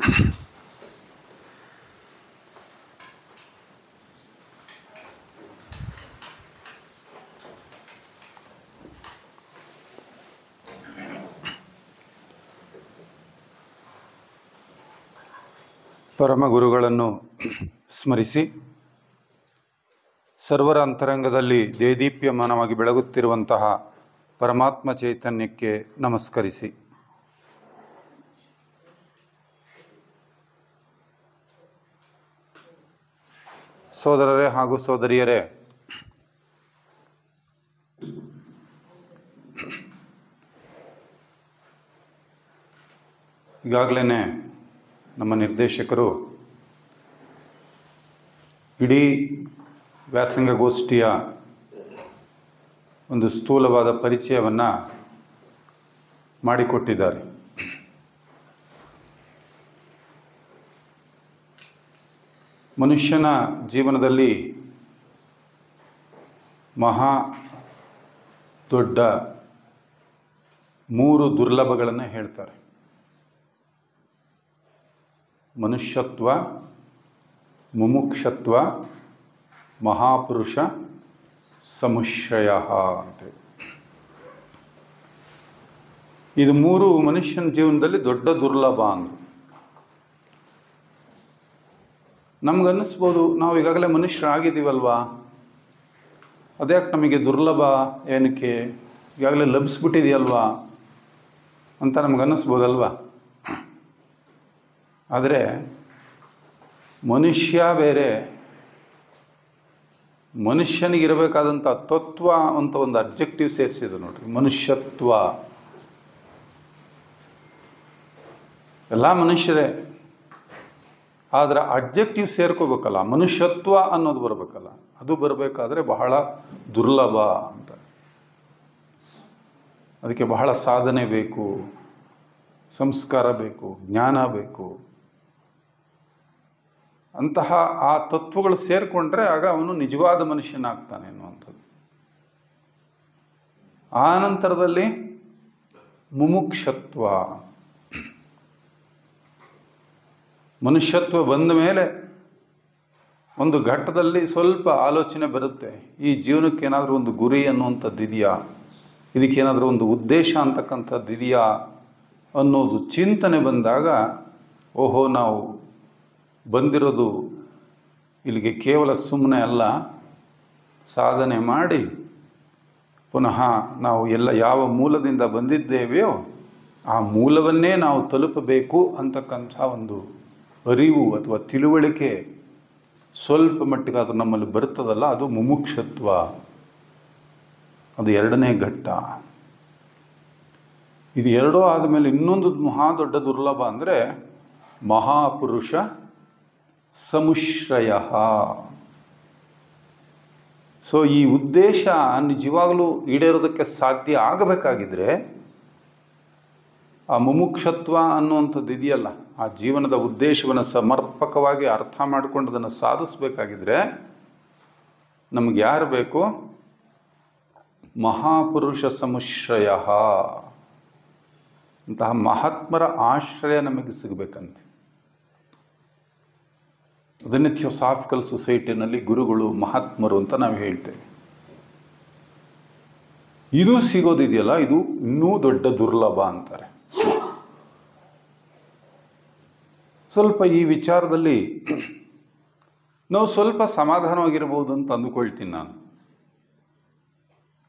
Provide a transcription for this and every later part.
ಪರಮ ಗುರುಗಳನ್ನು ಸ್ಮರಿಸಿ ಸರ್ವರ ಅಂತರಂಗದಲ್ಲಿ ದೇದೀಪ್ಯಮಾನವಾಗಿ ಬೆಳಗುತ್ತಿರುವಂತಹ ಪರಮಾತ್ಮ ಚೈತನ್ಯಕ್ಕೆ ನಮಸ್ಕರಿಸಿ ಸೋದರರೇ ಹಾಗೂ ಸೋದರಿಯರೇ, ಈಗಾಗಲೇ ನಮ್ಮ ನಿರ್ದೇಶಕರು ಇಡೀ ವ್ಯಾಸಂಗಗೋಷ್ಠಿಯ ಒಂದು ಸ್ಥೂಲವಾದ ಪರಿಚಯವನ್ನು ಮಾಡಿಕೊಟ್ಟಿದ್ದಾರೆ. ಮನುಷ್ಯನ ಜೀವನದಲ್ಲಿ ಮಹಾ ದೊಡ್ಡ 3 ದುರ್ಲಭಗಳನ್ನು ಹೇಳ್ತಾರೆ. ಮನುಷ್ಯತ್ವ, ಮುಮುಕ್ಷತ್ವ, ಮಹಾಪುರುಷ ಸಮುಶ್ರಯ ಅಂತ. ಇದು 3 ಮನುಷ್ಯನ ಜೀವನದಲ್ಲಿ ದೊಡ್ಡ ದುರ್ಲಭ ಅಂದರು. ನಮಗನ್ನಿಸ್ಬೋದು, ನಾವು ಈಗಾಗಲೇ ಮನುಷ್ಯರಾಗಿದ್ದೀವಲ್ವಾ, ಅದ್ಯಾಕೆ ನಮಗೆ ದುರ್ಲಭ, ಏನಕ್ಕೆ, ಈಗಾಗಲೇ ಲಭಿಸ್ಬಿಟ್ಟಿದೆಯಲ್ವಾ ಅಂತ ನಮಗನ್ನಿಸ್ಬೋದಲ್ವಾ. ಆದರೆ ಮನುಷ್ಯ ಬೇರೆ, ಮನುಷ್ಯನಿಗಿರಬೇಕಾದಂಥ ತತ್ವ ಅಂತ ಒಂದು ಅಬ್ಜೆಕ್ಟಿವ್ ಸೇರಿಸಿದ್ರು ನೋಡ್ರಿ, ಮನುಷ್ಯತ್ವ. ಎಲ್ಲ ಮನುಷ್ಯರೇ, ಆದರೆ ಅಬ್ಜೆಕ್ಟಿವ್ ಸೇರ್ಕೋಬೇಕಲ್ಲ, ಮನುಷ್ಯತ್ವ ಅನ್ನೋದು ಬರಬೇಕಲ್ಲ. ಅದು ಬರಬೇಕಾದ್ರೆ ಬಹಳ ದುರ್ಲಭ ಅಂತ. ಅದಕ್ಕೆ ಬಹಳ ಸಾಧನೆ ಬೇಕು, ಸಂಸ್ಕಾರ ಬೇಕು, ಜ್ಞಾನ ಬೇಕು. ಅಂತಹ ಆ ತತ್ವಗಳು ಸೇರಿಕೊಂಡ್ರೆ ಆಗ ಅವನು ನಿಜವಾದ ಮನುಷ್ಯನಾಗ್ತಾನೆ ಅನ್ನುವಂಥದ್ದು. ಆ ನಂತರದಲ್ಲಿ ಮುಮುಕ್ಷತ್ವ. ಮನುಷ್ಯತ್ವ ಬಂದ ಮೇಲೆ ಒಂದು ಘಟ್ಟದಲ್ಲಿ ಸ್ವಲ್ಪ ಆಲೋಚನೆ ಬರುತ್ತೆ, ಈ ಜೀವನಕ್ಕೆ ಏನಾದರೂ ಒಂದು ಗುರಿ ಅನ್ನುವಂಥದ್ದು ಇದೆಯಾ, ಇದಕ್ಕೇನಾದರೂ ಒಂದು ಉದ್ದೇಶ ಅಂತಕ್ಕಂಥದ್ದು ಇದೆಯಾ ಅನ್ನೋದು ಚಿಂತನೆ ಬಂದಾಗ, ಓಹೋ, ನಾವು ಬಂದಿರೋದು ಇಲ್ಲಿಗೆ ಕೇವಲ ಸುಮ್ಮನೆ ಅಲ್ಲ, ಸಾಧನೆ ಮಾಡಿ ಪುನಃ ನಾವು ಯಾವ ಮೂಲದಿಂದ ಬಂದಿದ್ದೇವೆಯೋ ಆ ಮೂಲವನ್ನೇ ನಾವು ತಲುಪಬೇಕು ಅಂತಕ್ಕಂಥ ಒಂದು ಅರಿವು ಅಥವಾ ತಿಳುವಳಿಕೆ ಸ್ವಲ್ಪ ಮಟ್ಟಿಗೆ ಅದು ನಮ್ಮಲ್ಲಿ ಬರ್ತದಲ್ಲ, ಅದು ಮುಮುಕ್ಷತ್ವ. ಅದು 2ನೇ ಘಟ್ಟ. ಇದು 2 ಆದಮೇಲೆ ಇನ್ನೊಂದು ಮಹಾ ದೊಡ್ಡ ದುರ್ಲಭ ಅಂದರೆ ಮಹಾಪುರುಷ ಸಮುಶ್ರಯ. ಸೊ ಈ ಉದ್ದೇಶ ನಿಜವಾಗಲೂ ಈಡೇರೋದಕ್ಕೆ ಸಾಧ್ಯ ಆಗಬೇಕಾಗಿದ್ರೆ ಆ ಮುಮುಕ್ಷತ್ವ ಅನ್ನುವಂಥದ್ದು ಇದೆಯಲ್ಲ, ಆ ಜೀವನದ ಉದ್ದೇಶವನ್ನು ಸಮರ್ಪಕವಾಗಿ ಅರ್ಥ ಮಾಡಿಕೊಂಡು ಅದನ್ನು ಸಾಧಿಸಬೇಕಾಗಿದ್ರೆ ನಮಗೆ ಯಾರು ಬೇಕು? ಮಹಾಪುರುಷ ಸಮುಶ್ರಯ. ಅಂತಹ ಮಹಾತ್ಮರ ಆಶ್ರಯ ನಮಗೆ ಸಿಗಬೇಕಂತೆ. ಅದನ್ನೇ ಥಿಯೋಸಾಫಿಕಲ್ ಸೊಸೈಟಿನಲ್ಲಿ ಗುರುಗಳು ಮಹಾತ್ಮರು ಅಂತ ನಾವು ಹೇಳ್ತೇವೆ. ಇದು ಸಿಗೋದಿದೆಯಲ್ಲ, ಇದು ಇನ್ನೂ ದೊಡ್ಡ ದುರ್ಲಭ ಅಂತಾರೆ. ಸ್ವಲ್ಪ ಈ ವಿಚಾರದಲ್ಲಿ ನಾವು ಸ್ವಲ್ಪ ಸಮಾಧಾನವಾಗಿರ್ಬೋದು ಅಂತ ಅಂದುಕೊಳ್ತೀನಿ ನಾನು.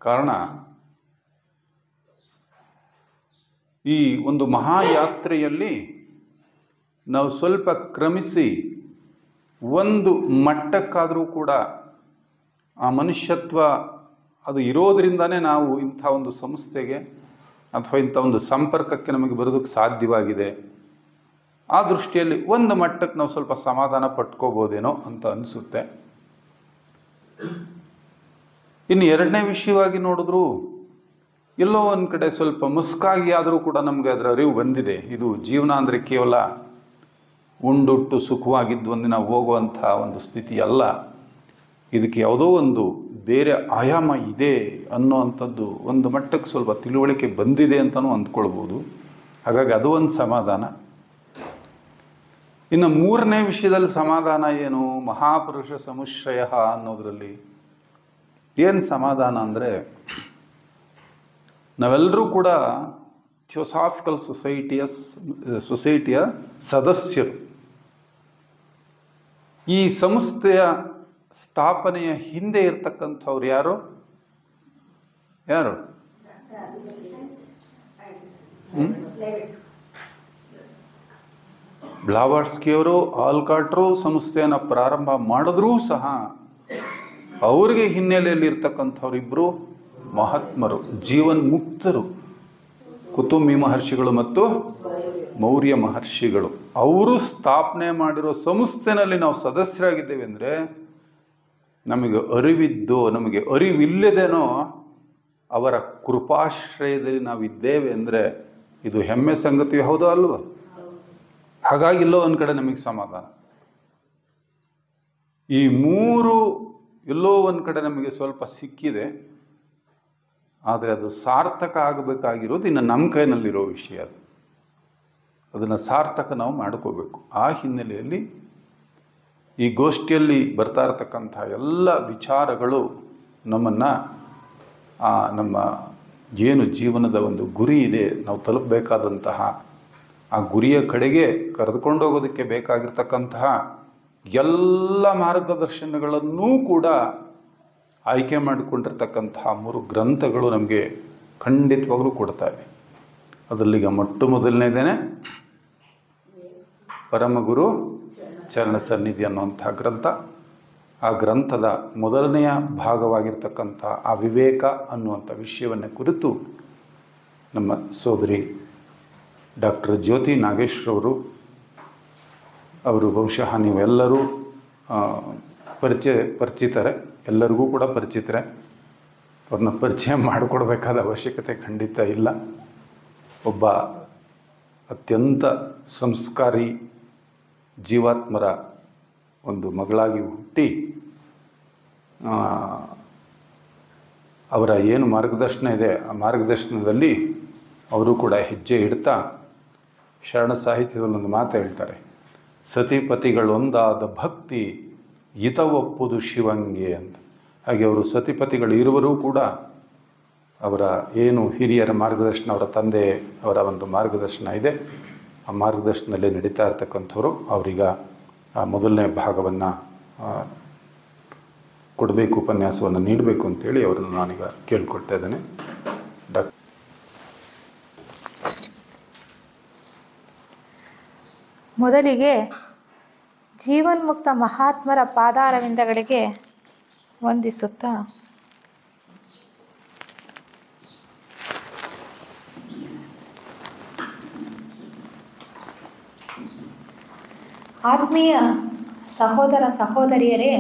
ಕಾರಣ, ಈ ಒಂದು ಮಹಾಯಾತ್ರೆಯಲ್ಲಿ ನಾವು ಸ್ವಲ್ಪ ಕ್ರಮಿಸಿ ಒಂದು ಮಟ್ಟಕ್ಕಾದರೂ ಕೂಡ ಆ ಮನುಷ್ಯತ್ವ ಅದು ಇರೋದರಿಂದನೇ ನಾವು ಇಂಥ ಒಂದು ಸಂಸ್ಥೆಗೆ ಅಥವಾ ಇಂಥ ಒಂದು ಸಂಪರ್ಕಕ್ಕೆ ನಮಗೆ ಬರೋದಕ್ಕೆ ಸಾಧ್ಯವಾಗಿದೆ. ಆ ದೃಷ್ಟಿಯಲ್ಲಿ ಒಂದು ಮಟ್ಟಕ್ಕೆ ನಾವು ಸ್ವಲ್ಪ ಸಮಾಧಾನ ಪಟ್ಕೋಬೋದೇನೋ ಅಂತ ಅನಿಸುತ್ತೆ. ಇನ್ನು 2ನೇ ವಿಷಯವಾಗಿ ನೋಡಿದ್ರು ಎಲ್ಲೋ ಒಂದು ಕಡೆ ಸ್ವಲ್ಪ ಮುಸ್ಕಾಗಿ ಆದರೂ ಕೂಡ ನಮಗೆ ಅದರ ಅರಿವು ಬಂದಿದೆ. ಇದು ಜೀವನ ಅಂದರೆ ಕೇವಲ ಉಂಡುಟ್ಟು ಸುಖವಾಗಿದ್ದು ಒಂದಿನ ಹೋಗುವಂಥ ಒಂದು ಸ್ಥಿತಿ ಅಲ್ಲ, ಇದಕ್ಕೆ ಯಾವುದೋ ಒಂದು ಬೇರೆ ಆಯಾಮ ಇದೆ ಅನ್ನೋವಂಥದ್ದು ಒಂದು ಮಟ್ಟಕ್ಕೆ ಸ್ವಲ್ಪ ತಿಳುವಳಿಕೆ ಬಂದಿದೆ ಅಂತಲೂ ಅಂದ್ಕೊಳ್ಬೋದು. ಹಾಗಾಗಿ ಅದು ಒಂದು ಸಮಾಧಾನ. ಇನ್ನು ಮೂರನೇ ವಿಷಯದಲ್ಲಿ ಸಮಾಧಾನ ಏನು? ಮಹಾಪುರುಷ ಸಮುಶ್ರಯ ಅನ್ನೋದರಲ್ಲಿ ಏನು ಸಮಾಧಾನ ಅಂದರೆ, ನಾವೆಲ್ಲರೂ ಕೂಡ ಥಿಯೋಸಾಫಿಕಲ್ ಸೊಸೈಟಿಯ ಸದಸ್ಯರು. ಈ ಸಂಸ್ಥೆಯ ಸ್ಥಾಪನೆಯ ಹಿಂದೆ ಇರ್ತಕ್ಕಂಥವ್ರು ಯಾರು? ಬ್ಲಾವಾಟ್ಸ್ಕಿಯವರು, ಆಲ್ಕಾಟ್ರು ಸಂಸ್ಥೆಯನ್ನು ಪ್ರಾರಂಭ ಮಾಡಿದ್ರೂ ಸಹ ಅವರಿಗೆ ಹಿನ್ನೆಲೆಯಲ್ಲಿ ಇರ್ತಕ್ಕಂಥವ್ರು ಇಬ್ಬರು ಮಹಾತ್ಮರು, ಜೀವನ್ಮುಕ್ತರು, ಕುತುಂಬಿ ಮಹರ್ಷಿಗಳು ಮತ್ತು ಮೌರ್ಯ ಮಹರ್ಷಿಗಳು. ಅವರು ಸ್ಥಾಪನೆ ಮಾಡಿರೋ ಸಂಸ್ಥೆನಲ್ಲಿ ನಾವು ಸದಸ್ಯರಾಗಿದ್ದೇವೆ ಅಂದರೆ, ನಮಗೆ ಅರಿವಿದ್ದೋ ನಮಗೆ ಅರಿವಿಲ್ಲದೇನೋ ಅವರ ಕೃಪಾಶ್ರಯದಲ್ಲಿ ನಾವಿದ್ದೇವೆ ಅಂದರೆ ಇದು ಹೆಮ್ಮೆ ಸಂಗತಿ ಹೌದೋ ಅಲ್ವ? ಹಾಗಾಗಿ ಎಲ್ಲೋ ಒಂದು ಕಡೆ ನಮಗೆ ಸಮಾಧಾನ. ಈ ಮೂರು ಎಲ್ಲೋ ಒಂದು ಕಡೆ ನಮಗೆ ಸ್ವಲ್ಪ ಸಿಕ್ಕಿದೆ, ಆದರೆ ಅದು ಸಾರ್ಥಕ ಆಗಬೇಕಾಗಿರೋದು ಇನ್ನು ನಮ್ಮ ಕೈನಲ್ಲಿರೋ ವಿಷಯ. ಅದನ್ನು ಸಾರ್ಥಕ ನಾವು ಮಾಡ್ಕೋಬೇಕು. ಆ ಹಿನ್ನೆಲೆಯಲ್ಲಿ ಈ ಗೋಷ್ಠಿಯಲ್ಲಿ ಬರ್ತಾ ಇರತಕ್ಕಂಥ ಎಲ್ಲ ವಿಚಾರಗಳು ನಮ್ಮನ್ನು ನಮ್ಮ ಏನು ಜೀವನದ ಒಂದು ಗುರಿ ಇದೆ, ನಾವು ತಲುಪಬೇಕಾದಂತಹ ಆ ಗುರಿಯ ಕಡೆಗೆ ಕರೆದುಕೊಂಡೋಗೋದಕ್ಕೆ ಬೇಕಾಗಿರ್ತಕ್ಕಂತಹ ಎಲ್ಲ ಮಾರ್ಗದರ್ಶನಗಳನ್ನೂ ಕೂಡ ಆಯ್ಕೆ ಮಾಡಿಕೊಂಡಿರ್ತಕ್ಕಂತಹ 3 ಗ್ರಂಥಗಳು ನಮಗೆ ಖಂಡಿತವಾಗಲೂ ಕೊಡ್ತವೆ. ಅದರಲ್ಲಿಗ ಮೊದಲನೇದೇನೆ ಪರಮಗುರು ಚರಣ ಸನ್ನಿಧಿ ಅನ್ನುವಂಥ ಗ್ರಂಥ. ಆ ಗ್ರಂಥದ ಮೊದಲನೆಯ ಭಾಗವಾಗಿರ್ತಕ್ಕಂಥ ಆ ವಿವೇಕ ಅನ್ನುವಂಥ ವಿಷಯವನ್ನು ಕುರಿತು ನಮ್ಮ ಸೋದರಿ ಡಾಕ್ಟರ್ ಜ್ಯೋತಿ ನಾಗೇಶ್ರವರು, ಅವರು ಬಹುಶಃ ನೀವೆಲ್ಲರೂ ಪರಿಚಿತರೆ, ಎಲ್ಲರಿಗೂ ಕೂಡ ಪರಿಚಿತರೆ. ಅವ್ರನ್ನ ಪರಿಚಯ ಮಾಡಿಕೊಡ್ಬೇಕಾದ ಅವಶ್ಯಕತೆ ಖಂಡಿತ ಇಲ್ಲ. ಒಬ್ಬ ಅತ್ಯಂತ ಸಂಸ್ಕಾರಿ ಜೀವಾತ್ಮರ ಒಂದು ಮಗಳಾಗಿ ಹುಟ್ಟಿ, ಅವರ ಏನು ಮಾರ್ಗದರ್ಶನ ಇದೆ ಆ ಮಾರ್ಗದರ್ಶನದಲ್ಲಿ ಅವರು ಕೂಡ ಹೆಜ್ಜೆ ಇಡ್ತಾ ಶರಣ ಸಾಹಿತ್ಯದಲ್ಲಿ ಒಂದು ಮಾತು ಹೇಳ್ತಾರೆ, ಸತಿಪತಿಗಳೊಂದಾದ ಭಕ್ತಿ ಹಿತವೊಪ್ಪುದು ಶಿವಂಗೆ ಅಂತ. ಹಾಗೆ ಅವರು ಸತಿಪತಿಗಳು ಇರುವರೂ ಕೂಡ ಅವರ ಏನು ಹಿರಿಯರ ಮಾರ್ಗದರ್ಶನ, ಅವರ ತಂದೆ ಅವರ ಒಂದು ಮಾರ್ಗದರ್ಶನ ಇದೆ, ಆ ಮಾರ್ಗದರ್ಶನದಲ್ಲಿ ನಡೀತಾ ಇರ್ತಕ್ಕಂಥವ್ರು. ಅವರೀಗ ಆ ಮೊದಲನೇ ಭಾಗವನ್ನು ಕೊಡಬೇಕು, ಉಪನ್ಯಾಸವನ್ನು ನೀಡಬೇಕು ಅಂತೇಳಿ ಅವರನ್ನು ನಾನೀಗ ಕೇಳಿಕೊಡ್ತಾ ಇದ್ದೇನೆ. ಮೊದಲಿಗೆ ಜೀವನ್ಮುಕ್ತ ಮಹಾತ್ಮರ ಪಾದಾರವಿಂದಗಳಿಗೆ ವಂದಿಸುತ್ತಾ ಆತ್ಮೀಯ ಸಹೋದರ ಸಹೋದರಿಯರೇ,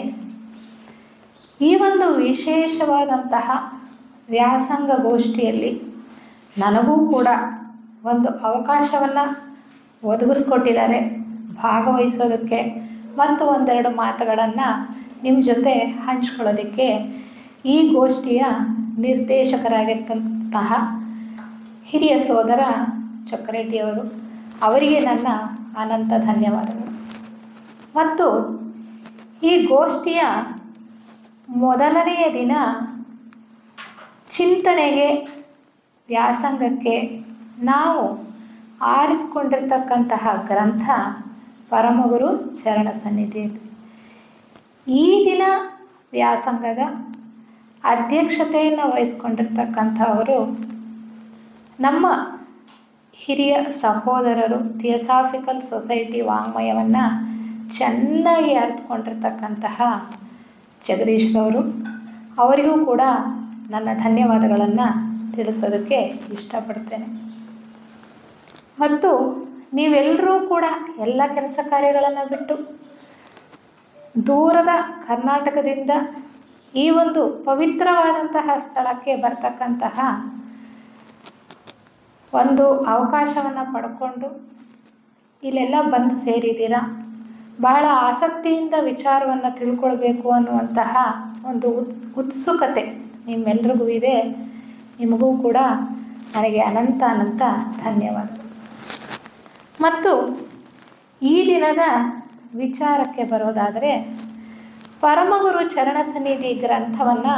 ಈ ಒಂದು ವಿಶೇಷವಾದಂತಹ ವ್ಯಾಸಂಗ ಗೋಷ್ಠಿಯಲ್ಲಿ ನನಗೂ ಕೂಡ ಒಂದು ಅವಕಾಶವನ್ನು ಒದಗಿಸ್ಕೊಟ್ಟಿದ್ದಾರೆ ಭಾಗವಹಿಸೋದಕ್ಕೆ ಮತ್ತು ಒಂದೆರಡು ಮಾತುಗಳನ್ನು ನಿಮ್ಮ ಜೊತೆ ಹಂಚ್ಕೊಳ್ಳೋದಕ್ಕೆ. ಈ ಗೋಷ್ಠಿಯ ನಿರ್ದೇಶಕರಾಗಿರ್ತಂತಹ ಹಿರಿಯ ಸೋದರ ಚಕ್ರೆಡ್ಡಿಯವರು, ಅವರಿಗೆ ನನ್ನ ಅನಂತ ಧನ್ಯವಾದಗಳು. ಮತ್ತು ಈ ಗೋಷ್ಠಿಯ ಮೊದಲನೆಯ ದಿನ ಚಿಂತನೆಗೆ, ವ್ಯಾಸಂಗಕ್ಕೆ ನಾವು ಆರಿಸಿಕೊಂಡಿರ್ತಕ್ಕಂತಹ ಗ್ರಂಥ ಪರಮಗುರು ಚರಣ ಸನ್ನಿಧಿಯಲ್ಲಿ. ಈ ದಿನ ವ್ಯಾಸಂಗದ ಅಧ್ಯಕ್ಷತೆಯನ್ನು ವಹಿಸ್ಕೊಂಡಿರ್ತಕ್ಕಂಥವರು ನಮ್ಮ ಹಿರಿಯ ಸಹೋದರರು, ಥಿಯೋಸಾಫಿಕಲ್ ಸೊಸೈಟಿ ವಾಂಗ್ಮಯವನ್ನು ಚೆನ್ನಾಗಿ ಅರಿತುಕೊಂಡಿರ್ತಕ್ಕಂತಹ ಜಗದೀಶ್ರವರು. ಅವರಿಗೂ ಕೂಡ ನನ್ನ ಧನ್ಯವಾದಗಳನ್ನು ತಿಳಿಸೋದಕ್ಕೆ ಇಷ್ಟಪಡ್ತೇನೆ. ಮತ್ತು ನೀವೆಲ್ಲರೂ ಕೂಡ ಎಲ್ಲ ಕೆಲಸ ಕಾರ್ಯಗಳನ್ನು ಬಿಟ್ಟು ದೂರದ ಕರ್ನಾಟಕದಿಂದ ಈ ಒಂದು ಪವಿತ್ರವಾದಂತಹ ಸ್ಥಳಕ್ಕೆ ಬರ್ತಕ್ಕಂತಹ ಒಂದು ಅವಕಾಶವನ್ನು ಪಡ್ಕೊಂಡು ಇಲ್ಲೆಲ್ಲ ಬಂದು ಸೇರಿದ್ದೀರಾ. ಬಹಳ ಆಸಕ್ತಿಯಿಂದ ವಿಚಾರವನ್ನು ತಿಳ್ಕೊಳ್ಬೇಕು ಅನ್ನುವಂತಹ ಒಂದು ಉತ್ಸುಕತೆ ನಿಮ್ಮೆಲ್ರಿಗೂ ಇದೆ. ನಿಮಗೂ ಕೂಡ ನನಗೆ ಅನಂತ ಧನ್ಯವಾದಗಳು. ಮತ್ತು ಈ ದಿನದ ವಿಚಾರಕ್ಕೆ ಬರೋದಾದರೆ, ಪರಮಗುರು ಚರಣ ಸನ್ನಿಧಿ ಗ್ರಂಥವನ್ನು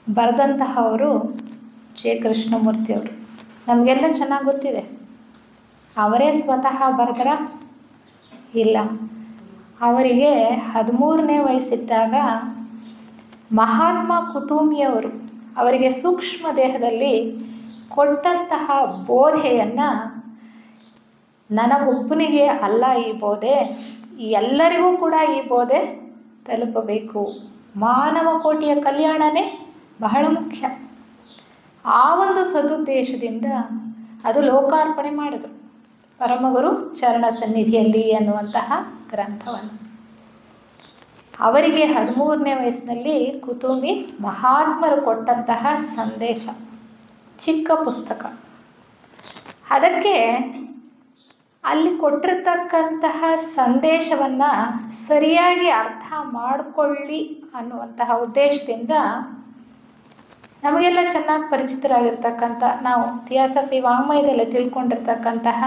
ಬರೆದಂತಹವರು ಜೆ ಕೃಷ್ಣಮೂರ್ತಿಯವರು. ನಮಗೆಲ್ಲ ಚೆನ್ನಾಗಿ ಗೊತ್ತಿದೆ. ಅವರೇ ಸ್ವತಃ ಬರೆದರ? ಇಲ್ಲ. ಅವರಿಗೆ 13ನೇ ವಯಸ್ಸಿದ್ದಾಗ ಮಹಾತ್ಮ ಕುತುಮಿಯವರು ಅವರಿಗೆ ಸೂಕ್ಷ್ಮ ದೇಹದಲ್ಲಿ ಕೊಟ್ಟಂತಹ ಬೋಧೆಯನ್ನು, ನನಗೊಬ್ಬನಿಗೆ ಅಲ್ಲ ಈ ಬೋಧೆ, ಎಲ್ಲರಿಗೂ ಕೂಡ ಈ ಬೋಧೆ ತಲುಪಬೇಕು, ಮಾನವ ಕೋಟಿಯ ಕಲ್ಯಾಣನೇ ಬಹಳ ಮುಖ್ಯ, ಆ ಒಂದು ಸದುದ್ದೇಶದಿಂದ ಅದು ಲೋಕಾರ್ಪಣೆ ಮಾಡಿದರು ಪರಮಗುರು ಚರಣ ಸನ್ನಿಧಿಯಲ್ಲಿ ಅನ್ನುವಂತಹ ಗ್ರಂಥವನ್ನು. ಅವರಿಗೆ 13ನೇ ವಯಸ್ಸಿನಲ್ಲಿ ಕುತುಮಿ ಮಹಾತ್ಮರು ಕೊಟ್ಟಂತಹ ಸಂದೇಶ, ಚಿಕ್ಕ ಪುಸ್ತಕ. ಅದಕ್ಕೆ ಅಲ್ಲಿ ಕೊಟ್ಟಿರ್ತಕ್ಕಂತಹ ಸಂದೇಶವನ್ನು ಸರಿಯಾಗಿ ಅರ್ಥ ಮಾಡಿಕೊಳ್ಳಿ ಅನ್ನುವಂತಹ ಉದ್ದೇಶದಿಂದ ನಮಗೆಲ್ಲ ಚೆನ್ನಾಗಿ ಪರಿಚಿತರಾಗಿರ್ತಕ್ಕಂಥ, ನಾವು ಥಿಯಾಸಫಿ ವಾಂಗ್ಮಯದಲ್ಲಿ ತಿಳ್ಕೊಂಡಿರ್ತಕ್ಕಂತಹ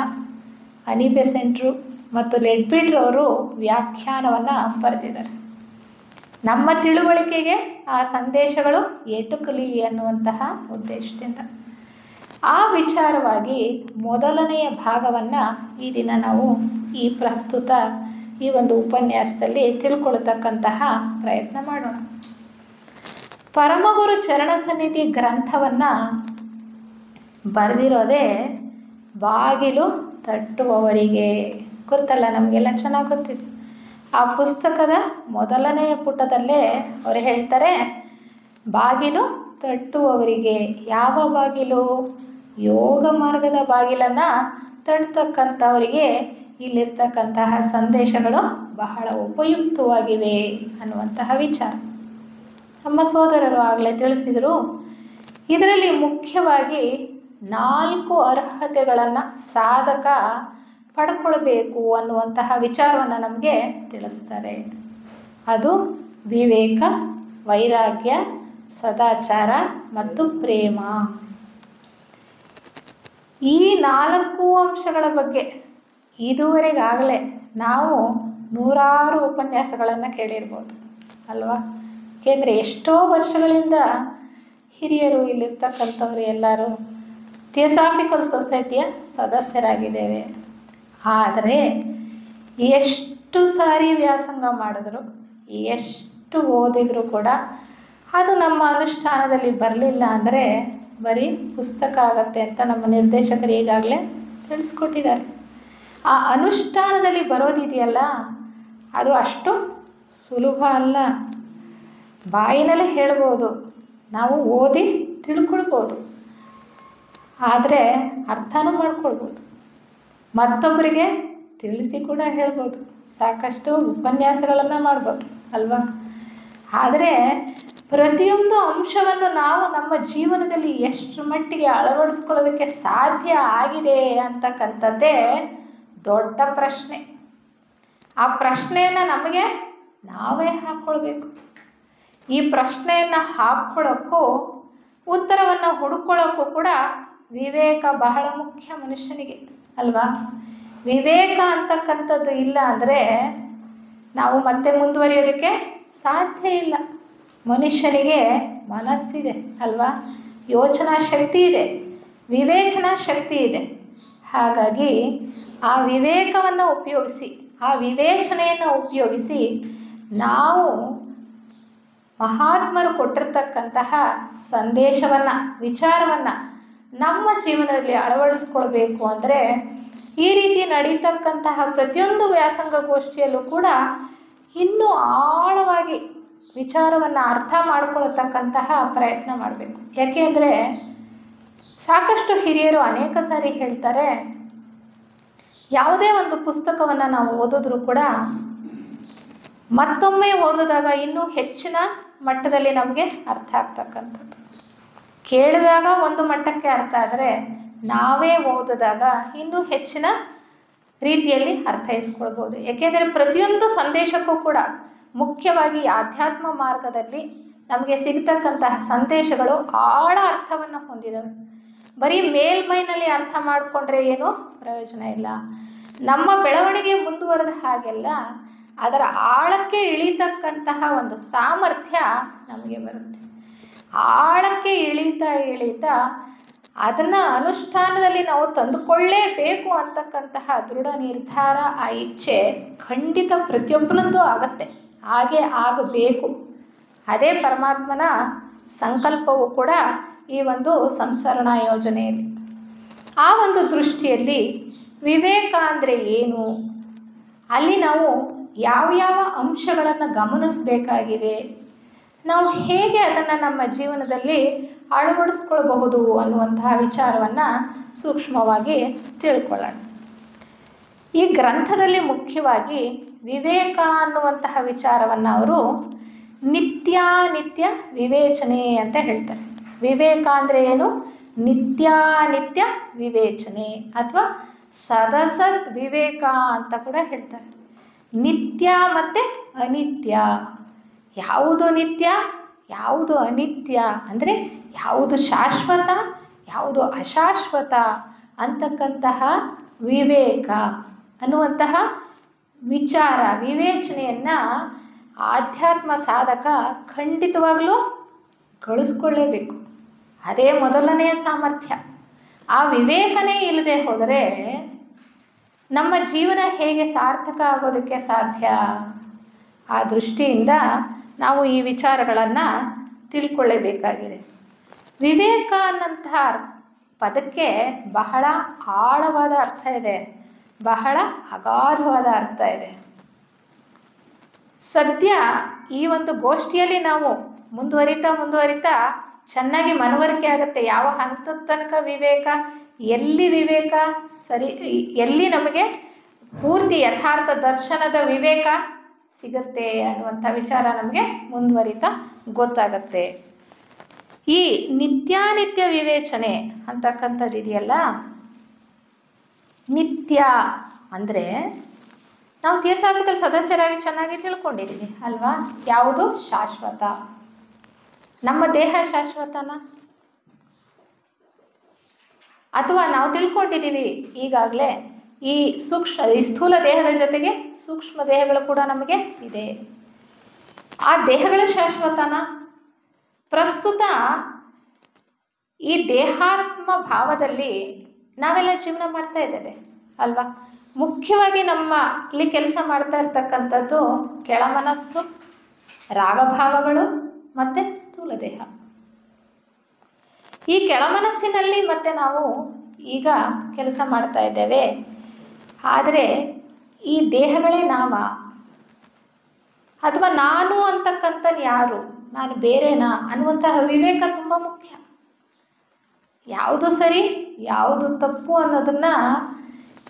ಅನಿ ಬೆಸೆಂಟ್ರು ಮತ್ತು ಲೆಡ್ಬಿಡ್ರವರು ವ್ಯಾಖ್ಯಾನವನ್ನು ಬರೆದಿದ್ದಾರೆ. ನಮ್ಮ ತಿಳುವಳಿಕೆಗೆ ಆ ಸಂದೇಶಗಳು ಎಟುಕಲಿ ಅನ್ನುವಂತಹ ಉದ್ದೇಶದಿಂದ ಆ ವಿಚಾರವಾಗಿ ಮೊದಲನೆಯ ಭಾಗವನ್ನು ಈ ದಿನ ನಾವು ಈ ಪ್ರಸ್ತುತ ಈ ಒಂದು ಉಪನ್ಯಾಸದಲ್ಲಿ ತಿಳ್ಕೊಳ್ತಕ್ಕಂತಹ ಪ್ರಯತ್ನ ಮಾಡೋಣ. ಪರಮಗುರು ಚರಣ ಸನ್ನಿಧಿ ಗ್ರಂಥವನ್ನು ಬರೆದಿರೋದೇ ಬಾಗಿಲು ತಟ್ಟುವವರಿಗೆ. ಗೊತ್ತಲ್ಲ, ನಮಗೆಲ್ಲ ಚೆನ್ನಾಗಿ ಗೊತ್ತಿದೆ. ಆ ಪುಸ್ತಕದ ಮೊದಲನೆಯ ಪುಟದಲ್ಲೇ ಅವರು ಹೇಳ್ತಾರೆ, ಬಾಗಿಲು ತಟ್ಟುವವರಿಗೆ. ಯಾವ ಬಾಗಿಲು? ಯೋಗ ಮಾರ್ಗದ ಬಾಗಿಲನ್ನು ತಟ್ಟತಕ್ಕಂಥವರಿಗೆ ಇಲ್ಲಿರ್ತಕ್ಕಂತಹ ಸಂದೇಶಗಳು ಬಹಳ ಉಪಯುಕ್ತವಾಗಿವೆ ಅನ್ನುವಂತಹ ವಿಚಾರ ನಮ್ಮ ಸೋದರರು ಆಗಲೇ ತಿಳಿಸಿದರು. ಇದರಲ್ಲಿ ಮುಖ್ಯವಾಗಿ 4 ಅರ್ಹತೆಗಳನ್ನು ಸಾಧಕ ಪಡ್ಕೊಳ್ಬೇಕು ಅನ್ನುವಂತಹ ವಿಚಾರವನ್ನು ನಮಗೆ ತಿಳಿಸ್ತಾರೆ. ಅದು ವಿವೇಕ, ವೈರಾಗ್ಯ, ಸದಾಚಾರ ಮತ್ತು ಪ್ರೇಮ. ಈ 4 ಅಂಶಗಳ ಬಗ್ಗೆ ಇದುವರೆಗಾಗಲೇ ನಾವು 100 ಉಪನ್ಯಾಸಗಳನ್ನು ಕೇಳಿರ್ಬೋದು ಅಲ್ವಾ? ಏಕೆಂದರೆ ಎಷ್ಟೋ ವರ್ಷಗಳಿಂದ ಹಿರಿಯರು ಇಲ್ಲಿರ್ತಕ್ಕಂಥವ್ರು ಎಲ್ಲರೂ ಥಿಯೋಸಾಫಿಕಲ್ ಸೊಸೈಟಿಯ ಸದಸ್ಯರಾಗಿದ್ದೇವೆ. ಆದರೆ ಎಷ್ಟು ಸಾರಿ ವ್ಯಾಸಂಗ ಮಾಡಿದ್ರು, ಎಷ್ಟು ಓದಿದ್ರು ಕೂಡ ಅದು ನಮ್ಮ ಅನುಷ್ಠಾನದಲ್ಲಿ ಬರಲಿಲ್ಲ ಅಂದರೆ ಬರೀ ಪುಸ್ತಕ ಆಗತ್ತೆ ಅಂತ ನಮ್ಮ ನಿರ್ದೇಶಕರು ಈಗಾಗಲೇ ತಿಳಿಸ್ಕೊಟ್ಟಿದ್ದಾರೆ. ಆ ಅನುಷ್ಠಾನದಲ್ಲಿ ಬರೋದಿದೆಯಲ್ಲ, ಅದು ಅಷ್ಟು ಸುಲಭ ಅಲ್ಲ. ಬಾಯಿನಲ್ಲೇ ಹೇಳ್ಬೋದು, ನಾವು ಓದಿ ತಿಳ್ಕೊಳ್ಬೋದು, ಆದರೆ ಅರ್ಥನೂ ಮಾಡ್ಕೊಳ್ಬೋದು, ಮತ್ತೊಬ್ಬರಿಗೆ ತಿಳಿಸಿ ಕೂಡ ಹೇಳ್ಬೋದು, ಸಾಕಷ್ಟು ಉಪನ್ಯಾಸಗಳನ್ನು ಮಾಡ್ಬೋದು ಅಲ್ವಾ? ಆದರೆ ಪ್ರತಿಯೊಂದು ಅಂಶವನ್ನು ನಾವು ನಮ್ಮ ಜೀವನದಲ್ಲಿ ಎಷ್ಟು ಮಟ್ಟಿಗೆ ಅಳವಡಿಸ್ಕೊಳ್ಳೋದಕ್ಕೆ ಸಾಧ್ಯ ಆಗಿದೆ ಅಂತಕ್ಕಂಥದ್ದೇ ದೊಡ್ಡ ಪ್ರಶ್ನೆ. ಆ ಪ್ರಶ್ನೆಯನ್ನು ನಮಗೆ ನಾವೇ ಹಾಕ್ಕೊಳ್ಬೇಕು. ಈ ಪ್ರಶ್ನೆಯನ್ನು ಹಾಕ್ಕೊಳ್ಳೋಕ್ಕೂ ಉತ್ತರವನ್ನು ಹುಡುಕೊಳ್ಳೋಕ್ಕೂ ಕೂಡ ವಿವೇಕ ಬಹಳ ಮುಖ್ಯ ಮನುಷ್ಯನಿಗೆ ಅಲ್ವಾ? ವಿವೇಕ ಅಂತಕ್ಕಂಥದ್ದು ಇಲ್ಲ ಅಂದರೆ ನಾವು ಮತ್ತೆ ಮುಂದುವರಿಯೋದಕ್ಕೆ ಸಾಧ್ಯ ಇಲ್ಲ. ಮನುಷ್ಯನಿಗೆ ಮನಸ್ಸಿದೆ ಅಲ್ವಾ? ಯೋಚನಾ ಶಕ್ತಿ ಇದೆ, ವಿವೇಚನಾ ಶಕ್ತಿ ಇದೆ. ಹಾಗಾಗಿ ಆ ವಿವೇಕವನ್ನು ಉಪಯೋಗಿಸಿ, ಆ ವಿವೇಚನೆಯನ್ನು ಉಪಯೋಗಿಸಿ ನಾವು ಮಹಾತ್ಮರು ಕೊಟ್ಟಿರ್ತಕ್ಕಂತಹ ಸಂದೇಶವನ್ನು, ವಿಚಾರವನ್ನು ನಮ್ಮ ಜೀವನದಲ್ಲಿ ಅಳವಡಿಸ್ಕೊಳ್ಬೇಕು ಅಂದರೆ ಈ ರೀತಿ ನಡೀತಕ್ಕಂತಹ ಪ್ರತಿಯೊಂದು ವ್ಯಾಸಂಗ ಗೋಷ್ಠಿಯಲ್ಲೂ ಕೂಡ ಇನ್ನೂ ಆಳವಾಗಿ ವಿಚಾರವನ್ನು ಅರ್ಥ ಮಾಡಿಕೊಳ್ತಕ್ಕಂತಹ ಪ್ರಯತ್ನ ಮಾಡಬೇಕು. ಯಾಕೆಂದರೆ ಸಾಕಷ್ಟು ಹಿರಿಯರು ಅನೇಕ ಸಾರಿ ಹೇಳ್ತಾರೆ, ಯಾವುದೇ ಒಂದು ಪುಸ್ತಕವನ್ನು ನಾವು ಓದಿದ್ರೂ ಕೂಡ ಮತ್ತೊಮ್ಮೆ ಓದಿದಾಗ ಇನ್ನೂ ಹೆಚ್ಚಿನ ಮಟ್ಟದಲ್ಲಿ ನಮಗೆ ಅರ್ಥ ಆಗ್ತಕ್ಕಂಥದ್ದು. ಕೇಳಿದಾಗ ಒಂದು ಮಟ್ಟಕ್ಕೆ ಅರ್ಥ ಆದರೆ ನಾವೇ ಓದಿದಾಗ ಇನ್ನೂ ಹೆಚ್ಚಿನ ರೀತಿಯಲ್ಲಿ ಅರ್ಥೈಸ್ಕೊಳ್ಬೋದು. ಏಕೆಂದರೆ ಪ್ರತಿಯೊಂದು ಸಂದೇಶಕ್ಕೂ ಕೂಡ ಮುಖ್ಯವಾಗಿ ಆಧ್ಯಾತ್ಮ ಮಾರ್ಗದಲ್ಲಿ ನಮಗೆ ಸಿಗ್ತಕ್ಕಂತಹ ಸಂದೇಶಗಳು ಆಳ ಅರ್ಥವನ್ನು ಹೊಂದಿದ್ದಾವೆ. ಬರೀ ಮೇಲ್ಮೈನಲ್ಲಿ ಅರ್ಥ ಮಾಡಿಕೊಂಡ್ರೆ ಏನೂ ಪ್ರಯೋಜನ ಇಲ್ಲ. ನಮ್ಮ ಬೆಳವಣಿಗೆ ಮುಂದುವರೆದ ಹಾಗೆಲ್ಲ ಅದರ ಆಳಕ್ಕೆ ಇಳಿತಕ್ಕಂತಹ ಒಂದು ಸಾಮರ್ಥ್ಯ ನಮಗೆ ಬರುತ್ತೆ. ಆಳಕ್ಕೆ ಇಳಿತಾ ಅದನ್ನು ಅನುಷ್ಠಾನದಲ್ಲಿ ನಾವು ತಂದುಕೊಳ್ಳೇಬೇಕು ಅಂತಕ್ಕಂತಹ ದೃಢ ನಿರ್ಧಾರ, ಆ ಇಚ್ಛೆ ಖಂಡಿತ ಪ್ರತಿಯೊಬ್ಬನದ್ದು ಆಗತ್ತೆ, ಹಾಗೆ ಆಗಬೇಕು. ಅದೇ ಪರಮಾತ್ಮನ ಸಂಕಲ್ಪವು ಕೂಡ ಈ ಒಂದು ಸಂಸರಣಾ ಯೋಜನೆಯಲ್ಲಿ. ಆ ಒಂದು ದೃಷ್ಟಿಯಲ್ಲಿ ವಿವೇಕ ಅಂದರೆ ಏನು, ಅಲ್ಲಿ ನಾವು ಯಾವ ಅಂಶಗಳನ್ನು ಗಮನಿಸಬೇಕಾಗಿದೆ, ನಾವು ಹೇಗೆ ಅದನ್ನು ನಮ್ಮ ಜೀವನದಲ್ಲಿ ಅಳವಡಿಸ್ಕೊಳ್ಬಹುದು ಅನ್ನುವಂತಹ ವಿಚಾರವನ್ನು ಸೂಕ್ಷ್ಮವಾಗಿ ತಿಳ್ಕೊಳ್ಳೋಣ. ಈ ಗ್ರಂಥದಲ್ಲಿ ಮುಖ್ಯವಾಗಿ ವಿವೇಕ ಅನ್ನುವಂತಹ ವಿಚಾರವನ್ನು ಅವರು ನಿತ್ಯ ವಿವೇಚನೆ ಅಂತ ಹೇಳ್ತಾರೆ. ವಿವೇಕ ಅಂದರೆ ಏನು? ನಿತ್ಯ ವಿವೇಚನೆ ಅಥವಾ ಸದಸತ್ ವಿವೇಕ ಅಂತ ಕೂಡ ಹೇಳ್ತಾರೆ. ನಿತ್ಯ ಮತ್ತು ಅನಿತ್ಯ, ಯಾವುದು ನಿತ್ಯ ಯಾವುದು ಅನಿತ್ಯ ಅಂದರೆ ಯಾವುದು ಶಾಶ್ವತ ಯಾವುದು ಅಶಾಶ್ವತ ಅಂತಕ್ಕಂತಹ ವಿವೇಕ ಅನ್ನುವಂತಹ ವಿಚಾರ ವಿವೇಚನೆಯನ್ನು ಆಧ್ಯಾತ್ಮ ಸಾಧಕ ಖಂಡಿತವಾಗಲೂ ಗಳಿಸ್ಕೊಳ್ಳೇಬೇಕು. ಅದೇ ಮೊದಲನೆಯ ಸಾಮರ್ಥ್ಯ. ಆ ವಿವೇಕನೇ ಇಲ್ಲದೆ ಹೋದರೆ ನಮ್ಮ ಜೀವನ ಹೇಗೆ ಸಾರ್ಥಕ ಆಗೋದಕ್ಕೆ ಸಾಧ್ಯ? ಆ ದೃಷ್ಟಿಯಿಂದ ನಾವು ಈ ವಿಚಾರಗಳನ್ನು ತಿಳ್ಕೊಳ್ಳೇಬೇಕಾಗಿದೆ. ವಿವೇಕ ಅನ್ನಂತಹ ಪದಕ್ಕೆ ಬಹಳ ಆಳವಾದ ಅರ್ಥ ಇದೆ, ಬಹಳ ಅಗಾಧವಾದ ಅರ್ಥ ಇದೆ. ಸದ್ಯ ಈ ಒಂದು ಗೋಷ್ಠಿಯಲ್ಲಿ ನಾವು ಮುಂದುವರಿತಾ ಚೆನ್ನಾಗಿ ಮನವರಿಕೆ ಆಗುತ್ತೆ. ಯಾವ ಹಂತದ ತನಕ ವಿವೇಕ, ಎಲ್ಲಿ ವಿವೇಕ ಸರಿ, ಎಲ್ಲಿ ನಮಗೆ ಪೂರ್ತಿ ಯಥಾರ್ಥ ದರ್ಶನದ ವಿವೇಕ ಸಿಗುತ್ತೆ ಅನ್ನುವಂಥ ವಿಚಾರ ನಮಗೆ ಮುಂದುವರಿತಾ ಗೊತ್ತಾಗತ್ತೆ. ಈ ನಿತ್ಯಾನಿತ್ಯ ವಿವೇಚನೆ ಅಂತಕ್ಕಂಥದ್ದು ಇದೆಯಲ್ಲ, ನಿತ್ಯ ಅಂದರೆ ನಾವು ಥಿಯೋಸಾಫಿಕಲ್ ಸದಸ್ಯರಾಗಿ ಚೆನ್ನಾಗಿ ತಿಳ್ಕೊಂಡಿದ್ದೀವಿ ಅಲ್ವಾ? ಯಾವುದು ಶಾಶ್ವತ? ನಮ್ಮ ದೇಹ ಶಾಶ್ವತನಾ? ಅಥವಾ ನಾವು ತಿಳ್ಕೊಂಡಿದ್ದೀವಿ ಈಗಾಗಲೇ ಈ ಸ್ಥೂಲ ದೇಹದ ಜೊತೆಗೆ ಸೂಕ್ಷ್ಮ ದೇಹಗಳು ಕೂಡ ನಮಗೆ ಇದೆ. ಆ ದೇಹಗಳು ಶಾಶ್ವತನಾ? ಪ್ರಸ್ತುತ ಈ ದೇಹಾತ್ಮ ಭಾವದಲ್ಲಿ ನಾವೆಲ್ಲ ಜೀವನ ಮಾಡ್ತಾ ಇದ್ದೇವೆ ಅಲ್ವಾ? ಮುಖ್ಯವಾಗಿ ನಮ್ಮ ಇಲ್ಲಿ ಕೆಲಸ ಮಾಡ್ತಾ ಇರ್ತಕ್ಕಂಥದ್ದು ಕೆಳಮನಸ್ಸು, ರಾಗಭಾವಗಳು ಮತ್ತು ಸ್ಥೂಲ ದೇಹ. ಈ ಕೆಳಮನಸ್ಸಿನಲ್ಲಿ ಮತ್ತೆ ನಾವು ಈಗ ಕೆಲಸ ಮಾಡ್ತಾ ಇದ್ದೇವೆ. ಆದರೆ ಈ ದೇಹಗಳೇ ನಾವ ಅಥವಾ ನಾನು ಅಂತಕ್ಕಂಥ ಯಾರು, ನಾನು ಬೇರೆನಾ ಅನ್ನುವಂತಹ ವಿವೇಕ ತುಂಬ ಮುಖ್ಯ. ಯಾವುದು ಸರಿ ಯಾವುದು ತಪ್ಪು ಅನ್ನೋದನ್ನು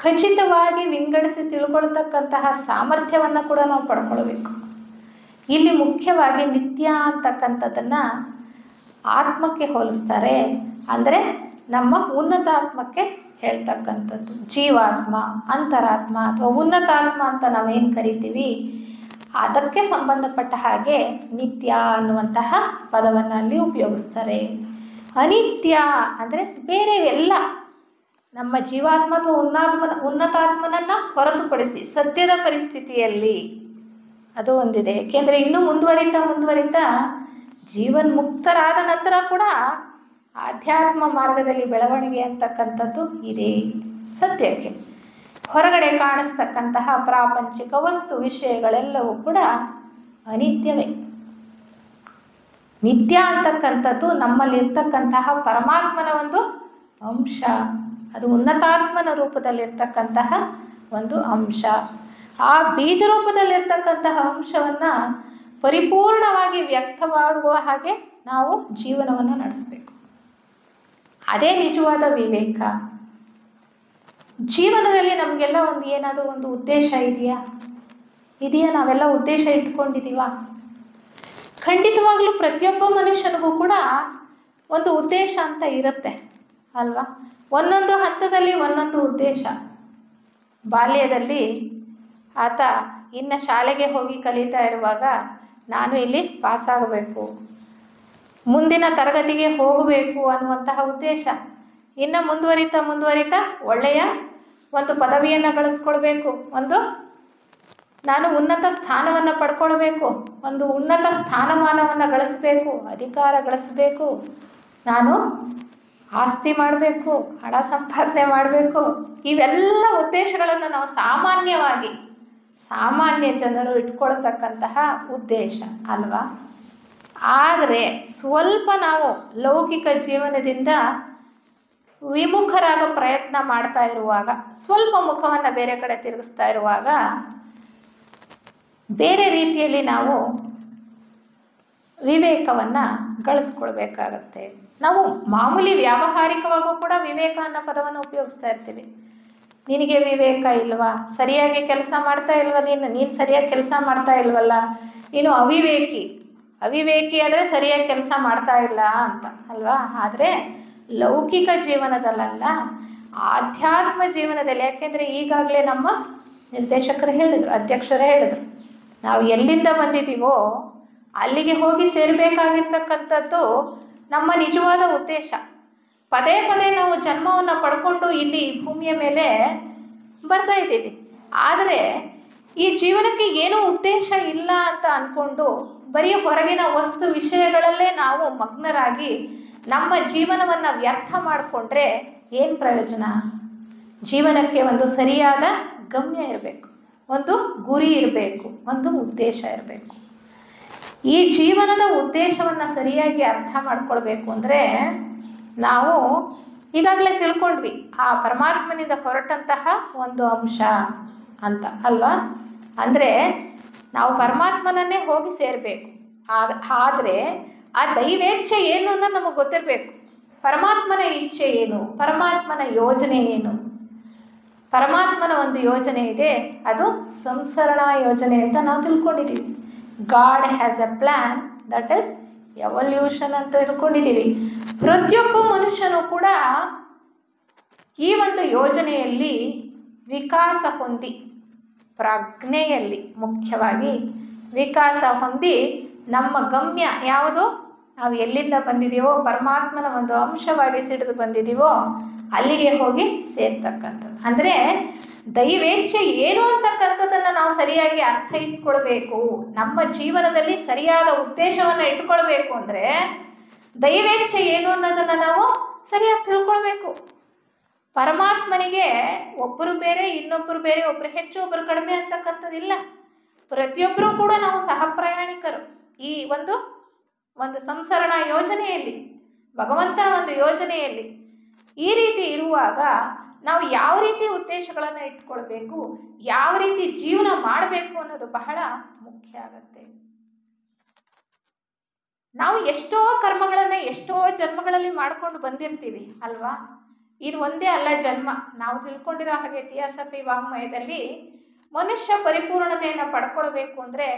ಖಚಿತವಾಗಿ ವಿಂಗಡಿಸಿ ತಿಳ್ಕೊಳ್ತಕ್ಕಂತಹ ಸಾಮರ್ಥ್ಯವನ್ನು ಕೂಡ ನಾವು ಪಡ್ಕೊಳ್ಬೇಕು. ಇಲ್ಲಿ ಮುಖ್ಯವಾಗಿ ನಿತ್ಯ ಅಂತಕ್ಕಂಥದ್ದನ್ನು ಆತ್ಮಕ್ಕೆ ಹೋಲಿಸ್ತಾರೆ. ಅಂದರೆ ನಮ್ಮ ಉನ್ನತಾತ್ಮಕ್ಕೆ ಹೇಳ್ತಕ್ಕಂಥದ್ದು. ಜೀವಾತ್ಮ, ಅಂತರಾತ್ಮ ಅಥವಾ ಉನ್ನತಾತ್ಮ ಅಂತ ನಾವೇನು ಕರಿತೀವಿ, ಅದಕ್ಕೆ ಸಂಬಂಧಪಟ್ಟ ಹಾಗೆ ನಿತ್ಯ ಅನ್ನುವಂತಹ ಪದವನ್ನು ಅಲ್ಲಿ ಉಪಯೋಗಿಸ್ತಾರೆ. ಅನಿತ್ಯ ಅಂದರೆ ಬೇರೆ ಎಲ್ಲ ನಮ್ಮ ಜೀವಾತ್ಮ ಅಥವಾ ಉನ್ನತಾತ್ಮನನ್ನು ಹೊರತುಪಡಿಸಿ ಸದ್ಯದ ಪರಿಸ್ಥಿತಿಯಲ್ಲಿ ಅದು ಒಂದಿದೆ. ಏಕೆಂದರೆ ಇನ್ನೂ ಮುಂದುವರಿತಾ ಜೀವನ್ಮುಕ್ತರಾದ ನಂತರ ಕೂಡ ಆಧ್ಯಾತ್ಮ ಮಾರ್ಗದಲ್ಲಿ ಬೆಳವಣಿಗೆ ಅಂತಕ್ಕಂಥದ್ದು ಇದೆ. ಸದ್ಯಕ್ಕೆ ಹೊರಗಡೆ ಕಾಣಿಸ್ತಕ್ಕಂತಹ ಪ್ರಾಪಂಚಿಕ ವಸ್ತು ವಿಷಯಗಳೆಲ್ಲವೂ ಕೂಡ ಅನಿತ್ಯವೇ. ನಿತ್ಯ ಅಂತಕ್ಕಂಥದ್ದು ನಮ್ಮಲ್ಲಿರ್ತಕ್ಕಂತಹ ಪರಮಾತ್ಮನ ಒಂದು ಅಂಶ, ಅದು ಉನ್ನತಾತ್ಮನ ರೂಪದಲ್ಲಿರ್ತಕ್ಕಂತಹ ಒಂದು ಅಂಶ. ಆ ಬೀಜ ರೂಪದಲ್ಲಿರ್ತಕ್ಕಂತಹ ಅಂಶವನ್ನು ಪರಿಪೂರ್ಣವಾಗಿ ವ್ಯಕ್ತ ಮಾಡುವ ಹಾಗೆ ನಾವು ಜೀವನವನ್ನು ನಡೆಸಬೇಕು. ಅದೇ ನಿಜವಾದ ವಿವೇಕ. ಜೀವನದಲ್ಲಿ ನಮಗೆಲ್ಲ ಏನಾದರೂ ಒಂದು ಉದ್ದೇಶ ಇದೆಯಾ? ನಾವೆಲ್ಲ ಉದ್ದೇಶ ಇಟ್ಕೊಂಡಿದ್ದೀವ? ಖಂಡಿತವಾಗ್ಲೂ ಪ್ರತಿಯೊಬ್ಬ ಮನುಷ್ಯನಿಗೂ ಕೂಡ ಒಂದು ಉದ್ದೇಶ ಅಂತ ಇರುತ್ತೆ ಅಲ್ವಾ? ಒಂದೊಂದು ಹಂತದಲ್ಲಿ ಒಂದೊಂದು ಉದ್ದೇಶ. ಬಾಲ್ಯದಲ್ಲಿ ಆತ ಇನ್ನು ಶಾಲೆಗೆ ಹೋಗಿ ಕಲಿತಾ ಇರುವಾಗ ನಾನು ಇಲ್ಲಿ ಪಾಸಾಗಬೇಕು, ಮುಂದಿನ ತರಗತಿಗೆ ಹೋಗಬೇಕು ಅನ್ನುವಂತಹ ಉದ್ದೇಶ. ಇನ್ನು ಮುಂದುವರಿತಾ ಒಳ್ಳೆಯ ಒಂದು ಪದವಿಯನ್ನು ಗಳಿಸ್ಕೊಳ್ಬೇಕು, ನಾನು ಉನ್ನತ ಸ್ಥಾನವನ್ನು ಪಡ್ಕೊಳ್ಬೇಕು, ಒಂದು ಉನ್ನತ ಸ್ಥಾನಮಾನವನ್ನು ಗಳಿಸ್ಬೇಕು, ಅಧಿಕಾರ ಗಳಿಸ್ಬೇಕು, ನಾನು ಆಸ್ತಿ ಮಾಡಬೇಕು, ಹಣ ಸಂಪಾದನೆ ಮಾಡಬೇಕು. ಇವೆಲ್ಲ ಉದ್ದೇಶಗಳನ್ನು ನಾವು ಸಾಮಾನ್ಯ ಜನರು ಇಟ್ಕೊಳ್ತಕ್ಕಂತಹ ಉದ್ದೇಶ ಅಲ್ವಾ. ಆದರೆ ಸ್ವಲ್ಪ ನಾವು ಲೌಕಿಕ ಜೀವನದಿಂದ ವಿಮುಖರಾಗೋ ಪ್ರಯತ್ನ ಮಾಡ್ತಾ ಇರುವಾಗ, ಸ್ವಲ್ಪ ಮುಖವನ್ನು ಬೇರೆ ಕಡೆ ತಿರುಗಿಸ್ತಾ ಇರುವಾಗ ಬೇರೆ ರೀತಿಯಲ್ಲಿ ನಾವು ವಿವೇಕವನ್ನು ಗಳಿಸ್ಕೊಳ್ಬೇಕಾಗತ್ತೆ. ನಾವು ಮಾಮೂಲಿ ವ್ಯಾವಹಾರಿಕವಾಗೂ ಕೂಡ ವಿವೇಕ ಅನ್ನೋ ಪದವನ್ನು ಉಪಯೋಗಿಸ್ತಾ ಇರ್ತೀವಿ. ನಿನಗೆ ವಿವೇಕ ಇಲ್ವಾ, ಸರಿಯಾಗಿ ಕೆಲಸ ಮಾಡ್ತಾ ಇಲ್ವಾ, ನೀನು ಸರಿಯಾಗಿ ಕೆಲಸ ಮಾಡ್ತಾ ಇಲ್ವಲ್ಲ, ನೀನು ಅವಿವೇಕಿ ಆದರೆ ಸರಿಯಾಗಿ ಕೆಲಸ ಮಾಡ್ತಾ ಇಲ್ಲ ಅಂತ ಅಲ್ವಾ. ಆದರೆ ಲೌಕಿಕ ಜೀವನದಲ್ಲ, ಆಧ್ಯಾತ್ಮ ಜೀವನದಲ್ಲಿ, ಯಾಕೆಂದರೆ ಈಗಾಗಲೇ ನಮ್ಮ ನಿರ್ದೇಶಕರು ಹೇಳಿದರು, ಅಧ್ಯಕ್ಷರೇ ಹೇಳಿದರು, ನಾವು ಎಲ್ಲಿಂದ ಬಂದಿದ್ದೀವೋ ಅಲ್ಲಿಗೆ ಹೋಗಿ ಸೇರಬೇಕಾಗಿರ್ತಕ್ಕಂಥದ್ದು ನಮ್ಮ ನಿಜವಾದ ಉದ್ದೇಶ. ಪದೇ ಪದೇ ನಾವು ಜನ್ಮವನ್ನು ಪಡ್ಕೊಂಡು ಇಲ್ಲಿ ಭೂಮಿಯ ಮೇಲೆ ಬರ್ತಾ ಇದ್ದೀವಿ. ಆದರೆ ಈ ಜೀವನಕ್ಕೆ ಏನೂ ಉದ್ದೇಶ ಇಲ್ಲ ಅಂತ ಅಂದ್ಕೊಂಡು ಬರೀ ಹೊರಗಿನ ವಸ್ತು ವಿಷಯಗಳಲ್ಲೇ ನಾವು ಮಗ್ನರಾಗಿ ನಮ್ಮ ಜೀವನವನ್ನು ವ್ಯರ್ಥ ಮಾಡಿಕೊಂಡ್ರೆ ಏನು ಪ್ರಯೋಜನ? ಜೀವನಕ್ಕೆ ಒಂದು ಸರಿಯಾದ ಗಮ್ಯ ಇರಬೇಕು, ಒಂದು ಗುರಿ ಇರಬೇಕು, ಒಂದು ಉದ್ದೇಶ ಇರಬೇಕು. ಈ ಜೀವನದ ಉದ್ದೇಶವನ್ನು ಸರಿಯಾಗಿ ಅರ್ಥ ಮಾಡ್ಕೊಳ್ಬೇಕು ಅಂದರೆ ನಾವು ಈಗಾಗಲೇ ತಿಳ್ಕೊಂಡ್ವಿ, ಆ ಪರಮಾತ್ಮನಿಂದ ಹೊರಟಂತಹ ಒಂದು ಅಂಶ ಅಂತ ಅಲ್ವಾ. ಅಂದರೆ ನಾವು ಪರಮಾತ್ಮನನ್ನೇ ಹೋಗಿ ಸೇರಬೇಕು. ಆದರೆ ಆ ದೈವೇಚ್ಛೆ ಏನು ಅನ್ನೋದು ನಮಗೆ ಗೊತ್ತಿರಬೇಕು. ಪರಮಾತ್ಮನ ಇಚ್ಛೆ ಏನು, ಪರಮಾತ್ಮನ ಯೋಜನೆ ಏನು. ಪರಮಾತ್ಮನ ಒಂದು ಯೋಜನೆ ಇದೆ, ಅದು ಸಂಸರಣಾ ಯೋಜನೆ ಅಂತ ನಾವು ತಿಳ್ಕೊಂಡಿದ್ದೀವಿ. God has a plan, that is evolution ಅಂತ ತಿಳ್ಕೊಂಡಿದ್ದೀವಿ. ಪ್ರತಿಯೊಬ್ಬ ಮನುಷ್ಯನೂ ಕೂಡ ಈ ಒಂದು ಯೋಜನೆಯಲ್ಲಿ ವಿಕಾಸ ಹೊಂದಿ, ಪ್ರಜ್ಞೆಯಲ್ಲಿ ಮುಖ್ಯವಾಗಿ ವಿಕಾಸ ಹೊಂದಿ, ನಮ್ಮ ಗಮ್ಯ ಯಾವುದು, ನಾವು ಎಲ್ಲಿಂದ ಬಂದಿದ್ದೀವೋ, ಪರಮಾತ್ಮನ ಒಂದು ಅಂಶವಾಗಿ ಸಿಡಿದು ಬಂದಿದ್ದೀವೋ ಅಲ್ಲಿಗೆ ಹೋಗಿ ಸೇರ್ತಕ್ಕಂಥದ್ದು. ಅಂದರೆ ದೈವೇಚ್ಛೆ ಏನು ಅಂತಕ್ಕಂಥದ್ದನ್ನು ನಾವು ಸರಿಯಾಗಿ ಅರ್ಥೈಸ್ಕೊಳ್ಬೇಕು. ನಮ್ಮ ಜೀವನದಲ್ಲಿ ಸರಿಯಾದ ಉದ್ದೇಶವನ್ನು ಇಟ್ಕೊಳ್ಬೇಕು ಅಂದರೆ ದೈವೇಚ್ಛೆ ಏನು ಅನ್ನೋದನ್ನು ನಾವು ಸರಿಯಾಗಿ ತಿಳ್ಕೊಳ್ಬೇಕು. ಪರಮಾತ್ಮನಿಗೆ ಒಬ್ಬರು ಬೇರೆ, ಇನ್ನೊಬ್ಬರು ಬೇರೆ, ಒಬ್ಬರು ಹೆಚ್ಚು ಒಬ್ಬರು ಕಡಿಮೆ ಅಂತಕ್ಕಂಥದ್ದಿಲ್ಲ. ಪ್ರತಿಯೊಬ್ಬರೂ ಕೂಡ ನಾವು ಸಹ ಪ್ರಯಾಣಿಕರು ಈ ಒಂದು ಸಂಸರಣಾ ಯೋಜನೆಯಲ್ಲಿ, ಭಗವಂತನ ಒಂದು ಯೋಜನೆಯಲ್ಲಿ. ಈ ರೀತಿ ಇರುವಾಗ ನಾವು ಯಾವ ರೀತಿ ಉದ್ದೇಶಗಳನ್ನು ಇಟ್ಕೊಳ್ಬೇಕು, ಯಾವ ರೀತಿ ಜೀವನ ಮಾಡಬೇಕು ಅನ್ನೋದು ಬಹಳ ಮುಖ್ಯ ಆಗತ್ತೆ. ನಾವು ಎಷ್ಟೋ ಕರ್ಮಗಳನ್ನು ಎಷ್ಟೋ ಜನ್ಮಗಳಲ್ಲಿ ಮಾಡ್ಕೊಂಡು ಬಂದಿರ್ತೀವಿ ಅಲ್ವಾ. ಇದು ಒಂದೇ ಅಲ್ಲ ಜನ್ಮ. ನಾವು ತಿಳ್ಕೊಂಡಿರೋ ಹಾಗೆ ಥಿಯಾಸಫಿ ವಾಂಗ್ಮಯದಲ್ಲಿ ಮನುಷ್ಯ ಪರಿಪೂರ್ಣತೆಯನ್ನು ಪಡ್ಕೊಳ್ಬೇಕು ಅಂದರೆ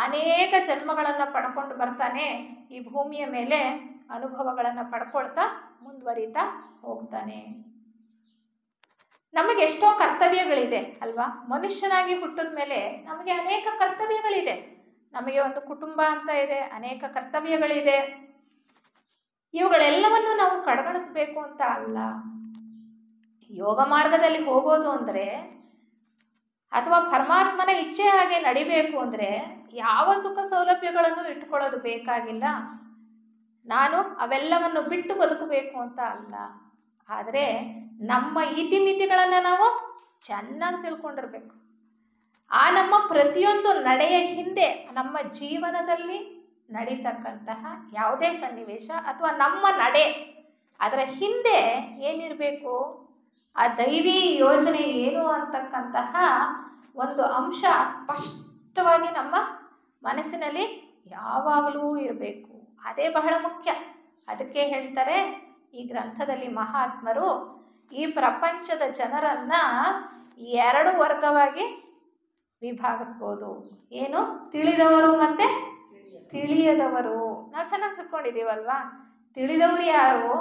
ಅನೇಕ ಜನ್ಮಗಳನ್ನು ಪಡ್ಕೊಂಡು ಬರ್ತಾನೆ, ಈ ಭೂಮಿಯ ಮೇಲೆ ಅನುಭವಗಳನ್ನು ಪಡ್ಕೊಳ್ತಾ ಮುಂದುವರಿತಾ ಹೋಗ್ತಾನೆ. ನಮಗೆ ಎಷ್ಟೋ ಕರ್ತವ್ಯಗಳಿದೆ ಅಲ್ವಾ. ಮನುಷ್ಯನಾಗಿ ಹುಟ್ಟಿದ ಮೇಲೆ ನಮಗೆ ಅನೇಕ ಕರ್ತವ್ಯಗಳಿದೆ. ನಮಗೆ ಒಂದು ಕುಟುಂಬ ಅಂತ ಇದೆ, ಅನೇಕ ಕರ್ತವ್ಯಗಳಿದೆ. ಇವುಗಳೆಲ್ಲವನ್ನು ನಾವು ಕಡೆಗಣಿಸಬೇಕು ಅಂತ ಅಲ್ಲ. ಯೋಗ ಮಾರ್ಗದಲ್ಲಿ ಹೋಗೋದು ಅಂದರೆ ಅಥವಾ ಪರಮಾತ್ಮನ ಇಚ್ಛೆ ಹಾಗೆ ನಡಿಬೇಕು ಅಂದರೆ ಯಾವ ಸುಖ ಸೌಲಭ್ಯಗಳನ್ನು ಇಟ್ಕೊಳ್ಳೋದು ಬೇಕಾಗಿಲ್ಲ. ನಾನು ಅವೆಲ್ಲವನ್ನು ಬಿಟ್ಟು ಬದುಕಬೇಕು ಅಂತ ಅಲ್ಲ. ಆದರೆ ನಮ್ಮ ಇತಿಮಿತಿಗಳನ್ನು ನಾವು ಚೆನ್ನಾಗಿ ತಿಳ್ಕೊಂಡಿರ್ಬೇಕು. ಆ ನಮ್ಮ ಪ್ರತಿಯೊಂದು ನಡೆಯ ಹಿಂದೆ, ನಮ್ಮ ಜೀವನದಲ್ಲಿ ನಡೀತಕ್ಕಂತಹ ಯಾವುದೇ ಸನ್ನಿವೇಶ ಅಥವಾ ನಮ್ಮ ನಡೆ, ಅದರ ಹಿಂದೆ ಏನಿರಬೇಕು, ಆ ದೈವಿ ಯೋಜನೆ ಏನು ಅಂತಕ್ಕಂತಹ ಒಂದು ಅಂಶ ಸ್ಪಷ್ಟವಾಗಿ ನಮ್ಮ ಮನಸ್ಸಿನಲ್ಲಿ ಯಾವಾಗಲೂ ಇರಬೇಕು. ಅದೇ ಬಹಳ ಮುಖ್ಯ. ಅದಕ್ಕೆ ಹೇಳ್ತಾರೆ ಈ ಗ್ರಂಥದಲ್ಲಿ ಮಹಾತ್ಮರು, ಈ ಪ್ರಪಂಚದ ಜನರನ್ನು 2 ವರ್ಗವಾಗಿ ವಿಭಾಗಿಸ್ಬೋದು. ಏನು? ತಿಳಿದವರು ಮತ್ತು ತಿಳಿಯದವರು. ನಾವು ಚೆನ್ನಾಗಿ ತಿಳ್ಕೊಂಡಿದ್ದೀವಲ್ವಾ. ತಿಳಿದವರು ಯಾರು?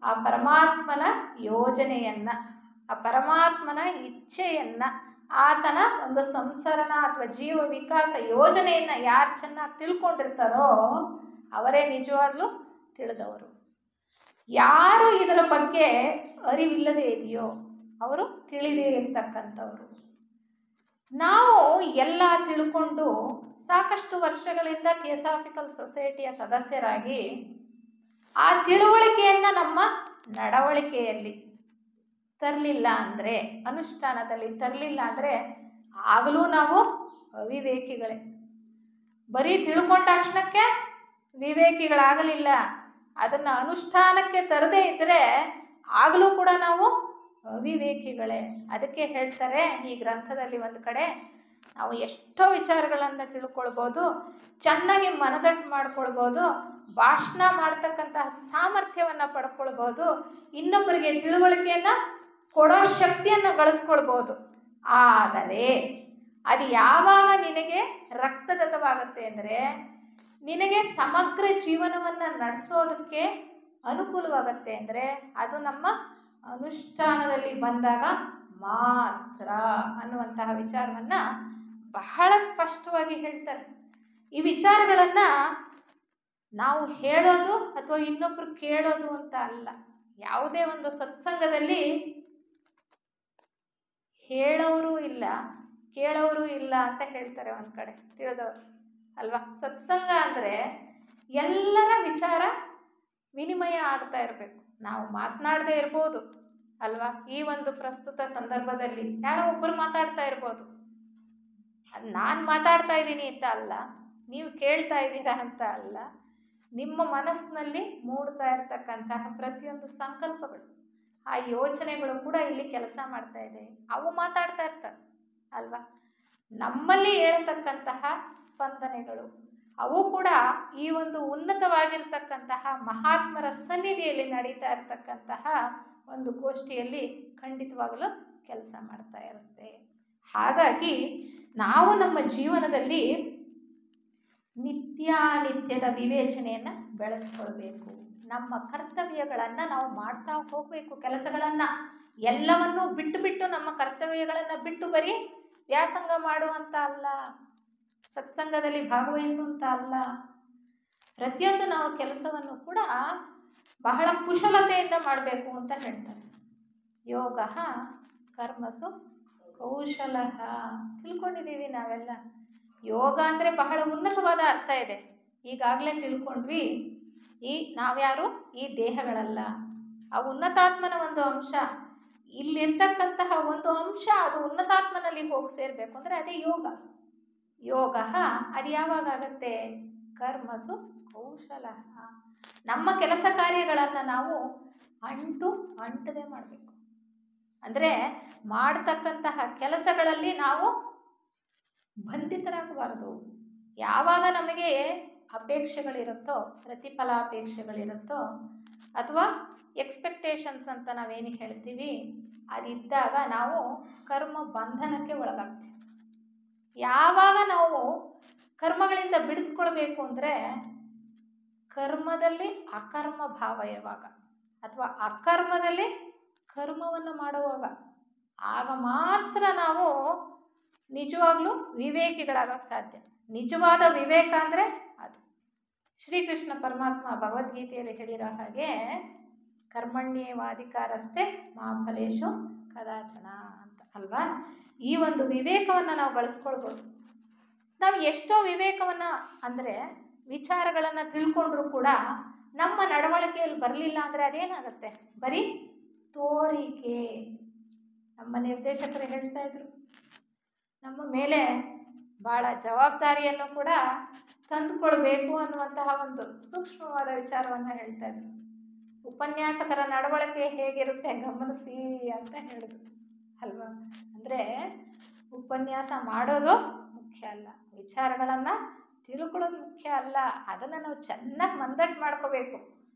ಆ ಪರಮಾತ್ಮನ ಯೋಜನೆಯನ್ನು, ಆ ಪರಮಾತ್ಮನ ಇಚ್ಛೆಯನ್ನು, ಆತನ ಒಂದು ಸಂಸರಣ ಅಥವಾ ಜೀವ ವಿಕಾಸ ಯೋಜನೆಯನ್ನು ಯಾರು ಚೆನ್ನಾಗಿ ತಿಳ್ಕೊಂಡಿರ್ತಾರೋ ಅವರೇ ನಿಜವಾಗ್ಲೂ ತಿಳಿದವರು. ಯಾರು ಇದರ ಬಗ್ಗೆ ಅರಿವಿಲ್ಲದೆ ಇದೆಯೋ, ಅವರು ತಿಳಿದೇ ಇರ್ತಕ್ಕಂಥವ್ರು. ನಾವು ಎಲ್ಲ ತಿಳ್ಕೊಂಡು ಸಾಕಷ್ಟು ವರ್ಷಗಳಿಂದ ಥಿಯೋಸಾಫಿಕಲ್ ಸೊಸೈಟಿಯ ಸದಸ್ಯರಾಗಿ ಆ ತಿಳುವಳಿಕೆಯನ್ನು ನಮ್ಮ ನಡವಳಿಕೆಯಲ್ಲಿ ತರಲಿಲ್ಲ ಅಂದರೆ, ಅನುಷ್ಠಾನದಲ್ಲಿ ತರಲಿಲ್ಲ ಅಂದರೆ ಆಗಲೂ ನಾವು ಅವಿವೇಕಿಗಳೇ. ಬರೀ ತಿಳ್ಕೊಂಡ ತಕ್ಷಣಕ್ಕೆ ವಿವೇಕಿಗಳಾಗಲಿಲ್ಲ, ಅದನ್ನು ಅನುಷ್ಠಾನಕ್ಕೆ ತರದೇ ಇದ್ದರೆ ಆಗಲೂ ಕೂಡ ನಾವು ಅವಿವೇಕಿಗಳೇ. ಅದಕ್ಕೆ ಹೇಳ್ತಾರೆ ಈ ಗ್ರಂಥದಲ್ಲಿ ಒಂದು ಕಡೆ, ನಾವು ಎಷ್ಟೋ ವಿಚಾರಗಳನ್ನು ತಿಳ್ಕೊಳ್ಬೋದು, ಚೆನ್ನಾಗಿ ಮನದಟ್ಟು ಮಾಡ್ಕೊಳ್ಬೋದು, ಭಾಷಣ ಮಾಡ್ತಕ್ಕಂತಹ ಸಾಮರ್ಥ್ಯವನ್ನು ಪಡ್ಕೊಳ್ಬೋದು, ಇನ್ನೊಬ್ಬರಿಗೆ ತಿಳುವಳಿಕೆಯನ್ನು ಕೊಡೋ ಶಕ್ತಿಯನ್ನು ಗಳಿಸ್ಕೊಳ್ಬೋದು. ಆದರೆ ಅದು ಯಾವಾಗ ನಿನಗೆ ರಕ್ತಗತವಾಗುತ್ತೆ ಅಂದರೆ, ನಿನಗೆ ಸಮಗ್ರ ಜೀವನವನ್ನು ನಡೆಸೋದಕ್ಕೆ ಅನುಕೂಲವಾಗುತ್ತೆ ಅಂದರೆ ಅದು ನಮ್ಮ ಅನುಷ್ಠಾನದಲ್ಲಿ ಬಂದಾಗ ಮಾತ್ರ ಅನ್ನುವಂತಹ ವಿಚಾರವನ್ನು ಬಹಳ ಸ್ಪಷ್ಟವಾಗಿ ಹೇಳ್ತಾರೆ. ಈ ವಿಚಾರಗಳನ್ನು ನಾವು ಹೇಳೋದು ಅಥವಾ ಇನ್ನೊಬ್ರು ಕೇಳೋದು ಅಂತ ಅಲ್ಲ. ಯಾವುದೇ ಒಂದು ಸತ್ಸಂಗದಲ್ಲಿ ಹೇಳೋರು ಇಲ್ಲ, ಕೇಳೋರು ಇಲ್ಲ ಅಂತ ಹೇಳ್ತಾರೆ ಒಂದು ಕಡೆ, ತಿಳಿದವರು ಅಲ್ವಾ. ಸತ್ಸಂಗ ಅಂದರೆ ಎಲ್ಲರ ವಿಚಾರ ವಿನಿಮಯ ಆಗ್ತಾ ಇರಬೇಕು. ನಾವು ಮಾತನಾಡದೇ ಇರ್ಬೋದು ಅಲ್ವಾ. ಈ ಒಂದು ಪ್ರಸ್ತುತ ಸಂದರ್ಭದಲ್ಲಿ ಯಾರೋ ಒಬ್ಬರು ಮಾತಾಡ್ತಾ ಇರ್ಬೋದು, ಅದು ನಾನು ಮಾತಾಡ್ತಾ ಇದ್ದೀನಿ ಅಂತ ಅಲ್ಲ, ನೀವು ಕೇಳ್ತಾ ಇದ್ದೀರಾ ಅಂತ ಅಲ್ಲ. ನಿಮ್ಮ ಮನಸ್ಸಿನಲ್ಲಿ ಮೂಡ್ತಾ ಇರ್ತಕ್ಕಂತಹ ಪ್ರತಿಯೊಂದು ಸಂಕಲ್ಪಗಳು, ಆ ಯೋಚನೆಗಳು ಕೂಡ ಇಲ್ಲಿ ಕೆಲಸ ಮಾಡ್ತಾ ಇದೆ, ಅವು ಮಾತಾಡ್ತಾ ಇರ್ತವೆ ಅಲ್ವಾ. ನಮ್ಮಲ್ಲಿ ಹೇಳ್ತಕ್ಕಂತಹ ಸ್ಪಂದನೆಗಳು ಅವು ಕೂಡ ಈ ಒಂದು ಉನ್ನತವಾಗಿರ್ತಕ್ಕಂತಹ ಮಹಾತ್ಮರ ಸನ್ನಿಧಿಯಲ್ಲಿ ನಡೀತಾ ಇರ್ತಕ್ಕಂತಹ ಒಂದು ಗೋಷ್ಠಿಯಲ್ಲಿ ಖಂಡಿತವಾಗಲೂ ಕೆಲಸ ಮಾಡ್ತಾ ಇರುತ್ತೆ. ಹಾಗಾಗಿ ನಾವು ನಮ್ಮ ಜೀವನದಲ್ಲಿ ನಿತ್ಯಾನಿತ್ಯದ ವಿವೇಚನೆಯನ್ನು ಬೆಳೆಸ್ಕೊಳ್ಬೇಕು. ನಮ್ಮ ಕರ್ತವ್ಯಗಳನ್ನು ನಾವು ಮಾಡ್ತಾ ಹೋಗಬೇಕು. ಕೆಲಸಗಳನ್ನು ಎಲ್ಲವನ್ನೂ ಬಿಟ್ಟು ನಮ್ಮ ಕರ್ತವ್ಯಗಳನ್ನು ಬಿಟ್ಟು ಬರೀ ವ್ಯಾಸಂಗ ಮಾಡುವಂತ ಅಲ್ಲ, ಸತ್ಸಂಗದಲ್ಲಿ ಭಾಗವಹಿಸುವಂತ ಅಲ್ಲ. ಪ್ರತಿಯೊಂದು ನಾವು ಕೆಲಸವನ್ನು ಕೂಡ ಬಹಳ ಕುಶಲತೆಯಿಂದ ಮಾಡಬೇಕು ಅಂತ ಹೇಳ್ತಾರೆ. ಯೋಗ ಕರ್ಮಸು ಕೌಶಲ ತಿಳ್ಕೊಂಡಿದ್ದೀವಿ ನಾವೆಲ್ಲ. ಯೋಗ ಅಂದರೆ ಬಹಳ ಉನ್ನತವಾದ ಅರ್ಥ ಇದೆ. ಈಗಾಗಲೇ ತಿಳ್ಕೊಂಡ್ವಿ, ನಾವ್ಯಾರು ಈ ದೇಹಗಳಲ್ಲ, ಆ ಉನ್ನತಾತ್ಮನ ಒಂದು ಅಂಶ, ಇಲ್ಲಿರ್ತಕ್ಕಂತಹ ಒಂದು ಅಂಶ ಅದು ಉನ್ನತಾತ್ಮನಲ್ಲಿ ಹೋಗಿ ಸೇರಬೇಕು ಅಂದರೆ ಅದೇ ಯೋಗ. ಯೋಗ ಅದು ಯಾವಾಗ ಆಗುತ್ತೆ? ಕರ್ಮಸು ಕೌಶಲ. ನಮ್ಮ ಕೆಲಸ ಕಾರ್ಯಗಳನ್ನು ನಾವು ಅಂಟದೆ ಮಾಡಬೇಕು. ಅಂದರೆ ಮಾಡ್ತಕ್ಕಂತಹ ಕೆಲಸಗಳಲ್ಲಿ ನಾವು ಬಂಧಿತರಾಗಬಾರದು. ಯಾವಾಗ ನಮಗೆ ಅಪೇಕ್ಷೆಗಳಿರುತ್ತೋ, ಪ್ರತಿಫಲಾಪೇಕ್ಷೆಗಳಿರುತ್ತೋ ಅಥವಾ ಎಕ್ಸ್ಪೆಕ್ಟೇಷನ್ಸ್ ಅಂತ ನಾವೇನು ಹೇಳ್ತೀವಿ, ಅದಿದ್ದಾಗ ನಾವು ಕರ್ಮ ಬಂಧನಕ್ಕೆ ಒಳಗಾಗ್ತೀವಿ. ಯಾವಾಗ ನಾವು ಕರ್ಮಗಳಿಂದ ಬಿಡಿಸ್ಕೊಳ್ಬೇಕು ಅಂದರೆ ಕರ್ಮದಲ್ಲಿ ಅಕರ್ಮ ಭಾವ ಇರುವಾಗ ಅಥವಾ ಅಕರ್ಮದಲ್ಲಿ ಕರ್ಮವನ್ನು ಮಾಡುವಾಗ, ಆಗ ಮಾತ್ರ ನಾವು ನಿಜವಾಗ್ಲೂ ವಿವೇಕಿಗಳಾಗಕ್ಕೆ ಸಾಧ್ಯ. ನಿಜವಾದ ವಿವೇಕ ಅಂದರೆ ಅದು. ಶ್ರೀಕೃಷ್ಣ ಪರಮಾತ್ಮ ಭಗವದ್ಗೀತೆಯಲ್ಲಿ ಹೇಳಿರೋ ಹಾಗೆ ಕರ್ಮಣ್ಯೇವಾಧಿಕಾರಸ್ಥೆ ಮಾ ಫಲೇಶು ಕದಾಚನ ಅಂತ ಅಲ್ವಾ. ಈ ಒಂದು ವಿವೇಕವನ್ನು ನಾವು ಬಳಸ್ಕೊಳ್ಬೋದು. ನಾವು ಎಷ್ಟೋ ವಿವೇಕವನ್ನು ಅಂದರೆ ವಿಚಾರಗಳನ್ನು ತಿಳ್ಕೊಂಡ್ರೂ ಕೂಡ ನಮ್ಮ ನಡವಳಿಕೆಯಲ್ಲಿ ಬರಲಿಲ್ಲ ಅಂದರೆ ಅದೇನಾಗುತ್ತೆ? ಬರೀ ತೋರಿಕೆ. ನಮ್ಮ ನಿರ್ದೇಶಕರು ಹೇಳ್ತಾ ಇದ್ರು, ನಮ್ಮ ಮೇಲೆ ಭಾಳ ಜವಾಬ್ದಾರಿಯನ್ನು ಕೂಡ ತಂದುಕೊಳ್ಬೇಕು ಅನ್ನುವಂತಹ ಒಂದು ಸೂಕ್ಷ್ಮವಾದ ವಿಚಾರವನ್ನು ಹೇಳ್ತಾ ಇದ್ರು. ಉಪನ್ಯಾಸಕರ ನಡವಳಿಕೆ ಹೇಗಿರುತ್ತೆ ಗಮನಿಸಿ ಅಂತ ಹೇಳಿದ್ರು ಅಲ್ವಾ. ಅಂದರೆ ಉಪನ್ಯಾಸ ಮಾಡೋದು ಮುಖ್ಯ ಅಲ್ಲ, ವಿಚಾರಗಳನ್ನು ತಿಳ್ಕೊಳ್ಳೋದು ಮುಖ್ಯ ಅಲ್ಲ. ಅದನ್ನು ನಾವು ಚೆನ್ನಾಗಿ ಮಂದಟ್ಟು ಮಾಡ್ಕೋಬೇಕು.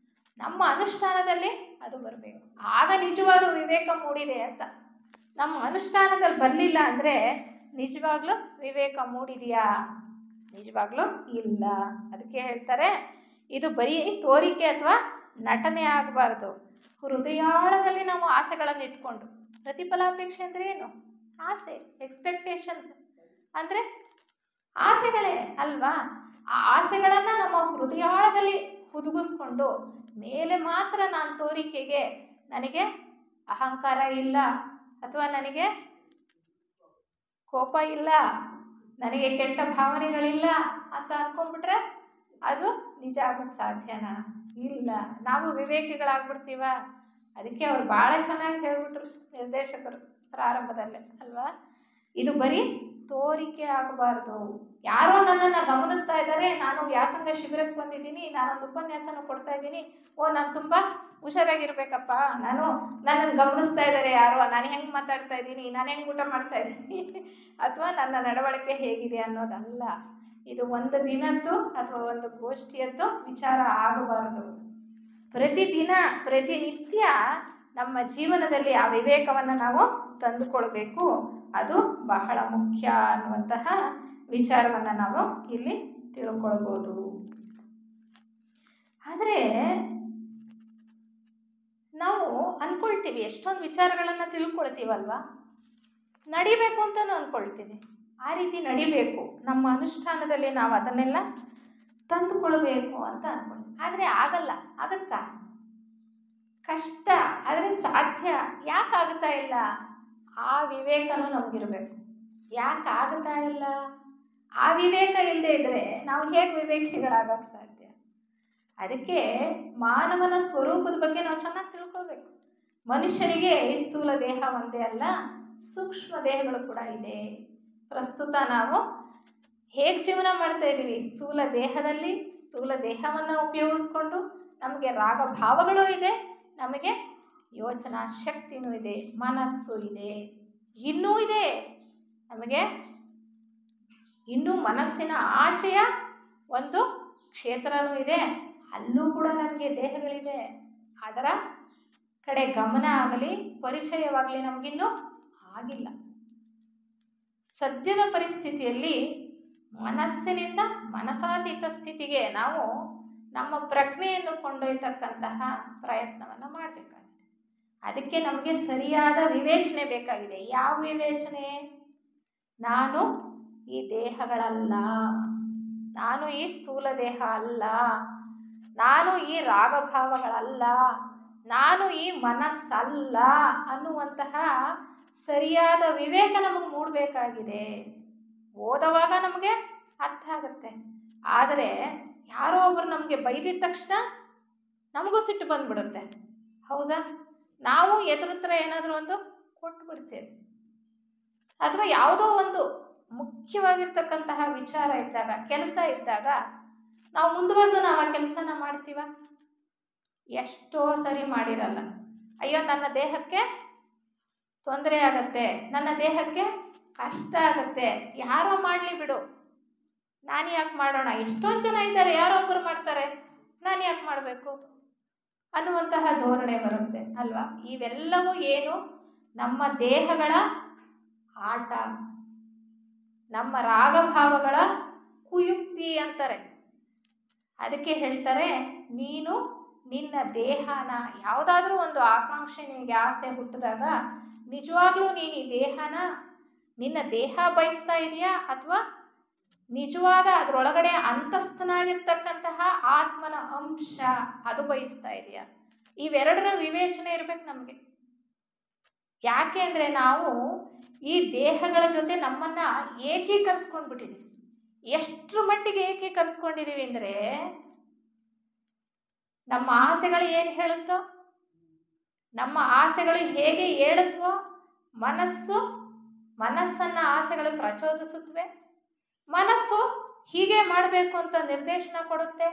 ನಮ್ಮ ಅನುಷ್ಠಾನದಲ್ಲಿ ಅದು ಬರಬೇಕು. ಆಗ ನಿಜವಾದ ವಿವೇಕ ಮೂಡಿದೆ ಅಂತ. ನಮ್ಮ ಅನುಷ್ಠಾನದಲ್ಲಿ ಬರಲಿಲ್ಲ ಅಂದರೆ ನಿಜವಾಗ್ಲೂ ವಿವೇಕ ಮೂಡಿದೆಯಾ? ನಿಜವಾಗ್ಲೂ ಇಲ್ಲ. ಅದಕ್ಕೆ ಹೇಳ್ತಾರೆ, ಇದು ಬರೀ ತೋರಿಕೆ ಅಥವಾ ನಟನೆ ಆಗಬಾರ್ದು. ಹೃದಯಾಳದಲ್ಲಿ ನಾವು ಆಸೆಗಳನ್ನು ಇಟ್ಕೊಂಡು, ಪ್ರತಿಫಲಾಪೇಕ್ಷೆ ಅಂದರೆ ಏನು? ಆಸೆ, ಎಕ್ಸ್ಪೆಕ್ಟೇಷನ್ಸ್ ಅಂದರೆ ಆಸೆಗಳೇ ಅಲ್ವಾ. ಆ ಆಸೆಗಳನ್ನು ನಮ್ಮ ಹೃದಯಾಳದಲ್ಲಿ ಹುದುಗಿಸ್ಕೊಂಡು ಮೇಲೆ ಮಾತ್ರ ನಾನು ತೋರಿಕೆಗೆ, ನನಗೆ ಅಹಂಕಾರ ಇಲ್ಲ ಅಥವಾ ನನಗೆ ಕೋಪ ಇಲ್ಲ, ನನಗೆ ಕೆಟ್ಟ ಭಾವನೆಗಳಿಲ್ಲ ಅಂತ ಅನ್ಕೊಂಡ್ಬಿಟ್ರೆ ಅದು ನಿಜ ಆಗಕ್ಕೆ ಸಾಧ್ಯನಾ? ಇಲ್ಲ. ನಾವು ವಿವೇಕಿಗಳಾಗ್ಬಿಡ್ತೀವ. ಅದಕ್ಕೆ ಅವ್ರು ಭಾಳ ಚೆನ್ನಾಗಿ ಹೇಳ್ಬಿಟ್ರು ನಿರ್ದೇಶಕರು ಪ್ರಾರಂಭದಲ್ಲೇ ಅಲ್ವಾ, ಇದು ಬರೀ ತೋರಿಕೆ ಆಗಬಾರ್ದು. ಯಾರೋ ನನ್ನನ್ನು ಗಮನಿಸ್ತಾ ಇದ್ದಾರೆ, ನಾನು ವ್ಯಾಸಂಗ ಶಿಬಿರಕ್ಕೆ ಬಂದಿದ್ದೀನಿ, ನಾನೊಂದು ಉಪನ್ಯಾಸನ ಕೊಡ್ತಾ ಇದ್ದೀನಿ, ನಾನು ತುಂಬ ಹುಷಾರಾಗಿರ್ಬೇಕಪ್ಪ, ನನ್ನನ್ನು ಗಮನಿಸ್ತಾ ಇದ್ದಾರೆ ಯಾರೋ, ನಾನು ಹೆಂಗೆ ಮಾತಾಡ್ತಾ ಇದ್ದೀನಿ, ನಾನು ಹೆಂಗೆ ಊಟ ಮಾಡ್ತಾ ಇದ್ದೀನಿ ಅಥವಾ ನನ್ನ ನಡವಳಿಕೆ ಹೇಗಿದೆ ಅನ್ನೋದಲ್ಲ. ಇದು ಒಂದು ದಿನದ್ದು ಅಥವಾ ಒಂದು ಗೋಷ್ಠಿಯದ್ದು ವಿಚಾರ ಆಗಬಾರದು. ಪ್ರತಿದಿನ ಪ್ರತಿನಿತ್ಯ ನಮ್ಮ ಜೀವನದಲ್ಲಿ ಆ ವಿವೇಕವನ್ನು ನಾವು ತಂದುಕೊಳ್ಬೇಕು. ಅದು ಬಹಳ ಮುಖ್ಯ ಅನ್ನುವಂತಹ ವಿಚಾರವನ್ನು ನಾವು ಇಲ್ಲಿ ತಿಳ್ಕೊಳ್ಬೋದು. ಆದರೆ ನಾವು ಅಂದ್ಕೊಳ್ತೀವಿ, ಎಷ್ಟೊಂದು ವಿಚಾರಗಳನ್ನು ತಿಳ್ಕೊಳ್ತೀವಲ್ವ, ನಡಿಬೇಕು ಅಂತಲೂ ಅಂದ್ಕೊಳ್ತೀವಿ. ಆ ರೀತಿ ನಡಿಬೇಕು, ನಮ್ಮ ಅನುಷ್ಠಾನದಲ್ಲಿ ನಾವು ಅದನ್ನೆಲ್ಲ ತಂದುಕೊಳ್ಬೇಕು ಅಂತ ಅಂದ್ಕೊಳ್ತೀವಿ. ಆದರೆ ಆಗಲ್ಲ. ಆಗುತ್ತಾ? ಕಷ್ಟ. ಆದರೆ ಸಾಧ್ಯ. ಯಾಕೆ ಆಗುತ್ತಾ ಇಲ್ಲ? ಆ ವಿವೇಕನೂ ನಮಗಿರಬೇಕು. ಯಾಕೆ ಆಗುತ್ತಾ ಇಲ್ಲ? ಆ ವಿವೇಕ ಇಲ್ಲದೆ ಇದ್ದರೆ ನಾವು ಹೇಗೆ ವಿವೇಕಿಗಳಾಗಕ್ಕೆ ಸಾಧ್ಯ? ಅದಕ್ಕೆ ಮಾನವನ ಸ್ವರೂಪದ ಬಗ್ಗೆ ನಾವು ಚೆನ್ನಾಗಿ ತಿಳ್ಕೊಳ್ಬೇಕು. ಮನುಷ್ಯನಿಗೆ ಈ ಸ್ಥೂಲ ದೇಹ ಒಂದೇ ಅಲ್ಲ, ಸೂಕ್ಷ್ಮ ದೇಹಗಳು ಕೂಡ ಇದೆ. ಪ್ರಸ್ತುತ ನಾವು ಹೇಗೆ ಜೀವನ ಮಾಡ್ತಾ ಇದ್ದೀವಿ? ಸ್ಥೂಲ ದೇಹದಲ್ಲಿ ಸ್ಥೂಲ ದೇಹವನ್ನು ಉಪಯೋಗಿಸ್ಕೊಂಡು ನಮಗೆ ರಾಗ ಭಾವಗಳು ಇದೆ, ನಮಗೆ ಯೋಚನಾ ಶಕ್ತಿನೂ ಇದೆ, ಮನಸ್ಸು ಇದೆ, ಇನ್ನೂ ಇದೆ ನಮಗೆ. ಇನ್ನೂ ಮನಸ್ಸಿನ ಆಚೆಯ ಒಂದು ಕ್ಷೇತ್ರನೂ ಇದೆ, ಅಲ್ಲೂ ಕೂಡ ನಮಗೆ ದೇಹಗಳಿದೆ. ಅದರ ಕಡೆ ಗಮನ ಆಗಲಿ, ಪರಿಚಯವಾಗಲಿ ನಮಗಿನ್ನೂ ಆಗಿಲ್ಲ. ಸದ್ಯದ ಪರಿಸ್ಥಿತಿಯಲ್ಲಿ ಮನಸ್ಸಿನಿಂದ ಮನಸಾತೀತ ಸ್ಥಿತಿಗೆ ನಾವು ನಮ್ಮ ಪ್ರಜ್ಞೆಯನ್ನು ಕೊಂಡೊಯ್ತಕ್ಕಂತಹ ಪ್ರಯತ್ನವನ್ನು ಮಾಡಬೇಕಾಗಿದೆ. ಅದಕ್ಕೆ ನಮಗೆ ಸರಿಯಾದ ವಿವೇಚನೆ ಬೇಕಾಗಿದೆ. ಯಾವ ವಿವೇಚನೆ? ನಾನು ಈ ದೇಹಗಳಲ್ಲ, ನಾನು ಈ ಸ್ಥೂಲ ದೇಹ ಅಲ್ಲ, ನಾನು ಈ ರಾಗಭಾವಗಳಲ್ಲ, ನಾನು ಈ ಮನಸ್ಸಲ್ಲ ಅನ್ನುವಂತಹ ಸರಿಯಾದ ವಿವೇಕ ನಮಗೆ ಮೂಡಬೇಕಾಗಿದೆ. ಓದುವಾಗ ನಮಗೆ ಅರ್ಥ ಆಗುತ್ತೆ. ಆದರೆ ಯಾರೋ ಒಬ್ಬರು ನಮಗೆ ಬೈದಿದ ತಕ್ಷಣ ನಮಗೂ ಸಿಟ್ಟು ಬಂದ್ಬಿಡುತ್ತೆ. ಹೌದಾ? ನಾವು ಎದುರುತ್ತರ ಏನಾದರೂ ಒಂದು ಕೊಟ್ಟು ಬಿಡ್ತೇವೆ. ಅಥವಾ ಯಾವುದೋ ಒಂದು ಮುಖ್ಯವಾಗಿರ್ತಕ್ಕಂತಹ ವಿಚಾರ ಇದ್ದಾಗ, ಕೆಲಸ ಇದ್ದಾಗ ನಾವು ಮುಂದುವರೆದು ನಾವು ಆ ಕೆಲಸನ ಮಾಡ್ತೀವ? ಎಷ್ಟೋ ಸರಿ ಮಾಡಿರಲ್ಲ. ಅಯ್ಯೋ ನನ್ನ ದೇಹಕ್ಕೆ ತೊಂದರೆ ಆಗತ್ತೆ, ನನ್ನ ದೇಹಕ್ಕೆ ಕಷ್ಟ ಆಗತ್ತೆ, ಯಾರೋ ಮಾಡಲಿ ಬಿಡು, ನಾನು ಯಾಕೆ ಮಾಡೋಣ, ಎಷ್ಟೊಂದು ಜನ ಇದ್ದಾರೆ, ಯಾರೋ ಒಬ್ಬರು ಮಾಡ್ತಾರೆ, ನಾನು ಯಾಕೆ ಮಾಡಬೇಕು ಅನ್ನುವಂತಹ ಧೋರಣೆ ಬರುತ್ತೆ ಅಲ್ವಾ? ಇವೆಲ್ಲವೂ ಏನು? ನಮ್ಮ ದೇಹಗಳ ಆಟ, ನಮ್ಮ ರಾಗಭಾವಗಳ ಕುಯುಕ್ತಿ ಅಂತಾರೆ. ಅದಕ್ಕೆ ಹೇಳ್ತಾರೆ, ನೀನು ನಿನ್ನ ದೇಹನ, ಯಾವುದಾದ್ರೂ ಒಂದು ಆಕಾಂಕ್ಷೆ ನಿನಗೆ ಆಸೆ ಹುಟ್ಟಿದಾಗ ನಿಜವಾಗ್ಲೂ ನೀನು ಈ ದೇಹನ, ನಿನ್ನ ದೇಹ ಬಯಸ್ತಾ ಇದೆಯಾ ಅಥವಾ ನಿಜವಾದ ಅದರೊಳಗಡೆ ಅಂತಸ್ಥನಾಗಿರ್ತಕ್ಕಂತಹ ಆತ್ಮನ ಅಂಶ ಅದು ಬಯಸ್ತಾ ಇದೆಯಾ? ಇವೆರಡರ ವಿವೇಚನೆ ಇರಬೇಕು ನಮಗೆ. ಯಾಕೆ ಅಂದರೆ ನಾವು ಈ ದೇಹಗಳ ಜೊತೆ ನಮ್ಮನ್ನು ಏಕೀಕರಿಸ್ಕೊಂಡ್ಬಿಟ್ಟಿದ್ದೀವಿ. ಎಷ್ಟರ ಮಟ್ಟಿಗೆ ಏಕೀಕರಿಸ್ಕೊಂಡಿದ್ದೀವಿ ಅಂದರೆ, ನಮ್ಮ ಆಸೆಗಳು ಏನು ಹೇಳುತ್ತೋ, ನಮ್ಮ ಆಸೆಗಳು ಹೇಗೆ ಹೇಳುತ್ತೋ, ಮನಸ್ಸನ್ನು ಆಸೆಗಳು ಪ್ರಚೋದಿಸುತ್ತವೆ, ಮನಸ್ಸು ಹೀಗೆ ಮಾಡಬೇಕು ಅಂತ ನಿರ್ದೇಶನ ಕೊಡುತ್ತೆ,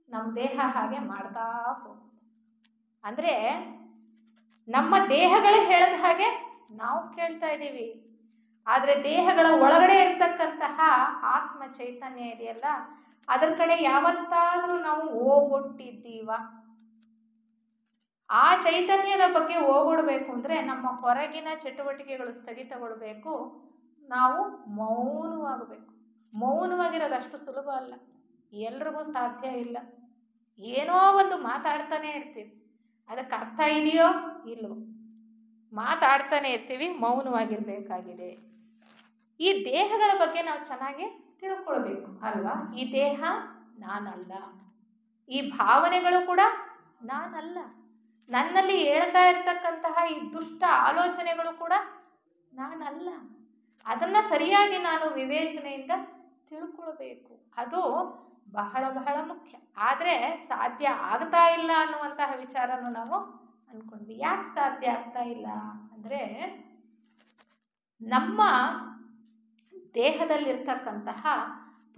ನಮ್ಮ ದೇಹ ಹಾಗೆ ಮಾಡ್ತಾ ಹೋಗುತ್ತೆ. ಅಂದರೆ ನಮ್ಮ ದೇಹಗಳು ಹೇಳಿದ ಹಾಗೆ ನಾವು ಕೇಳ್ತಾ ಇದ್ದೀವಿ. ಆದರೆ ದೇಹಗಳ ಒಳಗಡೆ ಇರ್ತಕ್ಕಂತಹ ಆತ್ಮ ಚೈತನ್ಯ ಇದೆಯಲ್ಲ, ಅದರ ಕಡೆ ಯಾವತ್ತಾದರೂ ನಾವು ಹೋಗೊಟ್ಟಿದ್ದೀವ? ಆ ಚೈತನ್ಯದ ಬಗ್ಗೆ ಹೋಗೊಡ್ಬೇಕು ಅಂದರೆ ನಮ್ಮ ಹೊರಗಿನ ಚಟುವಟಿಕೆಗಳು ಸ್ಥಗಿತಗೊಳ್ಬೇಕು, ನಾವು ಮೌನವಾಗಬೇಕು. ಮೌನವಾಗಿರೋದು ಅಷ್ಟು ಸುಲಭ ಅಲ್ಲ, ಎಲ್ರಿಗೂ ಸಾಧ್ಯ ಇಲ್ಲ. ಏನೋ ಒಂದು ಮಾತಾಡ್ತಾನೆ ಇರ್ತೀವಿ, ಅದಕ್ಕೆ ಅರ್ಥ ಇದೆಯೋ ಇಲ್ಲವೋ, ಮಾತಾಡ್ತಾನೆ ಇರ್ತೀವಿ, ಮೌನವಾಗಿರಬೇಕಾಗಿದೆ. ಈ ದೇಹಗಳ ಬಗ್ಗೆ ನಾವು ಚೆನ್ನಾಗಿ ತಿಳ್ಕೊಳ್ಬೇಕು ಅಲ್ವಾ? ಈ ದೇಹ ನಾನಲ್ಲ, ಈ ಭಾವನೆಗಳು ಕೂಡ ನಾನಲ್ಲ, ನನ್ನಲ್ಲಿ ಹೇಳ್ತಾ ಇರ್ತಕ್ಕಂತಹ ಈ ದುಷ್ಟ ಆಲೋಚನೆಗಳು ಕೂಡ ನಾನಲ್ಲ. ಅದನ್ನು ಸರಿಯಾಗಿ ನಾನು ವಿವೇಚನೆಯಿಂದ ತಿಳ್ಕೊಳ್ಬೇಕು. ಅದು ಬಹಳ ಬಹಳ ಮುಖ್ಯ. ಆದರೆ ಸಾಧ್ಯ ಆಗ್ತಾ ಇಲ್ಲ ಅನ್ನುವಂತಹ ವಿಚಾರನೂ ನಾವು ಅಂದ್ಕೊಂಡ್ವಿ. ಯಾಕೆ ಸಾಧ್ಯ ಆಗ್ತಾ ಇಲ್ಲ ಅಂದರೆ, ನಮ್ಮ ದೇಹದಲ್ಲಿರ್ತಕ್ಕಂತಹ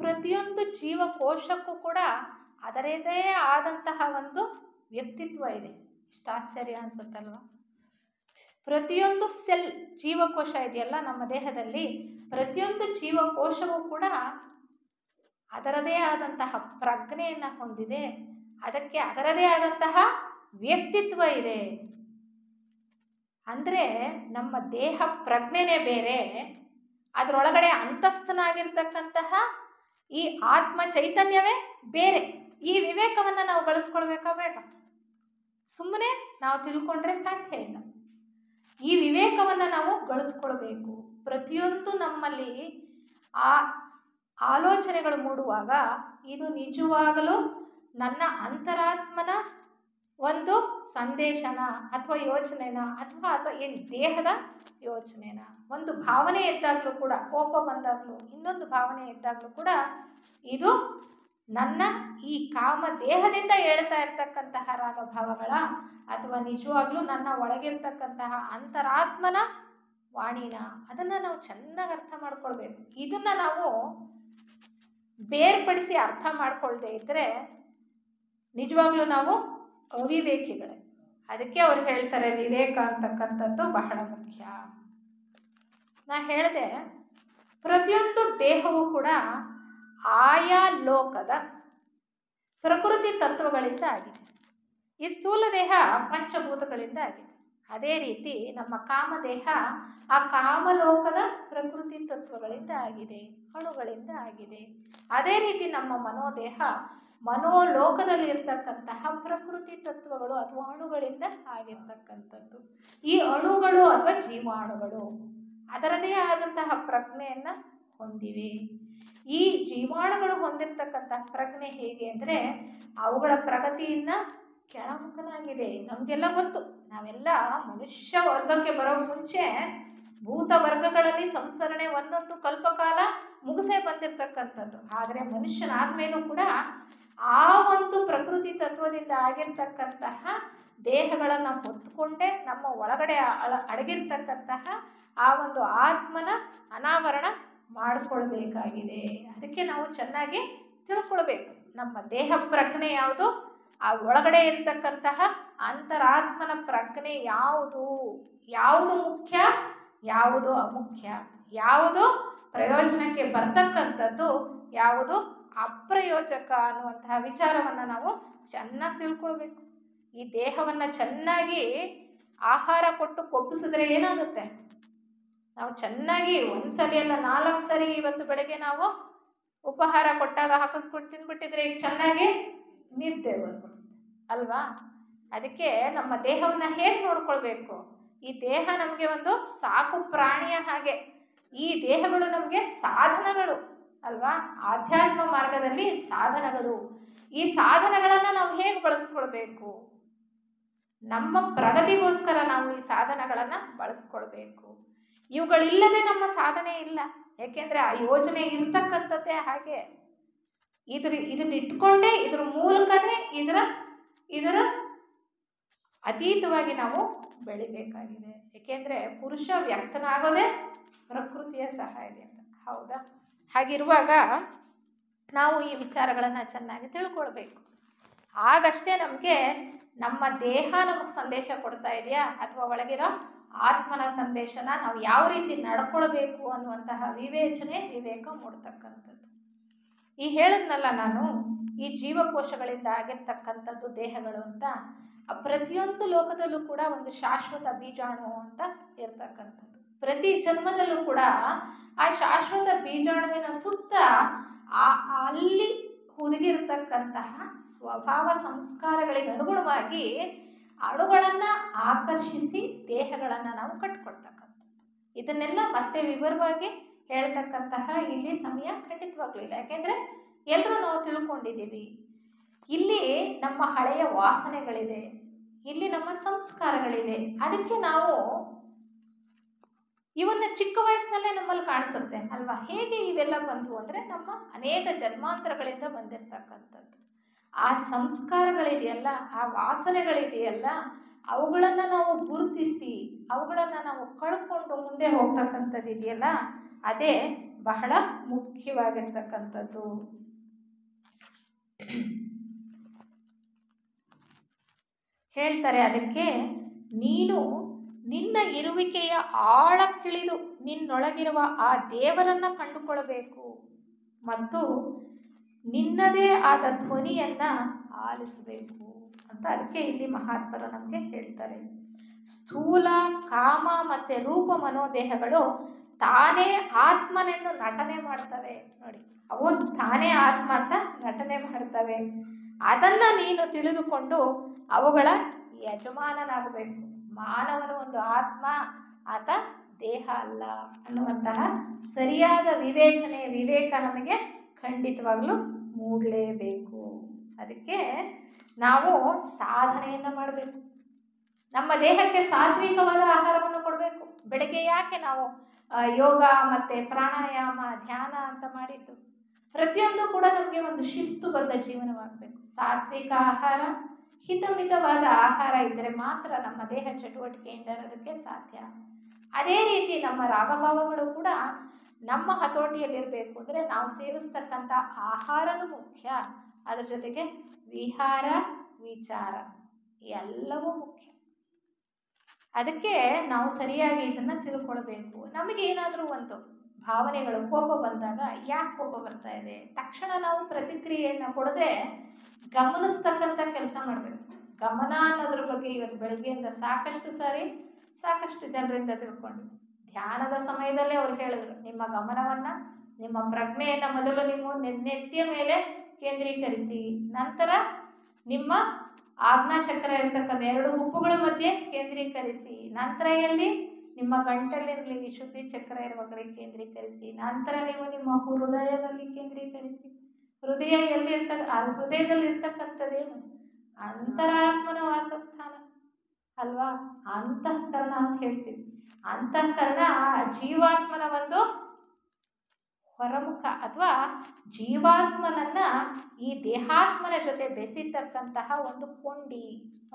ಪ್ರತಿಯೊಂದು ಜೀವಕೋಶಕ್ಕೂ ಕೂಡ ಅದರದೇ ಆದಂತಹ ಒಂದು ವ್ಯಕ್ತಿತ್ವ ಇದೆ. ಇಷ್ಟು ಆಶ್ಚರ್ಯ ಅನ್ಸುತ್ತಲ್ವ? ಪ್ರತಿಯೊಂದು ಸೆಲ್, ಜೀವಕೋಶ ಇದೆಯಲ್ಲ ನಮ್ಮ ದೇಹದಲ್ಲಿ, ಪ್ರತಿಯೊಂದು ಜೀವಕೋಶವೂ ಕೂಡ ಅದರದೇ ಆದಂತಹ ಪ್ರಜ್ಞೆಯನ್ನು ಹೊಂದಿದೆ. ಅದಕ್ಕೆ ಅದರದೇ ಆದಂತಹ ವ್ಯಕ್ತಿತ್ವ ಇದೆ. ಅಂದರೆ ನಮ್ಮ ದೇಹ ಪ್ರಜ್ಞೆನೇ ಬೇರೆ, ಅದರೊಳಗಡೆ ಅಂತಸ್ಥನಾಗಿರ್ತಕ್ಕಂತಹ ಈ ಆತ್ಮ ಚೈತನ್ಯವೇ ಬೇರೆ. ಈ ವಿವೇಕವನ್ನು ನಾವು ಬಳಸ್ಕೊಳ್ಬೇಕಾ ಬೇಡ? ಸುಮ್ಮನೆ ನಾವು ತಿಳ್ಕೊಂಡ್ರೆ ಸಾಧ್ಯ ಇಲ್ಲ. ಈ ವಿವೇಕವನ್ನು ನಾವು ಗಳಿಸ್ಕೊಳ್ಬೇಕು. ಪ್ರತಿಯೊಂದು ನಮ್ಮಲ್ಲಿ ಆ ಆಲೋಚನೆಗಳು ಮೂಡುವಾಗ ಇದು ನಿಜವಾಗಲೂ ನನ್ನ ಅಂತರಾತ್ಮನ ಒಂದು ಸಂದೇಶನ ಅಥವಾ ಯೋಚನೆನ ಅಥವಾ ಈ ದೇಹದ ಯೋಚನೆನ. ಒಂದು ಭಾವನೆ ಎದ್ದಾಗಲೂ ಕೂಡ, ಕೋಪ ಬಂದಾಗಲೂ, ಇನ್ನೊಂದು ಭಾವನೆ ಎದ್ದಾಗಲೂ ಕೂಡ ಇದು ನನ್ನ ಈ ಕಾಮ ದೇಹದಿಂದ ಹೇಳ್ತಾ ಇರ್ತಕ್ಕಂತಹ ರಾಗಭಾವಗಳ ಅಥವಾ ನಿಜವಾಗ್ಲೂ ನನ್ನ ಒಳಗಿರ್ತಕ್ಕಂತಹ ಅಂತರಾತ್ಮನ ವಾಣಿನ, ಅದನ್ನು ನಾವು ಚೆನ್ನಾಗಿ ಅರ್ಥ ಮಾಡ್ಕೊಳ್ಬೇಕು. ಇದನ್ನು ನಾವು ಬೇರ್ಪಡಿಸಿ ಅರ್ಥ ಮಾಡ್ಕೊಳ್ದೇ ಇದ್ದರೆ ನಿಜವಾಗ್ಲೂ ನಾವು ಅವಿವೇಕಿಗಳೇ. ಅದಕ್ಕೆ ಅವ್ರು ಹೇಳ್ತಾರೆ ವಿವೇಕ ಅಂತಕ್ಕಂಥದ್ದು ಬಹಳ ಮುಖ್ಯ. ನಾ ಹೇಳಿದೆ, ಪ್ರತಿಯೊಂದು ದೇಹವೂ ಕೂಡ ಆಯಾ ಲೋಕದ ಪ್ರಕೃತಿ ತತ್ವಗಳಿಂದ ಆಗಿದೆ. ಈ ಸ್ಥೂಲ ದೇಹ ಪಂಚಭೂತಗಳಿಂದ ಆಗಿದೆ. ಅದೇ ರೀತಿ ನಮ್ಮ ಕಾಮದೇಹ ಆ ಕಾಮಲೋಕದ ಪ್ರಕೃತಿ ತತ್ವಗಳಿಂದ ಆಗಿದೆ, ಅಣುಗಳಿಂದ ಆಗಿದೆ. ಅದೇ ರೀತಿ ನಮ್ಮ ಮನೋದೇಹ ಮನೋಲೋಕದಲ್ಲಿ ಇರ್ತಕ್ಕಂತಹ ಪ್ರಕೃತಿ ತತ್ವಗಳು ಅಥವಾ ಅಣುಗಳಿಂದ ಆಗಿರ್ತಕ್ಕಂಥದ್ದು. ಈ ಅಣುಗಳು ಅಥವಾ ಜೀವಾಣುಗಳು ಅದರದೇ ಆದಂತಹ ಪ್ರಜ್ಞೆಯನ್ನು ಹೊಂದಿವೆ. ಈ ಜೀವಾಣುಗಳು ಹೊಂದಿರತಕ್ಕಂತಹ ಪ್ರಜ್ಞೆ ಹೇಗೆ ಅಂದರೆ, ಅವುಗಳ ಪ್ರಗತಿಯನ್ನು ಕೆಳಮುಖನಾಗಿದೆ. ನಮಗೆಲ್ಲ ಗೊತ್ತು, ನಾವೆಲ್ಲ ಮನುಷ್ಯ ವರ್ಗಕ್ಕೆ ಬರೋ ಮುಂಚೆ ಭೂತ ವರ್ಗಗಳಲ್ಲಿ ಸಂಸರಣೆ ಒಂದೊಂದು ಕಲ್ಪಕಾಲ ಮುಗಿಸೇ ಬಂದಿರತಕ್ಕಂಥದ್ದು. ಆದರೆ ಮನುಷ್ಯನಾದ್ಮೇಲೂ ಕೂಡ ಆ ಒಂದು ಪ್ರಕೃತಿ ತತ್ವದಿಂದ ಆಗಿರ್ತಕ್ಕಂತಹ ದೇಹಗಳನ್ನು ಹೊತ್ತುಕೊಂಡೇ ನಮ್ಮ ಒಳಗಡೆ ಅಡಗಿರ್ತಕ್ಕಂತಹ ಆ ಒಂದು ಆತ್ಮನ ಅನಾವರಣ ಮಾಡಿಕೊಳ್ಬೇಕಾಗಿದೆ. ಅದಕ್ಕೆ ನಾವು ಚೆನ್ನಾಗಿ ತಿಳ್ಕೊಳ್ಬೇಕು, ನಮ್ಮ ದೇಹ ಪ್ರಜ್ಞೆ ಯಾವುದು, ಆ ಒಳಗಡೆ ಇರ್ತಕ್ಕಂತಹ ಅಂತರಾತ್ಮನ ಪ್ರಜ್ಞೆ ಯಾವುದು, ಯಾವುದು ಮುಖ್ಯ, ಯಾವುದು ಅಮುಖ್ಯ, ಯಾವುದು ಪ್ರಯೋಜನಕ್ಕೆ ಬರ್ತಕ್ಕಂಥದ್ದು, ಯಾವುದು ಅಪ್ರಯೋಜಕ ಅನ್ನುವಂತಹ ವಿಚಾರವನ್ನು ನಾವು ಚೆನ್ನಾಗಿ ತಿಳ್ಕೊಳ್ಬೇಕು. ಈ ದೇಹವನ್ನು ಚೆನ್ನಾಗಿ ಆಹಾರ ಕೊಟ್ಟು ಕೊಬ್ಬಿಸಿದ್ರೆ ಏನಾಗುತ್ತೆ? ನಾವು ಚೆನ್ನಾಗಿ ಒಂದ್ಸಲಿ ಅಲ್ಲ 4 ಸರಿ ಇವತ್ತು ಬೆಳಗ್ಗೆ ನಾವು ಉಪಹಾರ ಕೊಟ್ಟಾಗ ಹಾಕಿಸ್ಕೊಂಡು ತಿಂದ್ಬಿಟ್ಟಿದ್ರೆ ಈಗ ಚೆನ್ನಾಗಿ ನಿದ್ದೆ ಬಂದ್ಬಿಡುತ್ತೆ ಅಲ್ವಾ? ಅದಕ್ಕೆ ನಮ್ಮ ದೇಹವನ್ನು ಹೇಗೆ ನೋಡ್ಕೊಳ್ಬೇಕು? ಈ ದೇಹ ನಮಗೆ ಒಂದು ಸಾಕು ಪ್ರಾಣಿಯ ಹಾಗೆ. ಈ ದೇಹಗಳು ನಮಗೆ ಸಾಧನಗಳು ಅಲ್ವಾ? ಆಧ್ಯಾತ್ಮ ಮಾರ್ಗದಲ್ಲಿ ಸಾಧನಗಳು. ಈ ಸಾಧನಗಳನ್ನು ನಾವು ಹೇಗೆ ಬಳಸ್ಕೊಳ್ಬೇಕು? ನಮ್ಮ ಪ್ರಗತಿಗೋಸ್ಕರ ನಾವು ಈ ಸಾಧನಗಳನ್ನು ಬಳಸ್ಕೊಳ್ಬೇಕು. ಇವುಗಳಿಲ್ಲದೆ ನಮ್ಮ ಸಾಧನೆ ಇಲ್ಲ. ಯಾಕೆಂದರೆ ಆ ಯೋಜನೆ ಇರ್ತಕ್ಕಂಥದ್ದೇ ಹಾಗೆ. ಇದನ್ನ ಇಟ್ಕೊಂಡೇ, ಇದ್ರ ಮೂಲಕನೇ ಇದರ ಅತೀತವಾಗಿ ನಾವು ಬೆಳಿಬೇಕಾಗಿದೆ. ಏಕೆಂದರೆ ಪುರುಷ ವ್ಯಕ್ತನಾಗೋದೇ ಪ್ರಕೃತಿಯ ಸಹಾಯದಿಂದ. ಹೌದಾ? ಹಾಗಿರುವಾಗ ನಾವು ಈ ವಿಚಾರಗಳನ್ನು ಚೆನ್ನಾಗಿ ತಿಳ್ಕೊಳ್ಬೇಕು. ಆಗಷ್ಟೇ ನಮಗೆ ನಮ್ಮ ದೇಹ ನಮಗೆ ಸಂದೇಶ ಕೊಡ್ತಾ ಇದೆಯಾ ಅಥವಾ ಒಳಗಿರೋ ಆತ್ಮನ ಸಂದೇಶನ ನಾವು ಯಾವ ರೀತಿ ನಡ್ಕೊಳ್ಬೇಕು ಅನ್ನುವಂತಹ ವಿವೇಕ ಮೂಡ್ತಕ್ಕಂಥದ್ದು. ಈ ಹೇಳಿದ್ನಲ್ಲ ನಾನು, ಈ ಜೀವಕೋಶಗಳಿಂದ ಆಗಿರ್ತಕ್ಕಂಥದ್ದು ದೇಹಗಳು ಅಂತ. ಆ ಪ್ರತಿಯೊಂದು ಲೋಕದಲ್ಲೂ ಕೂಡ ಒಂದು ಶಾಶ್ವತ ಬೀಜಾಣು ಅಂತ ಇರ್ತಕ್ಕಂಥದ್ದು. ಪ್ರತಿ ಜನ್ಮದಲ್ಲೂ ಕೂಡ ಆ ಶಾಶ್ವತ ಬೀಜಾಣುವಿನ ಸುತ್ತ ಅಲ್ಲಿ ಹುದುಗಿರ್ತಕ್ಕಂತಹ ಸ್ವಭಾವ ಸಂಸ್ಕಾರಗಳಿಗೆ ಅನುಗುಣವಾಗಿ ಅಣುಗಳನ್ನು ಆಕರ್ಷಿಸಿ ದೇಹಗಳನ್ನು ನಾವು ಕಟ್ಕೊಳ್ತಕ್ಕಂಥದ್ದು. ಇದನ್ನೆಲ್ಲ ಮತ್ತೆ ವಿವರವಾಗಿ ಹೇಳ್ತಕ್ಕಂತಹ ಇಲ್ಲಿ ಸಮಯ ಖಂಡಿತವಾಗ್ಲೂ ಇಲ್ಲ. ಯಾಕೆಂದರೆ ಎಲ್ಲರೂ ನಾವು ತಿಳ್ಕೊಂಡಿದ್ದೀವಿ, ಇಲ್ಲಿ ನಮ್ಮ ಹಳೆಯ ವಾಸನೆಗಳಿದೆ, ಇಲ್ಲಿ ನಮ್ಮ ಸಂಸ್ಕಾರಗಳಿದೆ. ಅದಕ್ಕೆ ನಾವು ಇವನ್ನ ಚಿಕ್ಕ ವಯಸ್ಸಿನಲ್ಲೇ ನಮ್ಮಲ್ಲಿ ಕಾಣಿಸುತ್ತೆ ಅಲ್ವಾ. ಹೇಗೆ ಇವೆಲ್ಲ ಬಂದವು ಅಂದರೆ ನಮ್ಮ ಅನೇಕ ಜನ್ಮಾಂತರಗಳಿಂದ ಬಂದಿರತಕ್ಕಂಥದ್ದು. ಆ ಸಂಸ್ಕಾರಗಳಿದೆಯಲ್ಲ, ಆ ವಾಸನೆಗಳಿದೆಯಲ್ಲ, ಅವುಗಳನ್ನು ನಾವು ಗುರುತಿಸಿ ಅವುಗಳನ್ನು ನಾವು ಕಳ್ಕೊಂಡು ಮುಂದೆ ಹೋಗ್ತಕ್ಕಂಥದ್ದು ಇದೆಯಲ್ಲ, ಅದೇ ಬಹಳ ಮುಖ್ಯವಾಗಿರ್ತಕ್ಕಂಥದ್ದು. ಹೇಳ್ತಾರೆ ಅದಕ್ಕೆ, ನೀನು ನಿನ್ನ ಇರುವಿಕೆಯ ಆಳಕ್ಕಿಳಿದು ನಿನ್ನೊಳಗಿರುವ ಆ ದೇವರನ್ನ ಕಂಡುಕೊಳ್ಳಬೇಕು ಮತ್ತು ನಿನ್ನದೇ ಆದ ಧ್ವನಿಯನ್ನ ಆಲಿಸಬೇಕು ಅಂತ ಅದಕ್ಕೆ ಇಲ್ಲಿ ಮಹಾತ್ಮರು ನಮಗೆ ಹೇಳ್ತಾರೆ. ಸ್ಥೂಲ ಕಾಮ ಮತ್ತೆ ರೂಪ ಮನೋದೇಹಗಳು ತಾನೇ ಆತ್ಮನೆಂದು ನಟನೆ ಮಾಡ್ತವೆ ನೋಡಿ. ಅವು ತಾನೇ ಆತ್ಮ ಅಂತ ನಟನೆ ಮಾಡ್ತವೆ. ಅದನ್ನ ನೀನು ತಿಳಿದುಕೊಂಡು ಅವುಗಳ ಯಜಮಾನನಾಗಬೇಕು. ಮಾನವನು ಒಂದು ಆತ್ಮ, ಆತ ದೇಹ ಅಲ್ಲ ಅನ್ನುವಂತಹ ಸರಿಯಾದ ವಿವೇಕ ನಮಗೆ ಖಂಡಿತವಾಗ್ಲೂ ಮೂಡಲೇಬೇಕು. ಅದಕ್ಕೆ ನಾವು ಸಾಧನೆಯನ್ನು ಮಾಡಬೇಕು. ನಮ್ಮ ದೇಹಕ್ಕೆ ಸಾತ್ವಿಕವಾದ ಆಹಾರವನ್ನು ಕೊಡಬೇಕು. ಬೆಳಗ್ಗೆ ಯಾಕೆ ನಾವು ಯೋಗ ಮತ್ತು ಪ್ರಾಣಾಯಾಮ ಧ್ಯಾನ ಅಂತ ಮಾಡಿದ್ದು? ಪ್ರತಿಯೊಂದು ಕೂಡ ನಮಗೆ ಒಂದು ಶಿಸ್ತುಬದ್ಧ ಜೀವನವಾಗಬೇಕು. ಸಾತ್ವಿಕ ಆಹಾರ, ಹಿತಮಿತವಾದ ಆಹಾರ ಇದ್ದರೆ ಮಾತ್ರ ನಮ್ಮ ದೇಹ ಚಟುವಟಿಕೆಯಿಂದ ಇರೋದಕ್ಕೆ ಸಾಧ್ಯ. ಅದೇ ರೀತಿ ನಮ್ಮ ರಾಗಭಾವಗಳು ಕೂಡ ನಮ್ಮ ಹತೋಟಿಯಲ್ಲಿರಬೇಕು ಅಂದರೆ ನಾವು ಸೇವಿಸ್ತಕ್ಕಂಥ ಆಹಾರನೂ ಮುಖ್ಯ, ಅದರ ಜೊತೆಗೆ ವಿಹಾರ ವಿಚಾರ ಎಲ್ಲವೂ ಮುಖ್ಯ. ಅದಕ್ಕೆ ನಾವು ಸರಿಯಾಗಿ ಇದನ್ನು ತಿಳ್ಕೊಳ್ಬೇಕು. ನಮಗೇನಾದರೂ ಒಂದು ಭಾವನೆಗಳು, ಕೋಪ ಬಂದಾಗ ಯಾಕೆ ಕೋಪ ಬರ್ತಾ ಇದೆ, ತಕ್ಷಣ ನಾವು ಪ್ರತಿಕ್ರಿಯೆಯನ್ನು ಕೊಡದೆ ಗಮನಿಸ್ತಕ್ಕಂಥ ಕೆಲಸ ಮಾಡಬೇಕು. ಗಮನ ಅನ್ನೋದ್ರ ಬಗ್ಗೆ ಇವತ್ತು ಬೆಳಗ್ಗೆಯಿಂದ ಸಾಕಷ್ಟು ಜನರಿಂದ ತಿಳ್ಕೊಂಡು, ಧ್ಯಾನದ ಸಮಯದಲ್ಲೇ ಅವ್ರು ಹೇಳಿದ್ರು, ನಿಮ್ಮ ಗಮನವನ್ನು, ನಿಮ್ಮ ಪ್ರಜ್ಞೆಯನ್ನು ಮೊದಲು ನೀವು ನೆತ್ತಿಯ ಮೇಲೆ ಕೇಂದ್ರೀಕರಿಸಿ, ನಂತರ ನಿಮ್ಮ ಆಜ್ಞಾಚಕ್ರ ಇರ್ತಕ್ಕಂಥ 2 ಹುಬ್ಬುಗಳ ಮಧ್ಯೆ ಕೇಂದ್ರೀಕರಿಸಿ, ನಂತರ ಎಲ್ಲಿ ನಿಮ್ಮ ಗಂಟಲಿನಲ್ಲಿ ವಿಶುದ್ಧಿ ಚಕ್ರ ಇರುವ ಕಡೆ ಕೇಂದ್ರೀಕರಿಸಿ, ನಂತರ ನೀವು ನಿಮ್ಮ ಹೃದಯದಲ್ಲಿ ಕೇಂದ್ರೀಕರಿಸಿ. ಹೃದಯ ಹೃದಯದಲ್ಲಿ ಇರ್ತಕ್ಕಂಥದ್ದೇನು? ಅಂತರಾತ್ಮನ ವಾಸಸ್ಥಾನ ಅಲ್ವಾ, ಅಂತಃಕರಣ ಅಂತ ಹೇಳ್ತೀವಿ. ಅಂತಃಕರಣ ಜೀವಾತ್ಮನ ಒಂದು ಹೊರಮುಖ ಅಥವಾ ಜೀವಾತ್ಮನನ್ನ ಈ ದೇಹಾತ್ಮನ ಜೊತೆ ಬೆಸೆತಕ್ಕಂತಹ ಒಂದು ಕೊಂಡಿ,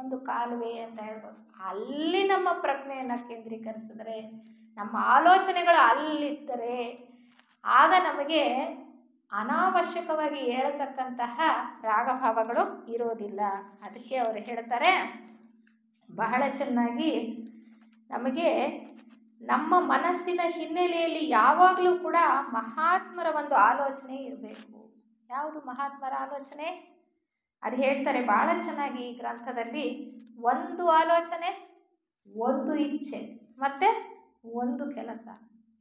ಒಂದು ಕಾಲುವೆ ಅಂತ ಹೇಳ್ಬೋದು. ಅಲ್ಲಿ ನಮ್ಮ ಪ್ರಜ್ಞೆಯನ್ನು ಕೇಂದ್ರೀಕರಿಸಿದ್ರೆ, ನಮ್ಮ ಆಲೋಚನೆಗಳು ಅಲ್ಲಿದ್ದರೆ ಆಗ ನಮಗೆ ಅನಾವಶ್ಯಕವಾಗಿ ಹೇಳ್ತಕ್ಕಂತಹ ರಾಗಭಾವಗಳು ಇರೋದಿಲ್ಲ. ಅದಕ್ಕೆ ಅವರು ಹೇಳ್ತಾರೆ ಬಹಳ ಚೆನ್ನಾಗಿ, ನಮಗೆ ನಮ್ಮ ಮನಸ್ಸಿನ ಹಿನ್ನೆಲೆಯಲ್ಲಿ ಯಾವಾಗಲೂ ಕೂಡ ಮಹಾತ್ಮರ ಒಂದು ಆಲೋಚನೆ ಇರಬೇಕು. ಯಾವುದು ಮಹಾತ್ಮರ ಆಲೋಚನೆ? ಅದು ಹೇಳ್ತಾರೆ ಭಾಳ ಚೆನ್ನಾಗಿ ಈ ಗ್ರಂಥದಲ್ಲಿ. ಒಂದು ಆಲೋಚನೆ, ಒಂದು ಇಚ್ಛೆ ಮತ್ತು ಒಂದು ಕೆಲಸ.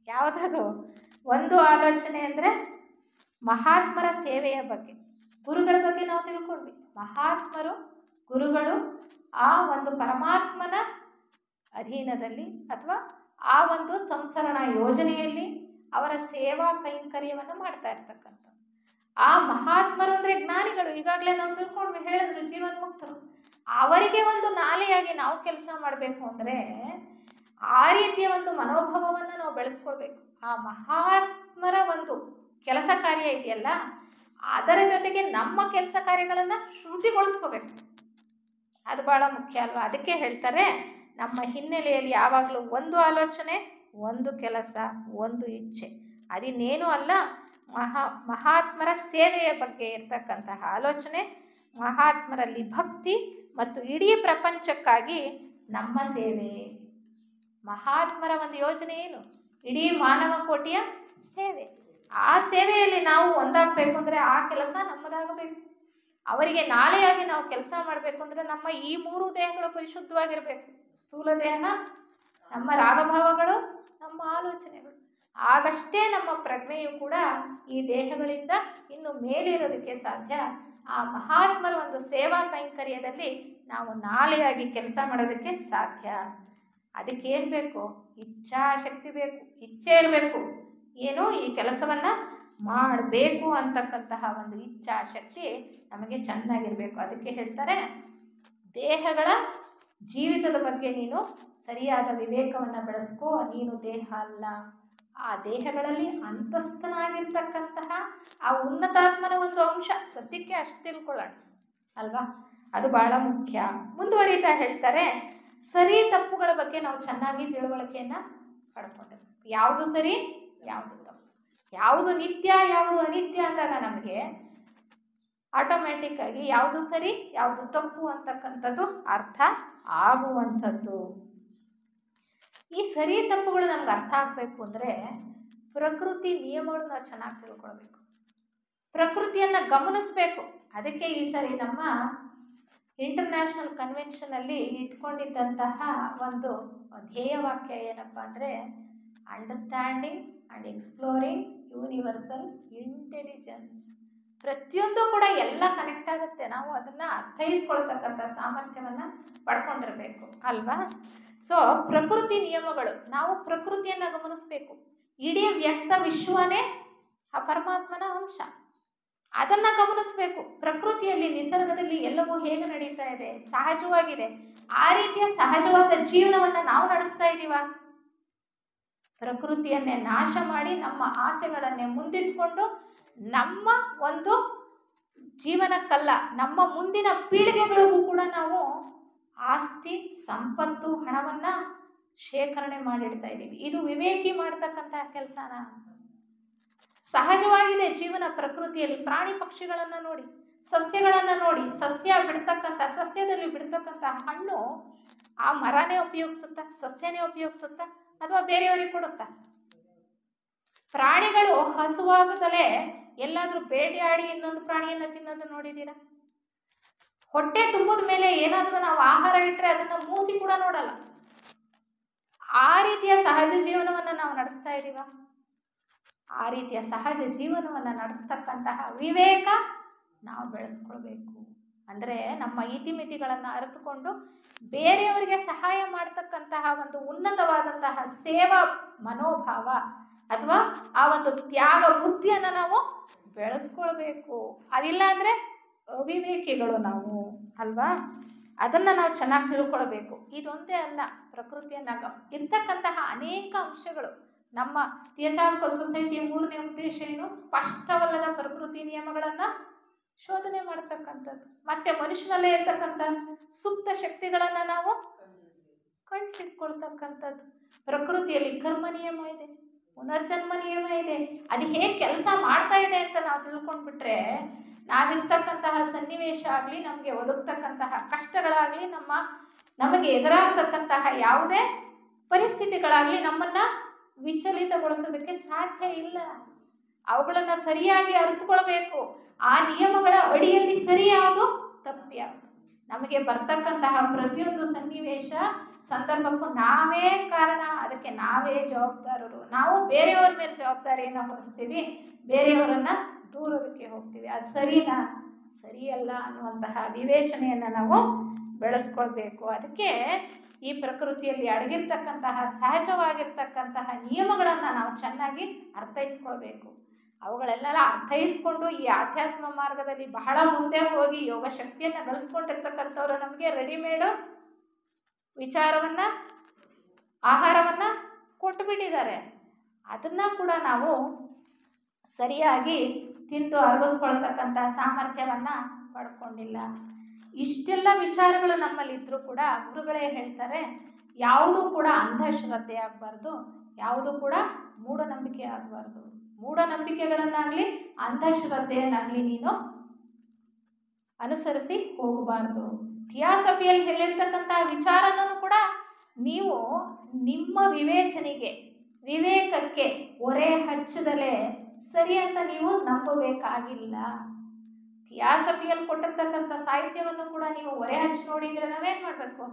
ಯಾವುದದು? ಒಂದು ಆಲೋಚನೆ ಅಂದರೆ ಮಹಾತ್ಮರ ಸೇವೆಯ ಬಗ್ಗೆ, ಗುರುಗಳ ಬಗ್ಗೆ ನಾವು ತಿಳ್ಕೊಂಡ್ವಿ. ಮಹಾತ್ಮರು, ಗುರುಗಳು ಆ ಒಂದು ಪರಮಾತ್ಮನ ಅಧೀನದಲ್ಲಿ ಅಥವಾ ಆ ಒಂದು ಸಂಸರಣ ಯೋಜನೆಯಲ್ಲಿ ಅವರ ಸೇವಾ ಕೈಂಕರ್ಯವನ್ನು ಮಾಡ್ತಾ ಇರ್ತಕ್ಕಂಥ ಆ ಮಹಾತ್ಮರು ಅಂದರೆ ಜ್ಞಾನಿಗಳು. ಈಗಾಗಲೇ ನಾವು ತಿಳ್ಕೊಂಡ್ವಿ, ಹೇಳಿದ್ರು ಜೀವನ್ಮುಕ್ತರು. ಅವರಿಗೆ ಒಂದು ನಾಲೆಯಾಗಿ ನಾವು ಕೆಲಸ ಮಾಡಬೇಕು ಅಂದರೆ ಆ ರೀತಿಯ ಒಂದು ಮನೋಭಾವವನ್ನು ನಾವು ಬೆಳೆಸ್ಕೊಳ್ಬೇಕು. ಆ ಮಹಾತ್ಮರ ಒಂದು ಕೆಲಸ ಕಾರ್ಯ ಇದೆಯಲ್ಲ, ಅದರ ಜೊತೆಗೆ ನಮ್ಮ ಕೆಲಸ ಕಾರ್ಯಗಳನ್ನು ಶ್ರುತಿಗೊಳಿಸ್ಕೋಬೇಕು. ಅದು ಭಾಳ ಮುಖ್ಯ ಅಲ್ವಾ. ಅದಕ್ಕೆ ಹೇಳ್ತಾರೆ ನಮ್ಮ ಹಿನ್ನೆಲೆಯಲ್ಲಿ ಯಾವಾಗಲೂ ಒಂದು ಆಲೋಚನೆ, ಒಂದು ಕೆಲಸ, ಒಂದು ಇಚ್ಛೆ. ಅದಿನ್ನೇನೂ ಅಲ್ಲ, ಮಹಾತ್ಮರ ಸೇವೆಯ ಬಗ್ಗೆ ಇರ್ತಕ್ಕಂತಹ ಆಲೋಚನೆ, ಮಹಾತ್ಮರಲ್ಲಿ ಭಕ್ತಿ ಮತ್ತು ಇಡೀ ಪ್ರಪಂಚಕ್ಕಾಗಿ ನಮ್ಮ ಸೇವೆ. ಮಹಾತ್ಮರ ಒಂದು ಯೋಜನೆ ಏನು? ಇಡೀ ಮಾನವ ಕೋಟಿಯ ಸೇವೆ. ಆ ಸೇವೆಯಲ್ಲಿ ನಾವು ಒಂದಾಗಬೇಕು ಅಂದರೆ ಆ ಕೆಲಸ ನಮ್ಮದಾಗಬೇಕು. ಅವರಿಗೆ ನಾಳೆಯಾಗಿ ನಾವು ಕೆಲಸ ಮಾಡಬೇಕು ಅಂದರೆ ನಮ್ಮ ಈ 3 ದೇಹಗಳು ಪರಿಶುದ್ಧವಾಗಿರಬೇಕು. ಸ್ಥೂಲ ದೇಹ, ನಮ್ಮ ರಾಗಭಾವಗಳು, ನಮ್ಮ ಆಲೋಚನೆಗಳು. ಆಗಷ್ಟೇ ನಮ್ಮ ಪ್ರಜ್ಞೆಯು ಕೂಡ ಈ ದೇಹಗಳಿಂದ ಇನ್ನು ಮೇಲಿರೋದಕ್ಕೆ ಸಾಧ್ಯ. ಆ ಮಹಾತ್ಮರ ಒಂದು ಸೇವಾ ಕೈಂಕರ್ಯದಲ್ಲಿ ನಾವು ನಾಳೆಯಾಗಿ ಕೆಲಸ ಮಾಡೋದಕ್ಕೆ ಸಾಧ್ಯ. ಅದಕ್ಕೆ ಏನು ಬೇಕು? ಇಚ್ಛಾಶಕ್ತಿ ಬೇಕು, ಇಚ್ಛೆ ಇರಬೇಕು. ಏನು? ಈ ಕೆಲಸವನ್ನು ಮಾಡಬೇಕು ಅಂತಕ್ಕಂತಹ ಒಂದು ಇಚ್ಛಾಶಕ್ತಿ ನಮಗೆ ಚೆನ್ನಾಗಿರಬೇಕು. ಅದಕ್ಕೆ ಹೇಳ್ತಾರೆ ದೇಹಗಳ ಜೀವಿತದ ಬಗ್ಗೆ ನೀನು ಸರಿಯಾದ ವಿವೇಕವನ್ನು ಬೆಳೆಸ್ಕೋ. ನೀನು ದೇಹ ಅಲ್ಲ. ಆ ದೇಹಗಳಲ್ಲಿ ಅಂತಸ್ಥನಾಗಿರ್ತಕ್ಕಂತಹ ಆ ಉನ್ನತಾತ್ಮನ ಒಂದು ಅಂಶ ಸದ್ಯಕ್ಕೆ ಅಷ್ಟು ತಿಳ್ಕೊಳ್ಳೋಣ ಅಲ್ವಾ, ಅದು ಬಹಳ ಮುಖ್ಯ. ಮುಂದುವರಿತಾ ಹೇಳ್ತಾರೆ, ಸರಿ ತಪ್ಪುಗಳ ಬಗ್ಗೆ ನಾವು ಚೆನ್ನಾಗಿ ತಿಳುವಳಿಕೆಯನ್ನು ಪಡ್ಕೊಂಡಿರ್ಬೇಕು. ಯಾವುದು ಸರಿ, ಯಾವುದು ತಪ್ಪು, ಯಾವುದು ನಿತ್ಯ, ಯಾವುದು ಅನಿತ್ಯ ಅಂದಾಗ ನಮಗೆ ಆಟೋಮ್ಯಾಟಿಕ್ ಆಗಿ ಯಾವುದು ಸರಿ ಯಾವುದು ತಪ್ಪು ಅಂತಕ್ಕಂಥದ್ದು ಅರ್ಥ ಆಗುವಂಥದ್ದು. ಈ ಸರಿ ತಪ್ಪುಗಳು ನಮ್ಗೆ ಅರ್ಥ ಆಗಬೇಕು ಅಂದರೆ ಪ್ರಕೃತಿ ನಿಯಮಗಳು ನಾವು ಚೆನ್ನಾಗಿ ತಿಳ್ಕೊಳ್ಬೇಕು, ಪ್ರಕೃತಿಯನ್ನು ಗಮನಿಸಬೇಕು. ಅದಕ್ಕೆ ಈ ಸರಿ ನಮ್ಮ ಇಂಟರ್ನ್ಯಾಷನಲ್ ಕನ್ವೆನ್ಷನಲ್ಲಿ ಇಟ್ಕೊಂಡಿದ್ದಂತಹ ಒಂದು ಧ್ಯೇಯವಾಕ್ಯ ಏನಪ್ಪ ಅಂದರೆ understanding and exploring universal intelligence. ಪ್ರತಿಯೊಂದು ಕೂಡ ಎಲ್ಲ ಕನೆಕ್ಟ್ ಆಗುತ್ತೆ. ನಾವು ಅದನ್ನು ಅರ್ಥೈಸ್ಕೊಳ್ತಕ್ಕಂಥ ಸಾಮರ್ಥ್ಯವನ್ನು ಪಡ್ಕೊಂಡಿರಬೇಕು ಅಲ್ವಾ. ಸೊ ಪ್ರಕೃತಿ ನಿಯಮಗಳು, ನಾವು ಪ್ರಕೃತಿಯನ್ನು ಗಮನಿಸಬೇಕು. ಇಡೀ ವ್ಯಕ್ತ ವಿಶ್ವನೇ ಆ ಪರಮಾತ್ಮನ ಅಂಶ, ಅದನ್ನು ಗಮನಿಸಬೇಕು. ಪ್ರಕೃತಿಯಲ್ಲಿ, ನಿಸರ್ಗದಲ್ಲಿ ಎಲ್ಲವೂ ಹೇಗೆ ನಡೀತಾ ಇದೆ, ಸಹಜವಾಗಿದೆ. ಆ ರೀತಿಯ ಸಹಜವಾದ ಜೀವನವನ್ನು ನಾವು ನಡೆಸ್ತಾ ಇದ್ದೀವ? ಪ್ರಕೃತಿಯನ್ನೇ ನಾಶ ಮಾಡಿ ನಮ್ಮ ಆಸೆಗಳನ್ನೇ ಮುಂದಿಟ್ಕೊಂಡು ನಮ್ಮ ಒಂದು ಜೀವನಕ್ಕಲ್ಲ, ನಮ್ಮ ಮುಂದಿನ ಪೀಳಿಗೆಗಳಿಗೂ ಕೂಡ ನಾವು ಆಸ್ತಿ, ಸಂಪತ್ತು, ಹಣವನ್ನು ಶೇಖರಣೆ ಮಾಡಿಡ್ತಾ ಇದ್ದೀವಿ. ಇದು ವಿವೇಕಿ ಮಾಡ್ತಕ್ಕಂತಹ ಕೆಲಸನ? ಸಹಜವಾಗಿದೆ ಜೀವನ ಪ್ರಕೃತಿಯಲ್ಲಿ. ಪ್ರಾಣಿ ಪಕ್ಷಿಗಳನ್ನು ನೋಡಿ, ಸಸ್ಯಗಳನ್ನು ನೋಡಿ, ಸಸ್ಯದಲ್ಲಿ ಬಿಡ್ತಕ್ಕಂಥ ಹಣ್ಣು ಆ ಮರನೇ ಉಪಯೋಗಿಸುತ್ತಾ, ಸಸ್ಯನೇ ಉಪಯೋಗಿಸುತ್ತಾ ಅಥವಾ ಬೇರೆಯವರಿಗೆ ಕೊಡುತ್ತಾ? ಪ್ರಾಣಿಗಳು ಹಸುವಾಗದಲೇ ಎಲ್ಲಾದ್ರೂ ಬೇಟೆಯಾಡಿ ಇನ್ನೊಂದು ಪ್ರಾಣಿಯನ್ನು ತಿನ್ನೋದು ನೋಡಿದ್ದೀರಾ? ಹೊಟ್ಟೆ ತುಂಬಿದ ಮೇಲೆ ಏನಾದರೂ ನಾವು ಆಹಾರ ಇಟ್ಟರೆ ಅದನ್ನು ಮೂಸಿ ಕೂಡ ನೋಡಲ್ಲ. ಆ ರೀತಿಯ ಸಹಜ ಜೀವನವನ್ನು ನಾವು ನಡೆಸ್ತಾ ಇದ್ದೀವ? ಆ ರೀತಿಯ ಸಹಜ ಜೀವನವನ್ನು ನಡೆಸ್ತಕ್ಕಂತಹ ವಿವೇಕ ನಾವು ಬೆಳೆಸ್ಕೊಳ್ಬೇಕು. ಅಂದರೆ ನಮ್ಮ ಇತಿಮಿತಿಗಳನ್ನು ಅರಿತುಕೊಂಡು ಬೇರೆಯವರಿಗೆ ಸಹಾಯ ಮಾಡ್ತಕ್ಕಂತಹ ಒಂದು ಉನ್ನತವಾದಂತಹ ಸೇವಾ ಮನೋಭಾವ ಅಥವಾ ಆ ಒಂದು ತ್ಯಾಗ ಬುದ್ಧಿಯನ್ನು ನಾವು ಬೆಳೆಸ್ಕೊಳ್ಬೇಕು. ಅದಿಲ್ಲ ಅಂದರೆ ಅವಿವೇಕಿಗಳು ನಾವು ಅಲ್ವಾ. ಅದನ್ನು ನಾವು ಚೆನ್ನಾಗಿ ತಿಳ್ಕೊಳ್ಬೇಕು. ಇದೊಂದೇ ಅಲ್ಲ, ಪ್ರಕೃತಿಯನ್ನಾಗ ಇರ್ತಕ್ಕಂತಹ ಅನೇಕ ಅಂಶಗಳು. ನಮ್ಮ ಥಿಯೋಸಾಫಿಕಲ್ ಸೊಸೈಟಿಯ 3ನೇ ಉದ್ದೇಶ ಏನು? ಸ್ಪಷ್ಟವಲ್ಲದ ಪ್ರಕೃತಿ ನಿಯಮಗಳನ್ನು ಶೋಧನೆ ಮಾಡ್ತಕ್ಕಂಥದ್ದು. ಮತ್ತೆ ಮನುಷ್ಯನಲ್ಲೇ ಇರ್ತಕ್ಕಂಥ ಸುಪ್ತ ಶಕ್ತಿಗಳನ್ನು ನಾವು ಕಂಡುಹಿಡ್ಕೊಳ್ತಕ್ಕಂಥದ್ದು. ಪ್ರಕೃತಿಯಲ್ಲಿ ಕರ್ಮ ನಿಯಮ ಇದೆ, ಪುನರ್ಜನ್ಮ ನಿಯಮ ಇದೆ. ಅದು ಹೇಗೆ ಕೆಲಸ ಮಾಡ್ತಾ ಇದೆ ಅಂತ ನಾವು ತಿಳ್ಕೊಂಡ್ಬಿಟ್ರೆ ನಾವಿರ್ತಕ್ಕಂತಹ ಸನ್ನಿವೇಶ ಆಗಲಿ, ನಮಗೆ ಒದಗ್ತಕ್ಕಂತಹ ಕಷ್ಟಗಳಾಗಲಿ, ನಮಗೆ ಎದುರಾಗತಕ್ಕಂತಹ ಯಾವುದೇ ಪರಿಸ್ಥಿತಿಗಳಾಗಲಿ ನಮ್ಮನ್ನು ವಿಚಲಿತಗೊಳಿಸೋದಕ್ಕೆ ಸಾಧ್ಯ ಇಲ್ಲ. ಅವುಗಳನ್ನು ಸರಿಯಾಗಿ ಅರಿತುಕೊಳ್ಬೇಕು. ಆ ನಿಯಮಗಳ ಅಡಿಯಲ್ಲಿ ಸರಿ ಯಾವುದು, ತಪ್ಪು ಯಾವುದು. ನಮಗೆ ಬರ್ತಕ್ಕಂತಹ ಪ್ರತಿಯೊಂದು ಸನ್ನಿವೇಶ ಸಂದರ್ಭಕ್ಕೂ ನಾವೇ ಕಾರಣ, ಅದಕ್ಕೆ ನಾವೇ ಜವಾಬ್ದಾರರು. ನಾವು ಬೇರೆಯವ್ರ ಮೇಲೆ ಜವಾಬ್ದಾರಿಯನ್ನು ಹೊರಿಸ್ತೀವಿ, ಬೇರೆಯವರನ್ನ ದೂರೋದಕ್ಕೆ ಹೋಗ್ತೀವಿ. ಅದು ಸರಿನಾ? ಸರಿಯಲ್ಲ ಅನ್ನುವಂತಹ ವಿವೇಚನೆಯನ್ನು ನಾವು ಬೆಳೆಸ್ಕೊಳ್ಬೇಕು. ಅದಕ್ಕೆ ಈ ಪ್ರಕೃತಿಯಲ್ಲಿ ಅಡಗಿರ್ತಕ್ಕಂತಹ ಸಹಜವಾಗಿರ್ತಕ್ಕಂತಹ ನಿಯಮಗಳನ್ನು ನಾವು ಚೆನ್ನಾಗಿ ಅರ್ಥೈಸ್ಕೊಳ್ಬೇಕು. ಅವುಗಳೆಲ್ಲ ಅರ್ಥೈಸ್ಕೊಂಡು ಈ ಆಧ್ಯಾತ್ಮ ಮಾರ್ಗದಲ್ಲಿ ಬಹಳ ಮುಂದೆ ಹೋಗಿ ಯೋಗ ಶಕ್ತಿಯನ್ನು ಗಳಿಸ್ಕೊಂಡಿರ್ತಕ್ಕಂಥವ್ರು ನಮಗೆ ರೆಡಿಮೇಡು ವಿಚಾರವನ್ನು, ಆಹಾರವನ್ನು ಕೊಟ್ಟುಬಿಟ್ಟಿದ್ದಾರೆ. ಅದನ್ನು ಕೂಡ ನಾವು ಸರಿಯಾಗಿ ತಿಂದು ಅರಗಿಸ್ಕೊಳ್ತಕ್ಕಂಥ ಸಾಮರ್ಥ್ಯವನ್ನು ಪಡ್ಕೊಂಡಿಲ್ಲ. ಇಷ್ಟೆಲ್ಲ ವಿಚಾರಗಳು ನಮ್ಮಲ್ಲಿದ್ದರೂ ಕೂಡ ಗುರುಗಳೇ ಹೇಳ್ತಾರೆ, ಯಾವುದೂ ಕೂಡ ಅಂಧಶ್ರದ್ಧೆ ಆಗಬಾರ್ದು, ಯಾವುದೂ ಕೂಡ ಮೂಢನಂಬಿಕೆ ಆಗಬಾರ್ದು. ಮೂಢನಂಬಿಕೆಗಳನ್ನಾಗಲಿ ಅಂಧಶ್ರದ್ಧೆಯನ್ನಾಗಲಿ ನೀನು ಅನುಸರಿಸಿ ಹೋಗಬಾರ್ದು. ಥಿಯಾಸಫಿಯಲ್ಲಿ ಹೇಳಿರ್ತಕ್ಕಂತಹ ವಿಚಾರನೂ ಕೂಡ ನೀವು ನಿಮ್ಮ ವಿವೇಕಕ್ಕೆ ಹೊರೆ ಹಚ್ಚದಲೇ ಸರಿ ಅಂತ ನೀವು ನಂಬಬೇಕಾಗಿಲ್ಲ. ಥಿಯಾಸಫಿಯಲ್ಲಿ ಕೊಟ್ಟಿರ್ತಕ್ಕಂಥ ಸಾಹಿತ್ಯವನ್ನು ಕೂಡ ನೀವು ಹೊರೆ ಹಚ್ಚಿ ನೋಡಿದರೆ ನಾವೇನು ಮಾಡಬೇಕು?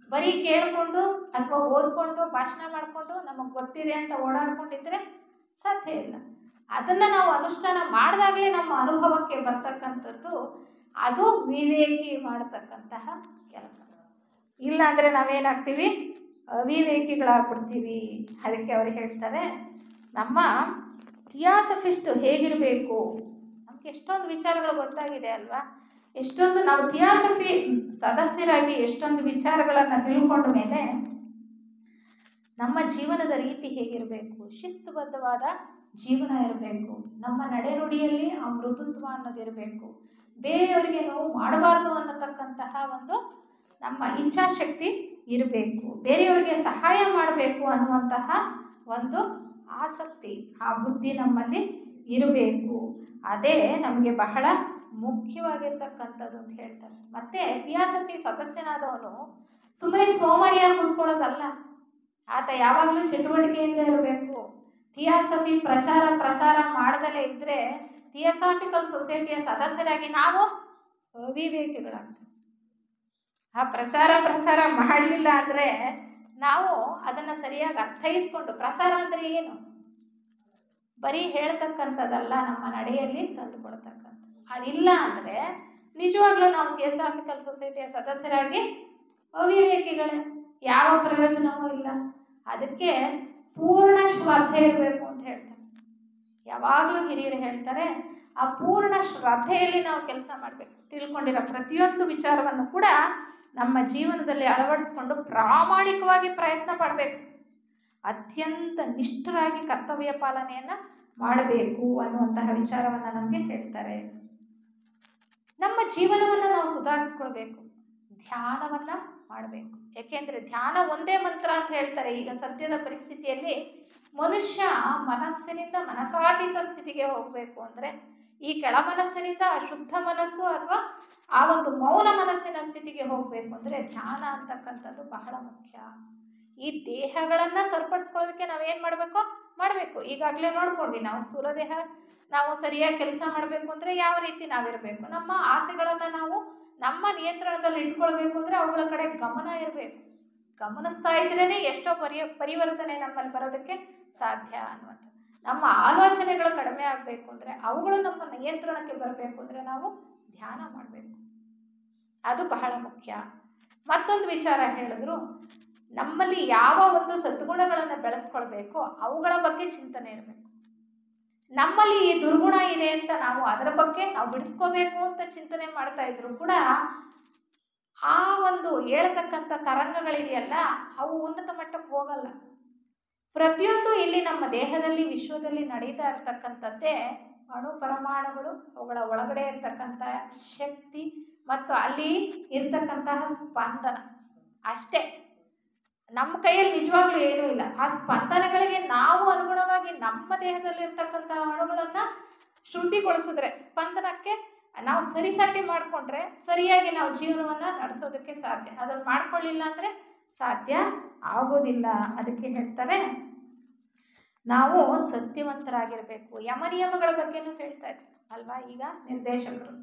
ಬರೀ ಕೇಳಿಕೊಂಡು ಅಥವಾ ಓದ್ಕೊಂಡು ಭಾಷಣ ಮಾಡಿಕೊಂಡು ನಮಗೆ ಗೊತ್ತಿದೆ ಅಂತ ಓಡಾಡ್ಕೊಂಡಿದ್ರೆ ಸಾಧ್ಯ ಇಲ್ಲ. ಅದನ್ನು ನಾವು ಅನುಷ್ಠಾನ ಮಾಡಿದಾಗಲೇ ನಮ್ಮ ಅನುಭವಕ್ಕೆ ಬರ್ತಕ್ಕಂಥದ್ದು. ಅದು ವಿವೇಕಿ ಮಾಡತಕ್ಕಂತಹ ಕೆಲಸ. ಇಲ್ಲ ಅಂದರೆ ನಾವೇನಾಗ್ತೀವಿ? ಅವಿವೇಕಿಗಳಾಗ್ಬಿಡ್ತೀವಿ. ಅದಕ್ಕೆ ಅವರು ಹೇಳ್ತಾರೆ, ನಮ್ಮ ಥಿಯಾಸಫಿಸ್ಟ್ ಹೇಗಿರಬೇಕು? ನಮ್ಗೆ ಎಷ್ಟೊಂದು ವಿಚಾರಗಳು ಗೊತ್ತಾಗಿದೆ ಅಲ್ವಾ? ನಾವು ಥಿಯಾಸಫಿ ಸದಸ್ಯರಾಗಿ ಎಷ್ಟೊಂದು ವಿಚಾರಗಳನ್ನು ತಿಳ್ಕೊಂಡ ಮೇಲೆ ನಮ್ಮ ಜೀವನದ ರೀತಿ ಹೇಗಿರಬೇಕು, ಶಿಸ್ತುಬದ್ಧವಾದ ಜೀವನ ಇರಬೇಕು. ನಮ್ಮ ನಡೆನುಡಿಯಲ್ಲಿ ಆ ಮೃದುತ್ವ ಅನ್ನೋದಿರಬೇಕು. ಬೇರೆಯವರಿಗೆ ನೋವು ಮಾಡಬಾರ್ದು ಅನ್ನತಕ್ಕಂತಹ ಒಂದು ನಮ್ಮ ಇಚ್ಛಾಶಕ್ತಿ ಇರಬೇಕು. ಬೇರೆಯವರಿಗೆ ಸಹಾಯ ಮಾಡಬೇಕು ಅನ್ನುವಂತಹ ಒಂದು ಆಸಕ್ತಿ, ಆ ಬುದ್ಧಿ ನಮ್ಮಲ್ಲಿ ಇರಬೇಕು. ಅದೇ ನಮಗೆ ಬಹಳ ಮುಖ್ಯವಾಗಿರ್ತಕ್ಕಂಥದ್ದು ಅಂತ ಹೇಳ್ತಾರೆ. ಮತ್ತೆ ಥಿಯಾಸಫಿ ಸದಸ್ಯನಾದವನು ಸುಮ್ಮನೆ ಸೋಮಾರಿಯಾಗಿ ಕೂತ್ಕೊಳ್ಳೋದಲ್ಲ, ಆತ ಯಾವಾಗಲೂ ಚಟುವಟಿಕೆಯಿಂದ ಇರಬೇಕು. ಥಿಯಾಸಫಿ ಪ್ರಸಾರ ಮಾಡದಲೇ ಇದ್ದರೆ ಥಿಯಾಸಾಫಿಕಲ್ ಸೊಸೈಟಿಯ ಸದಸ್ಯರಾಗಿ ನಾವು ಅವಿವೇಕಿಗಳಾಗ್ತೇವೆ. ಆ ಪ್ರಸಾರ ಮಾಡಲಿಲ್ಲ ಅಂದರೆ ನಾವು ಅದನ್ನು ಸರಿಯಾಗಿ ಅರ್ಥೈಸ್ಕೊಂಡು, ಪ್ರಸಾರ ಅಂದರೆ ಏನು, ಬರೀ ಹೇಳ್ತಕ್ಕಂಥದ್ದಲ್ಲ, ನಮ್ಮ ನಡೆಯಲ್ಲಿ ತಂದುಕೊಳ್ತಕ್ಕಂಥ. ಅದಿಲ್ಲ ಅಂದರೆ ನಿಜವಾಗ್ಲೂ ನಾವು ಥಿಯಾಸಾಫಿಕಲ್ ಸೊಸೈಟಿಯ ಸದಸ್ಯರಾಗಿ ಅವಿವೇಕಿಗಳೇ, ಯಾವ ಪ್ರಯೋಜನವೂ ಇಲ್ಲ. ಅದಕ್ಕೆ ಪೂರ್ಣ ಶ್ರದ್ಧೆ ಇರಬೇಕು ಅಂತ ಹೇಳ್ತಾರೆ. ಯಾವಾಗಲೂ ಹಿರಿಯರು ಹೇಳ್ತಾರೆ, ಆ ಪೂರ್ಣ ಶ್ರದ್ಧೆಯಲ್ಲಿ ನಾವು ಕೆಲಸ ಮಾಡಬೇಕು. ತಿಳ್ಕೊಂಡಿರೋ ಪ್ರತಿಯೊಂದು ವಿಚಾರವನ್ನು ಕೂಡ ನಮ್ಮ ಜೀವನದಲ್ಲಿ ಅಳವಡಿಸ್ಕೊಂಡು ಪ್ರಾಮಾಣಿಕವಾಗಿ ಪ್ರಯತ್ನ ಪಡಬೇಕು. ಅತ್ಯಂತ ನಿಷ್ಠರಾಗಿ ಕರ್ತವ್ಯ ಪಾಲನೆಯನ್ನು ಮಾಡಬೇಕು ಅನ್ನುವಂತಹ ವಿಚಾರವನ್ನು ನಮಗೆ ಹೇಳ್ತಾರೆ. ನಮ್ಮ ಜೀವನವನ್ನು ನಾವು ಸುಧಾರಿಸ್ಕೊಳ್ಬೇಕು, ಧ್ಯಾನವನ್ನು ಮಾಡಬೇಕು. ಯಾಕೆಂದರೆ ಧ್ಯಾನ ಒಂದೇ ಮಂತ್ರ ಅಂತ ಹೇಳ್ತಾರೆ. ಈಗ ಸದ್ಯದ ಪರಿಸ್ಥಿತಿಯಲ್ಲಿ ಮನುಷ್ಯ ಮನಸ್ಸಿನಿಂದ ಮನಸಾತೀತ ಸ್ಥಿತಿಗೆ ಹೋಗಬೇಕು ಅಂದರೆ, ಈ ಕೆಳ ಮನಸ್ಸಿನಿಂದ ಶುದ್ಧ ಮನಸ್ಸು ಅಥವಾ ಆ ಒಂದು ಮೌನ ಮನಸ್ಸಿನ ಸ್ಥಿತಿಗೆ ಹೋಗಬೇಕು ಅಂದರೆ ಧ್ಯಾನ ಅಂತಕ್ಕಂಥದ್ದು ಬಹಳ ಮುಖ್ಯ. ಈ ದೇಹಗಳನ್ನು ಸರಿಪಡಿಸ್ಕೊಳ್ಳೋದಕ್ಕೆ ನಾವೇನು ಮಾಡಬೇಕು. ಈಗಾಗಲೇ ನೋಡ್ಕೊಂಡ್ವಿ, ನಾವು ಸ್ಥೂಲ ದೇಹ ನಾವು ಸರಿಯಾಗಿ ಕೆಲಸ ಮಾಡಬೇಕು ಅಂದರೆ ಯಾವ ರೀತಿ ನಾವಿರಬೇಕು. ನಮ್ಮ ಆಸೆಗಳನ್ನು ನಾವು ನಮ್ಮ ನಿಯಂತ್ರಣದಲ್ಲಿ ಇಟ್ಕೊಳ್ಬೇಕು ಅಂದರೆ ಅವುಗಳ ಕಡೆ ಗಮನ ಇರಬೇಕು. ಗಮನಿಸ್ತಾ ಇದ್ರೇ ಎಷ್ಟೋ ಪರಿವರ್ತನೆ ನಮ್ಮಲ್ಲಿ ಬರೋದಕ್ಕೆ ಸಾಧ್ಯ ಅನ್ನುವಂಥ. ನಮ್ಮ ಆಲೋಚನೆಗಳು ಕಡಿಮೆ ಆಗಬೇಕು ಅಂದರೆ, ಅವುಗಳು ನಮ್ಮ ನಿಯಂತ್ರಣಕ್ಕೆ ಬರಬೇಕು ಅಂದರೆ ನಾವು ಧ್ಯಾನ ಮಾಡಬೇಕು. ಅದು ಬಹಳ ಮುಖ್ಯ. ಮತ್ತೊಂದು ವಿಚಾರ ಹೇಳಿದ್ರು, ನಮ್ಮಲ್ಲಿ ಯಾವ ಒಂದು ಸದ್ಗುಣಗಳನ್ನು ಬೆಳೆಸ್ಕೊಳ್ಬೇಕು ಅವುಗಳ ಬಗ್ಗೆ ಚಿಂತನೆ ಇರಬೇಕು. ನಮ್ಮಲ್ಲಿ ಈ ದುರ್ಗುಣ ಇದೆ ಅಂತ ನಾವು ಅದರ ಬಗ್ಗೆ ನಾವು ಬಿಡಿಸ್ಕೋಬೇಕು ಅಂತ ಚಿಂತನೆ ಮಾಡ್ತಾ ಇದ್ರು ಕೂಡ ಆ ಒಂದು ಹೇಳ್ತಕ್ಕಂಥ ತರಂಗಗಳಿದೆಯಲ್ಲ, ಅವು ಉನ್ನತ ಮಟ್ಟಕ್ಕೆ ಹೋಗಲ್ಲ. ಪ್ರತಿಯೊಂದು ಇಲ್ಲಿ ನಮ್ಮ ದೇಹದಲ್ಲಿ ವಿಶ್ವದಲ್ಲಿ ನಡೀತಾ ಇರ್ತಕ್ಕಂಥದ್ದೇ ಅಣು ಪರಮಾಣುಗಳು, ಅವುಗಳ ಒಳಗಡೆ ಇರ್ತಕ್ಕಂಥ ಶಕ್ತಿ ಮತ್ತು ಅಲ್ಲಿ ಇರ್ತಕ್ಕಂತಹ ಸ್ಪಂದನ ಅಷ್ಟೇ. ನಮ್ಮ ಕೈಯಲ್ಲಿ ನಿಜವಾಗ್ಲೂ ಏನೂ ಇಲ್ಲ. ಆ ಸ್ಪಂದನಗಳಿಗೆ ನಾವು ಅನುಗುಣವಾಗಿ ನಮ್ಮ ದೇಹದಲ್ಲಿರ್ತಕ್ಕಂತಹ ಅಣುಗಳನ್ನು ಶ್ರುತಿಗೊಳಿಸಿದ್ರೆ, ಸ್ಪಂದನಕ್ಕೆ ನಾವು ಸರಿಸಾಟಿ ಮಾಡಿಕೊಂಡ್ರೆ ಸರಿಯಾಗಿ ನಾವು ಜೀವನವನ್ನು ನಡೆಸೋದಕ್ಕೆ ಸಾಧ್ಯ. ಅದನ್ನು ಮಾಡ್ಕೊಳ್ಳಿಲ್ಲ ಅಂದರೆ ಸಾಧ್ಯ ಆಗೋದಿಲ್ಲ. ಅದಕ್ಕೆ ಹೇಳ್ತಾರೆ ನಾವು ಸತ್ಯವಂತರಾಗಿರಬೇಕು. ಯಮನಿಯಮಗಳ ಬಗ್ಗೆನೂ ಹೇಳ್ತಾ ಇದ್ರು ಅಲ್ವಾ ಈಗ ನಿರ್ದೇಶಕರು.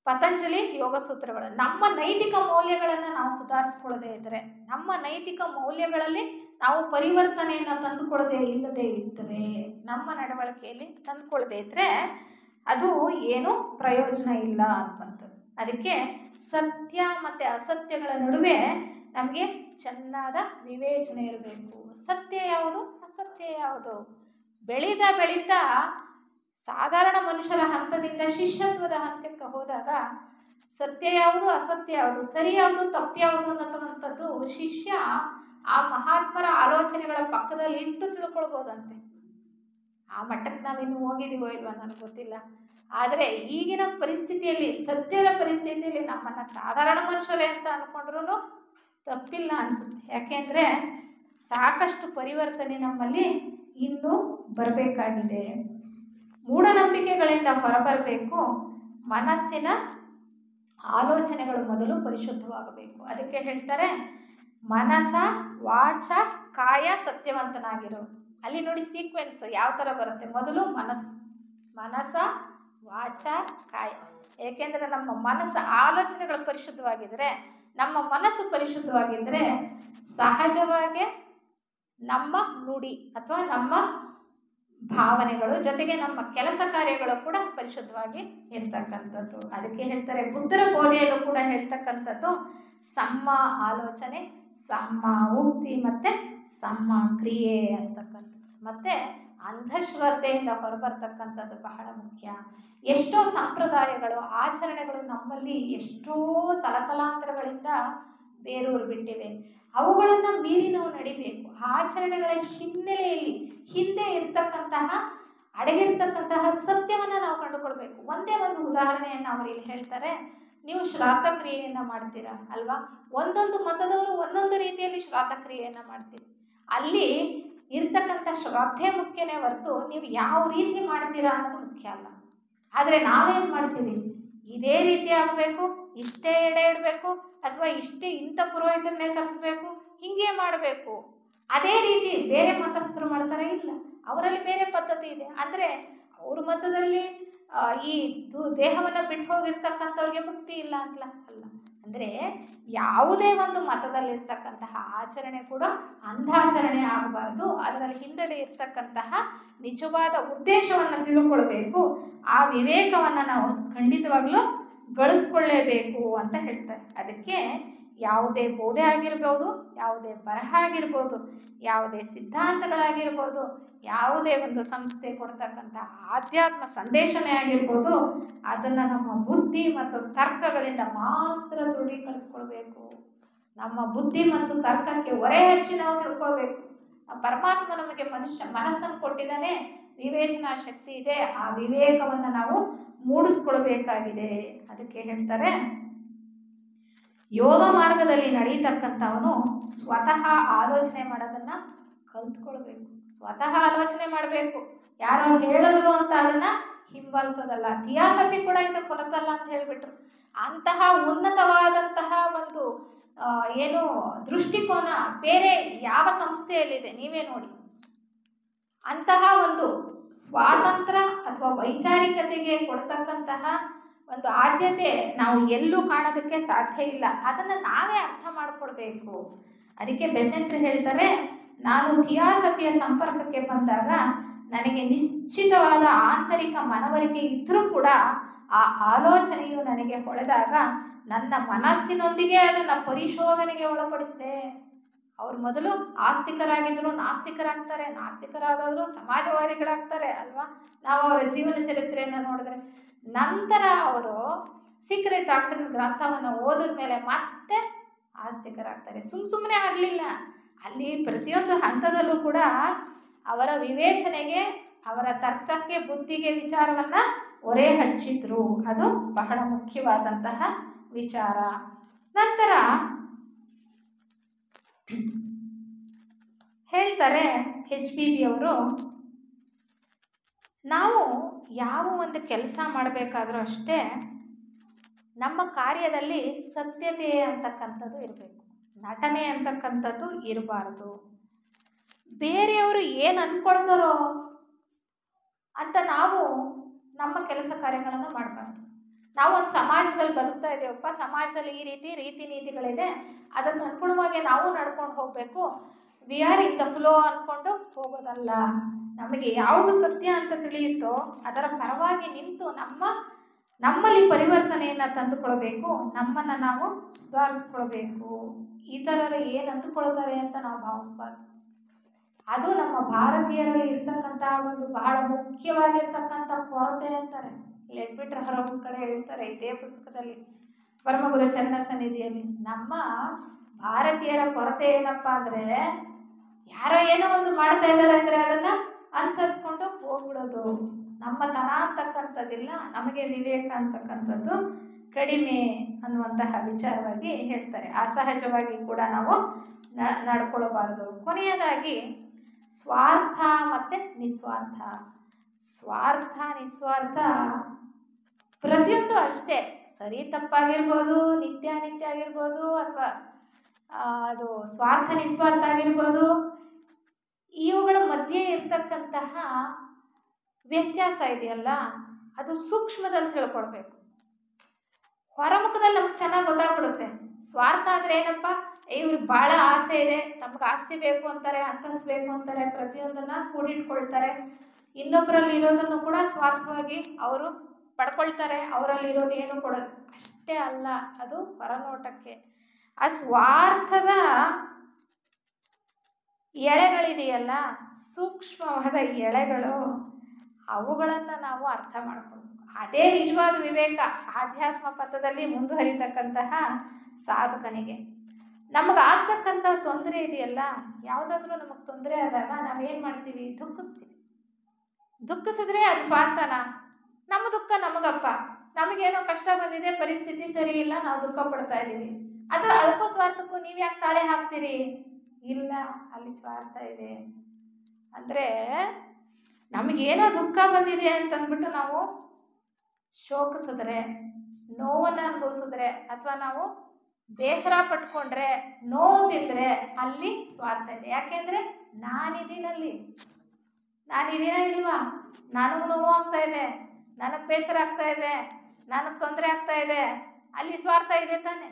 ಪತಂಜಲಿ ಯೋಗ ಸೂತ್ರಗಳು. ನಮ್ಮ ನೈತಿಕ ಮೌಲ್ಯಗಳನ್ನು ನಾವು ಸುಧಾರಿಸ್ಕೊಳ್ಳದೆ ಇದ್ದರೆ, ನಮ್ಮ ನೈತಿಕ ಮೌಲ್ಯಗಳಲ್ಲಿ ನಾವು ಪರಿವರ್ತನೆಯನ್ನು ತಂದುಕೊಳ್ಳದೆ ಇಲ್ಲದೆ ಇದ್ದರೆ, ನಮ್ಮ ನಡವಳಿಕೆಯಲ್ಲಿ ತಂದುಕೊಳ್ಳದೆ ಇದ್ದರೆ ಅದು ಏನು ಪ್ರಯೋಜನ ಇಲ್ಲ ಅಂತಂಥದ್ದು. ಅದಕ್ಕೆ ಸತ್ಯ ಮತ್ತು ಅಸತ್ಯಗಳ ನಡುವೆ ನಮಗೆ ಚೆನ್ನಾದ ವಿವೇಚನೆ ಇರಬೇಕು. ಸತ್ಯ ಯಾವುದು, ಅಸತ್ಯ ಯಾವುದು. ಬೆಳೀತಾ ಸಾಧಾರಣ ಮನುಷ್ಯರ ಹಂತದಿಂದ ಶಿಷ್ಯತ್ವದ ಹಂತಕ್ಕೆ ಹೋದಾಗ ಸತ್ಯ ಯಾವುದು, ಅಸತ್ಯ ಯಾವುದು, ಸರಿ ಯಾವುದು, ತಪ್ಪು ಯಾವುದು ಅನ್ನತಕ್ಕಂಥದ್ದು ಶಿಷ್ಯ ಆ ಮಹಾತ್ಮರ ಆಲೋಚನೆಗಳ ಪಕ್ಕದಲ್ಲಿ ಇಟ್ಟು ತಿಳ್ಕೊಳ್ಬೋದಂತೆ. ಆ ಮಟ್ಟಕ್ಕೆ ನಾವಿನ್ನು ಹೋಗಿದ್ದೀವೋ ಇಲ್ವ ನನಗೆ ಗೊತ್ತಿಲ್ಲ. ಆದರೆ ಈಗಿನ ಪರಿಸ್ಥಿತಿಯಲ್ಲಿ, ಸದ್ಯದ ಪರಿಸ್ಥಿತಿಯಲ್ಲಿ ನಮ್ಮನ್ನು ಸಾಧಾರಣ ಮನುಷ್ಯರೇ ಅಂತ ಅಂದ್ಕೊಂಡ್ರೂ ತಪ್ಪಿಲ್ಲ ಅನಿಸುತ್ತೆ. ಯಾಕೆಂದರೆ ಸಾಕಷ್ಟು ಪರಿವರ್ತನೆ ನಮ್ಮಲ್ಲಿ ಇನ್ನೂ ಬರಬೇಕಾಗಿದೆ. ಮೂಢನಂಬಿಕೆಗಳಿಂದ ಹೊರಬರಬೇಕು. ಮನಸ್ಸಿನ ಆಲೋಚನೆಗಳು ಮೊದಲು ಪರಿಶುದ್ಧವಾಗಬೇಕು. ಅದಕ್ಕೆ ಹೇಳ್ತಾರೆ ಮನಸ ವಾಚ ಕಾಯ ಸತ್ಯವಂತನಾಗಿರು. ಅಲ್ಲಿ ನೋಡಿ ಸೀಕ್ವೆನ್ಸ್ ಯಾವ ಥರ ಬರುತ್ತೆ. ಮೊದಲು ಮನಸ ವಾಚ ಕಾಯ. ಏಕೆಂದರೆ ನಮ್ಮ ಮನಸ್ಸು ಆಲೋಚನೆಗಳು ಪರಿಶುದ್ಧವಾಗಿದ್ದರೆ, ನಮ್ಮ ಮನಸ್ಸು ಪರಿಶುದ್ಧವಾಗಿದ್ದರೆ ಸಹಜವಾಗಿ ನಮ್ಮ ನುಡಿ ಅಥವಾ ನಮ್ಮ ಭಾವನೆಗಳು ಜೊತೆಗೆ ನಮ್ಮ ಕೆಲಸ ಕಾರ್ಯಗಳು ಕೂಡ ಪರಿಶುದ್ಧವಾಗಿ ಇರ್ತಕ್ಕಂಥದ್ದು. ಅದಕ್ಕೆ ಹೇಳ್ತಾರೆ ಬುದ್ಧರ ಬೋಧೆಯಲ್ಲೂ ಕೂಡ ಹೇಳ್ತಕ್ಕಂಥದ್ದು ಸಮ್ಮ ಆಲೋಚನೆ, ಸಮ್ಮ ಉಕ್ತಿ ಮತ್ತು ಸಮ್ಮ ಕ್ರಿಯೆ ಅಂತಕ್ಕಂಥದ್ದು. ಮತ್ತು ಅಂಧಶ್ರದ್ಧೆಯಿಂದ ಹೊರಬರ್ತಕ್ಕಂಥದ್ದು ಬಹಳ ಮುಖ್ಯ. ಎಷ್ಟೋ ಸಂಪ್ರದಾಯಗಳು, ಆಚರಣೆಗಳು ನಮ್ಮಲ್ಲಿ ಎಷ್ಟೋ ತಲತಲಾಂತರಗಳಿಂದ ಬೇರೂರು ಬಿಟ್ಟಿವೆ. ಅವುಗಳನ್ನು ಮೀರಿ ನಾವು ನಡಿಬೇಕು. ಆಚರಣೆಗಳ ಹಿನ್ನೆಲೆಯಲ್ಲಿ ಹಿಂದೆ ಇರ್ತಕ್ಕಂತಹ ಅಡಗಿರ್ತಕ್ಕಂತಹ ಸತ್ಯವನ್ನು ನಾವು ಕಂಡುಕೊಳ್ಬೇಕು. ಒಂದೇ ಒಂದು ಉದಾಹರಣೆಯನ್ನು ಅವರು ಇಲ್ಲಿ ಹೇಳ್ತಾರೆ. ನೀವು ಶ್ರಾದ್ದ ಕ್ರಿಯೆಯನ್ನು ಮಾಡ್ತೀರಾ ಅಲ್ವಾ? ಒಂದೊಂದು ಮತದವರು ಒಂದೊಂದು ರೀತಿಯಲ್ಲಿ ಶ್ರಾದ್ದ ಕ್ರಿಯೆಯನ್ನು ಮಾಡ್ತೀರಿ. ಅಲ್ಲಿ ಇರ್ತಕ್ಕಂಥ ಶ್ರದ್ಧೆ ಮುಖ್ಯನೇ ಹೊರತು ನೀವು ಯಾವ ರೀತಿ ಮಾಡ್ತೀರಾ ಅನ್ನೋದು ಮುಖ್ಯ ಅಲ್ಲ. ಆದರೆ ನಾವೇನು ಮಾಡ್ತೀವಿ, ಇದೇ ರೀತಿ ಆಗಬೇಕು, ಇಷ್ಟೇ ಎಡೆ ಇಡಬೇಕು, ಅಥವಾ ಇಷ್ಟೇ ಇಂಥ ಪುರೋಹಿತರನ್ನೇ ಕರೆಸಬೇಕು, ಹಿಂಗೆ ಮಾಡಬೇಕು. ಅದೇ ರೀತಿ ಬೇರೆ ಮತಸ್ಥರು ಮಾಡ್ತಾರೆ ಇಲ್ಲ, ಅವರಲ್ಲಿ ಬೇರೆ ಪದ್ಧತಿ ಇದೆ. ಅಂದರೆ ಅವ್ರ ಮತದಲ್ಲಿ ಈ ದೇಹವನ್ನು ಬಿಟ್ಟು ಹೋಗಿರ್ತಕ್ಕಂಥವ್ರಿಗೆ ಮುಕ್ತಿ ಇಲ್ಲ ಅಂತಲ್ಲ ಅಲ್ಲ. ಅಂದರೆ ಯಾವುದೇ ಒಂದು ಮತದಲ್ಲಿರ್ತಕ್ಕಂತಹ ಆಚರಣೆ ಕೂಡ ಅಂಧಾಚರಣೆ ಆಗಬಾರ್ದು. ಅದರಲ್ಲಿ ಹಿಂದಡೆ ಇರ್ತಕ್ಕಂತಹ ನಿಜವಾದ ಉದ್ದೇಶವನ್ನು ತಿಳ್ಕೊಳ್ಬೇಕು. ಆ ವಿವೇಕವನ್ನು ನಾವು ಖಂಡಿತವಾಗ್ಲೂ ಗಳಿಸ್ಕೊಳ್ಳೇಬೇಕು ಅಂತ ಹೇಳ್ತಾರೆ. ಅದಕ್ಕೆ ಯಾವುದೇ ಬೋಧೆ ಆಗಿರ್ಬೋದು, ಯಾವುದೇ ಬರಹ ಆಗಿರ್ಬೋದು, ಯಾವುದೇ ಸಿದ್ಧಾಂತಗಳಾಗಿರ್ಬೋದು, ಯಾವುದೇ ಒಂದು ಸಂಸ್ಥೆ ಕೊಡ್ತಕ್ಕಂಥ ಆಧ್ಯಾತ್ಮ ಸಂದೇಶನೇ ಆಗಿರ್ಬೋದು, ಅದನ್ನು ನಮ್ಮ ಬುದ್ಧಿ ಮತ್ತು ತರ್ಕಗಳಿಂದ ಮಾತ್ರ ದೃಢೀಕರಿಸ್ಕೊಳ್ಬೇಕು. ನಮ್ಮ ಬುದ್ಧಿ ಮತ್ತು ತರ್ಕಕ್ಕೆ ಹೊರೆ ಹಚ್ಚಿ ನಾವು ತಿಳ್ಕೊಳ್ಬೇಕು. ಪರಮಾತ್ಮ ನಮಗೆ ಮನಸ್ಸನ್ನು ಕೊಟ್ಟಿದ್ದಾನೆ, ವಿವೇಚನಾ ಶಕ್ತಿ ಇದೆ. ಆ ವಿವೇಕವನ್ನು ನಾವು ಮೂಡಿಸ್ಕೊಳ್ಬೇಕಾಗಿದೆ. ಅದಕ್ಕೆ ಹೇಳ್ತಾರೆ, ಯೋಗ ಮಾರ್ಗದಲ್ಲಿ ನಡೀತಕ್ಕಂಥವನು ಸ್ವತಃ ಆಲೋಚನೆ ಮಾಡೋದನ್ನ ಕಲ್ತ್ಕೊಳ್ಬೇಕು. ಸ್ವತಃ ಆಲೋಚನೆ ಮಾಡಬೇಕು. ಯಾರೋ ಹೇಳಿದ್ರು ಅಂತ ಅದನ್ನ ಹಿಂಬಾಲಿಸೋದಲ್ಲ. ಥಿಯಾಸಫಿ ಕೂಡ ಇದಕ್ಕೆ ಹೊರತಲ್ಲ ಅಂತ ಹೇಳಿಬಿಟ್ರು. ಅಂತಹ ಉನ್ನತವಾದಂತಹ ಒಂದು ಏನು ದೃಷ್ಟಿಕೋನ ಬೇರೆ ಯಾವ ಸಂಸ್ಥೆಯಲ್ಲಿದೆ ನೀವೇ ನೋಡಿ. ಅಂತಹ ಒಂದು ಸ್ವಾತಂತ್ರ್ಯ ಅಥವಾ ವೈಚಾರಿಕತೆಗೆ ಕೊಡ್ತಕ್ಕಂತಹ ಒಂದು ಆದ್ಯತೆ ನಾವು ಎಲ್ಲೂ ಕಾಣೋದಕ್ಕೆ ಸಾಧ್ಯ ಇಲ್ಲ. ಅದನ್ನು ನಾವೇ ಅರ್ಥ ಮಾಡ್ಕೊಳ್ಬೇಕು. ಅದಕ್ಕೆ ಬೆಸೆಂಟ್ ಹೇಳ್ತಾರೆ, ನಾನು ಥಿಯಾಸಫಿಯ ಸಂಪರ್ಕಕ್ಕೆ ಬಂದಾಗ ನನಗೆ ನಿಶ್ಚಿತವಾದ ಆಂತರಿಕ ಮನವರಿಕೆ ಇದ್ದರೂ ಕೂಡ ಆ ಆಲೋಚನೆಯು ನನಗೆ ಹೊಳೆದಾಗ ನನ್ನ ಮನಸ್ಸಿನೊಂದಿಗೆ ಅದನ್ನು ಪರಿಶೋಧನೆಗೆ ಒಳಪಡಿಸಿದೆ. ಅವ್ರು ಮೊದಲು ಆಸ್ತಿಕರಾಗಿದ್ದರು, ನಾಸ್ತಿಕರಾಗ್ತಾರೆ, ನಾಸ್ತಿಕರಾದವರು ಸಮಾಜವಾದಿಗಳಾಗ್ತಾರೆ ಅಲ್ವಾ? ನಾವು ಅವರ ಜೀವನ ಚರಿತ್ರೆಯನ್ನು ನೋಡಿದ್ರೆ ನಂತರ ಅವರು ಸೀಕ್ರೆಟ್ ಡಾಕ್ಟರ್ ಗ್ರಂಥವನ್ನು ಓದಿದ ಮೇಲೆ ಮತ್ತೆ ಆಸ್ತಿಕರಾಗ್ತಾರೆ. ಸುಮ್ಮನೆ ಆಗಲಿಲ್ಲ. ಅಲ್ಲಿ ಪ್ರತಿಯೊಂದು ಹಂತದಲ್ಲೂ ಕೂಡ ಅವರ ವಿವೇಚನೆಗೆ, ಅವರ ತರ್ಕಕ್ಕೆ, ಬುದ್ಧಿಗೆ ವಿಚಾರವನ್ನು ಹೊರೆ ಹಚ್ಚಿದ್ರು. ಅದು ಬಹಳ ಮುಖ್ಯವಾದಂತಹ ವಿಚಾರ. ನಂತರ ಹೇಳ್ತಾರೆ HBB ಅವರು, ನಾವು ಯಾವ ಒಂದು ಕೆಲಸ ಮಾಡಬೇಕಾದ್ರೂ ಅಷ್ಟೇ ನಮ್ಮ ಕಾರ್ಯದಲ್ಲಿ ಸತ್ಯತೆ ಅಂತಕ್ಕಂಥದ್ದು ಇರಬೇಕು, ನಟನೆ ಅಂತಕ್ಕಂಥದ್ದು ಇರಬಾರ್ದು. ಬೇರೆಯವರು ಏನು ಅಂದ್ಕೊಳ್ತಾರೋ ಅಂತ ನಾವು ನಮ್ಮ ಕೆಲಸ ಕಾರ್ಯಗಳನ್ನು ಮಾಡಬಾರ್ದು. ನಾವು ಒಂದು ಸಮಾಜದಲ್ಲಿ ಬದುಕ್ತಾ ಇದ್ದೇವಪ್ಪ, ಸಮಾಜದಲ್ಲಿ ಈ ರೀತಿ ನೀತಿಗಳಿದೆ, ಅದನ್ನು ಅನುಗುಣವಾಗಿ ನಾವು ನಡ್ಕೊಂಡು ಹೋಗಬೇಕು. We are in the flow ಅಂದ್ಕೊಂಡು ಹೋಗೋದಲ್ಲ. ನಮಗೆ ಯಾವುದು ಸತ್ಯ ಅಂತ ತಿಳಿಯುತ್ತೋ ಅದರ ಪರವಾಗಿ ನಿಂತು ನಮ್ಮಲ್ಲಿ ಪರಿವರ್ತನೆಯನ್ನು ತಂದುಕೊಳ್ಬೇಕು, ನಮ್ಮನ್ನು ನಾವು ಸುಧಾರಿಸ್ಕೊಳ್ಬೇಕು. ಇತರರು ಏನು ಅಂದುಕೊಳ್ತಾರೆ ಅಂತ ನಾವು ಭಾವಿಸ್ಬಾರ್ದು. ಅದು ನಮ್ಮ ಭಾರತೀಯರಲ್ಲಿ ಇರ್ತಕ್ಕಂತಹ ಒಂದು ಬಹಳ ಮುಖ್ಯವಾಗಿರ್ತಕ್ಕಂಥ ಕೊರತೆ ಅಂತಾರೆ. ಲೆಟ್ಬಿಟ್ರೆ ಹೊರೊಂದು ಕಡೆ ಹೇಳ್ತಾರೆ ಇದೇ ಪುಸ್ತಕದಲ್ಲಿ, ಪರಮಗುರು ಚನ್ನ ಸನ್ನಿಧಿಯಲ್ಲಿ. ನಮ್ಮ ಭಾರತೀಯರ ಕೊರತೆ ಏನಪ್ಪಾ ಅಂದರೆ, ಯಾರೋ ಏನೋ ಒಂದು ಮಾಡ್ತಾ ಇದ್ದಾರೆ ಅಂದರೆ ಅದನ್ನು ಅನುಸರಿಸ್ಕೊಂಡು ಹೋಗ್ಬಿಡೋದು. ನಮ್ಮ ತನ ಅಂತಕ್ಕಂಥದ್ದಿಲ್ಲ, ನಮಗೆ ವಿವೇಕ ಅಂತಕ್ಕಂಥದ್ದು ಕಡಿಮೆ ಅನ್ನುವಂತಹ ವಿಚಾರವಾಗಿ ಹೇಳ್ತಾರೆ. ಅಸಹಜವಾಗಿ ಕೂಡ ನಾವು ನಡ್ಕೊಳ್ಬಾರ್ದು. ಕೊನೆಯದಾಗಿ ಸ್ವಾರ್ಥ ಮತ್ತು ನಿಸ್ವಾರ್ಥ. ಸ್ವಾರ್ಥ ನಿಸ್ವಾರ್ಥ ಪ್ರತಿಯೊಂದು ಅಷ್ಟೇ, ಸರಿ ತಪ್ಪಾಗಿರ್ಬೋದು, ನಿತ್ಯ ಅನಿತ್ಯ ಆಗಿರ್ಬೋದು, ಅಥವಾ ಅದು ಸ್ವಾರ್ಥ ನಿಸ್ವಾರ್ಥ ಆಗಿರ್ಬೋದು. ಇವುಗಳ ಮಧ್ಯೆ ಇರ್ತಕ್ಕಂತಹ ವ್ಯತ್ಯಾಸ ಇದೆಯಲ್ಲ, ಅದು ಸೂಕ್ಷ್ಮದಲ್ಲಿ ತಿಳ್ಕೊಳ್ಬೇಕು. ಹೊರಮುಖದಲ್ಲಿ ನಮ್ಗೆ ಚೆನ್ನಾಗಿ ಗೊತ್ತಾಗ್ಬಿಡುತ್ತೆ. ಸ್ವಾರ್ಥ ಅಂದರೆ ಏನಪ್ಪ, ಇವ್ರಿಗೆ ಭಾಳ ಆಸೆ ಇದೆ, ತಮ್ಗೆ ಆಸ್ತಿ ಬೇಕು ಅಂತಾರೆ, ಅಂತಸ್ತು ಬೇಕು ಅಂತಾರೆ, ಪ್ರತಿಯೊಂದನ್ನ ಕೂಡಿಟ್ಕೊಳ್ತಾರೆ. ಇನ್ನೊಬ್ಬರಲ್ಲಿ ಇರೋದನ್ನು ಕೂಡ ಸ್ವಾರ್ಥವಾಗಿ ಅವರು ಪಡ್ಕೊಳ್ತಾರೆ. ಅವರಲ್ಲಿ ಇರೋದು ಏನು ಕೊಡೋದು ಅಷ್ಟೇ ಅಲ್ಲ, ಅದು ಹೊರನೋಟಕ್ಕೆ. ಆ ಸ್ವಾರ್ಥದ ಎಳೆಗಳಿದೆಯಲ್ಲ, ಸೂಕ್ಷ್ಮವಾದ ಎಳೆಗಳು, ಅವುಗಳನ್ನು ನಾವು ಅರ್ಥ ಮಾಡ್ಕೊಳ್ಬೇಕು. ಅದೇ ನಿಜವಾದ ವಿವೇಕ ಆಧ್ಯಾತ್ಮ ಪಥದಲ್ಲಿ ಮುಂದುವರಿತಕ್ಕಂತಹ ಸಾಧಕನಿಗೆ. ನಮಗಾಗ್ತಕ್ಕಂಥ ತೊಂದರೆ ಇದೆಯಲ್ಲ, ಯಾವುದಾದ್ರೂ ನಮಗೆ ತೊಂದರೆ ಆದಾಗ ನಾವೇನು ಮಾಡ್ತೀವಿ? ದುಃಖಿಸ್ತೀವಿ. ದುಃಖಿಸಿದ್ರೆ ಅದು ಸ್ವಾರ್ಥನ? ನಮ್ಮ ದುಃಖ ನಮಗಪ್ಪ, ನಮಗೇನೋ ಕಷ್ಟ ಬಂದಿದೆ, ಪರಿಸ್ಥಿತಿ ಸರಿ ಇಲ್ಲ, ನಾವು ದುಃಖ ಪಡ್ತಾ ಇದ್ದೀವಿ. ಅಥವಾ ಅದಕ್ಕೂ ಸ್ವಾರ್ಥಕ್ಕೂ ನೀವು ಯಾಕೆ ತಾಳೆ ಹಾಕ್ತೀರಿ? ಇಲ್ಲ, ಅಲ್ಲಿ ಸ್ವಾರ್ಥ ಇದೆ. ಅಂದರೆ ನಮಗೇನೋ ದುಃಖ ಬಂದಿದೆ ಅಂತಂದ್ಬಿಟ್ಟು ನಾವು ಶೋಕಿಸಿದ್ರೆ, ನೋವನ್ನು ಅನುಭವಿಸಿದ್ರೆ, ಅಥವಾ ನಾವು ಬೇಸರ ಪಟ್ಕೊಂಡ್ರೆ, ನೋವು ತಿಂದರೆ ಅಲ್ಲಿ ಸ್ವಾರ್ಥ ಇದೆ. ಯಾಕೆಂದರೆ ನಾನಿದ್ದೀನಲ್ಲಿ, ನಾನಿದ್ದೀನ ಇಲ್ವಾ? ನನಗೆ ನೋವು ಆಗ್ತಾ ಇದೆ, ನನಗೆ ಬೇಸರ ಆಗ್ತಾ ಇದೆ, ನನಗೆ ತೊಂದರೆ ಆಗ್ತಾ ಇದೆ, ಅಲ್ಲಿ ಸ್ವಾರ್ಥ ಇದೆ ತಾನೆ.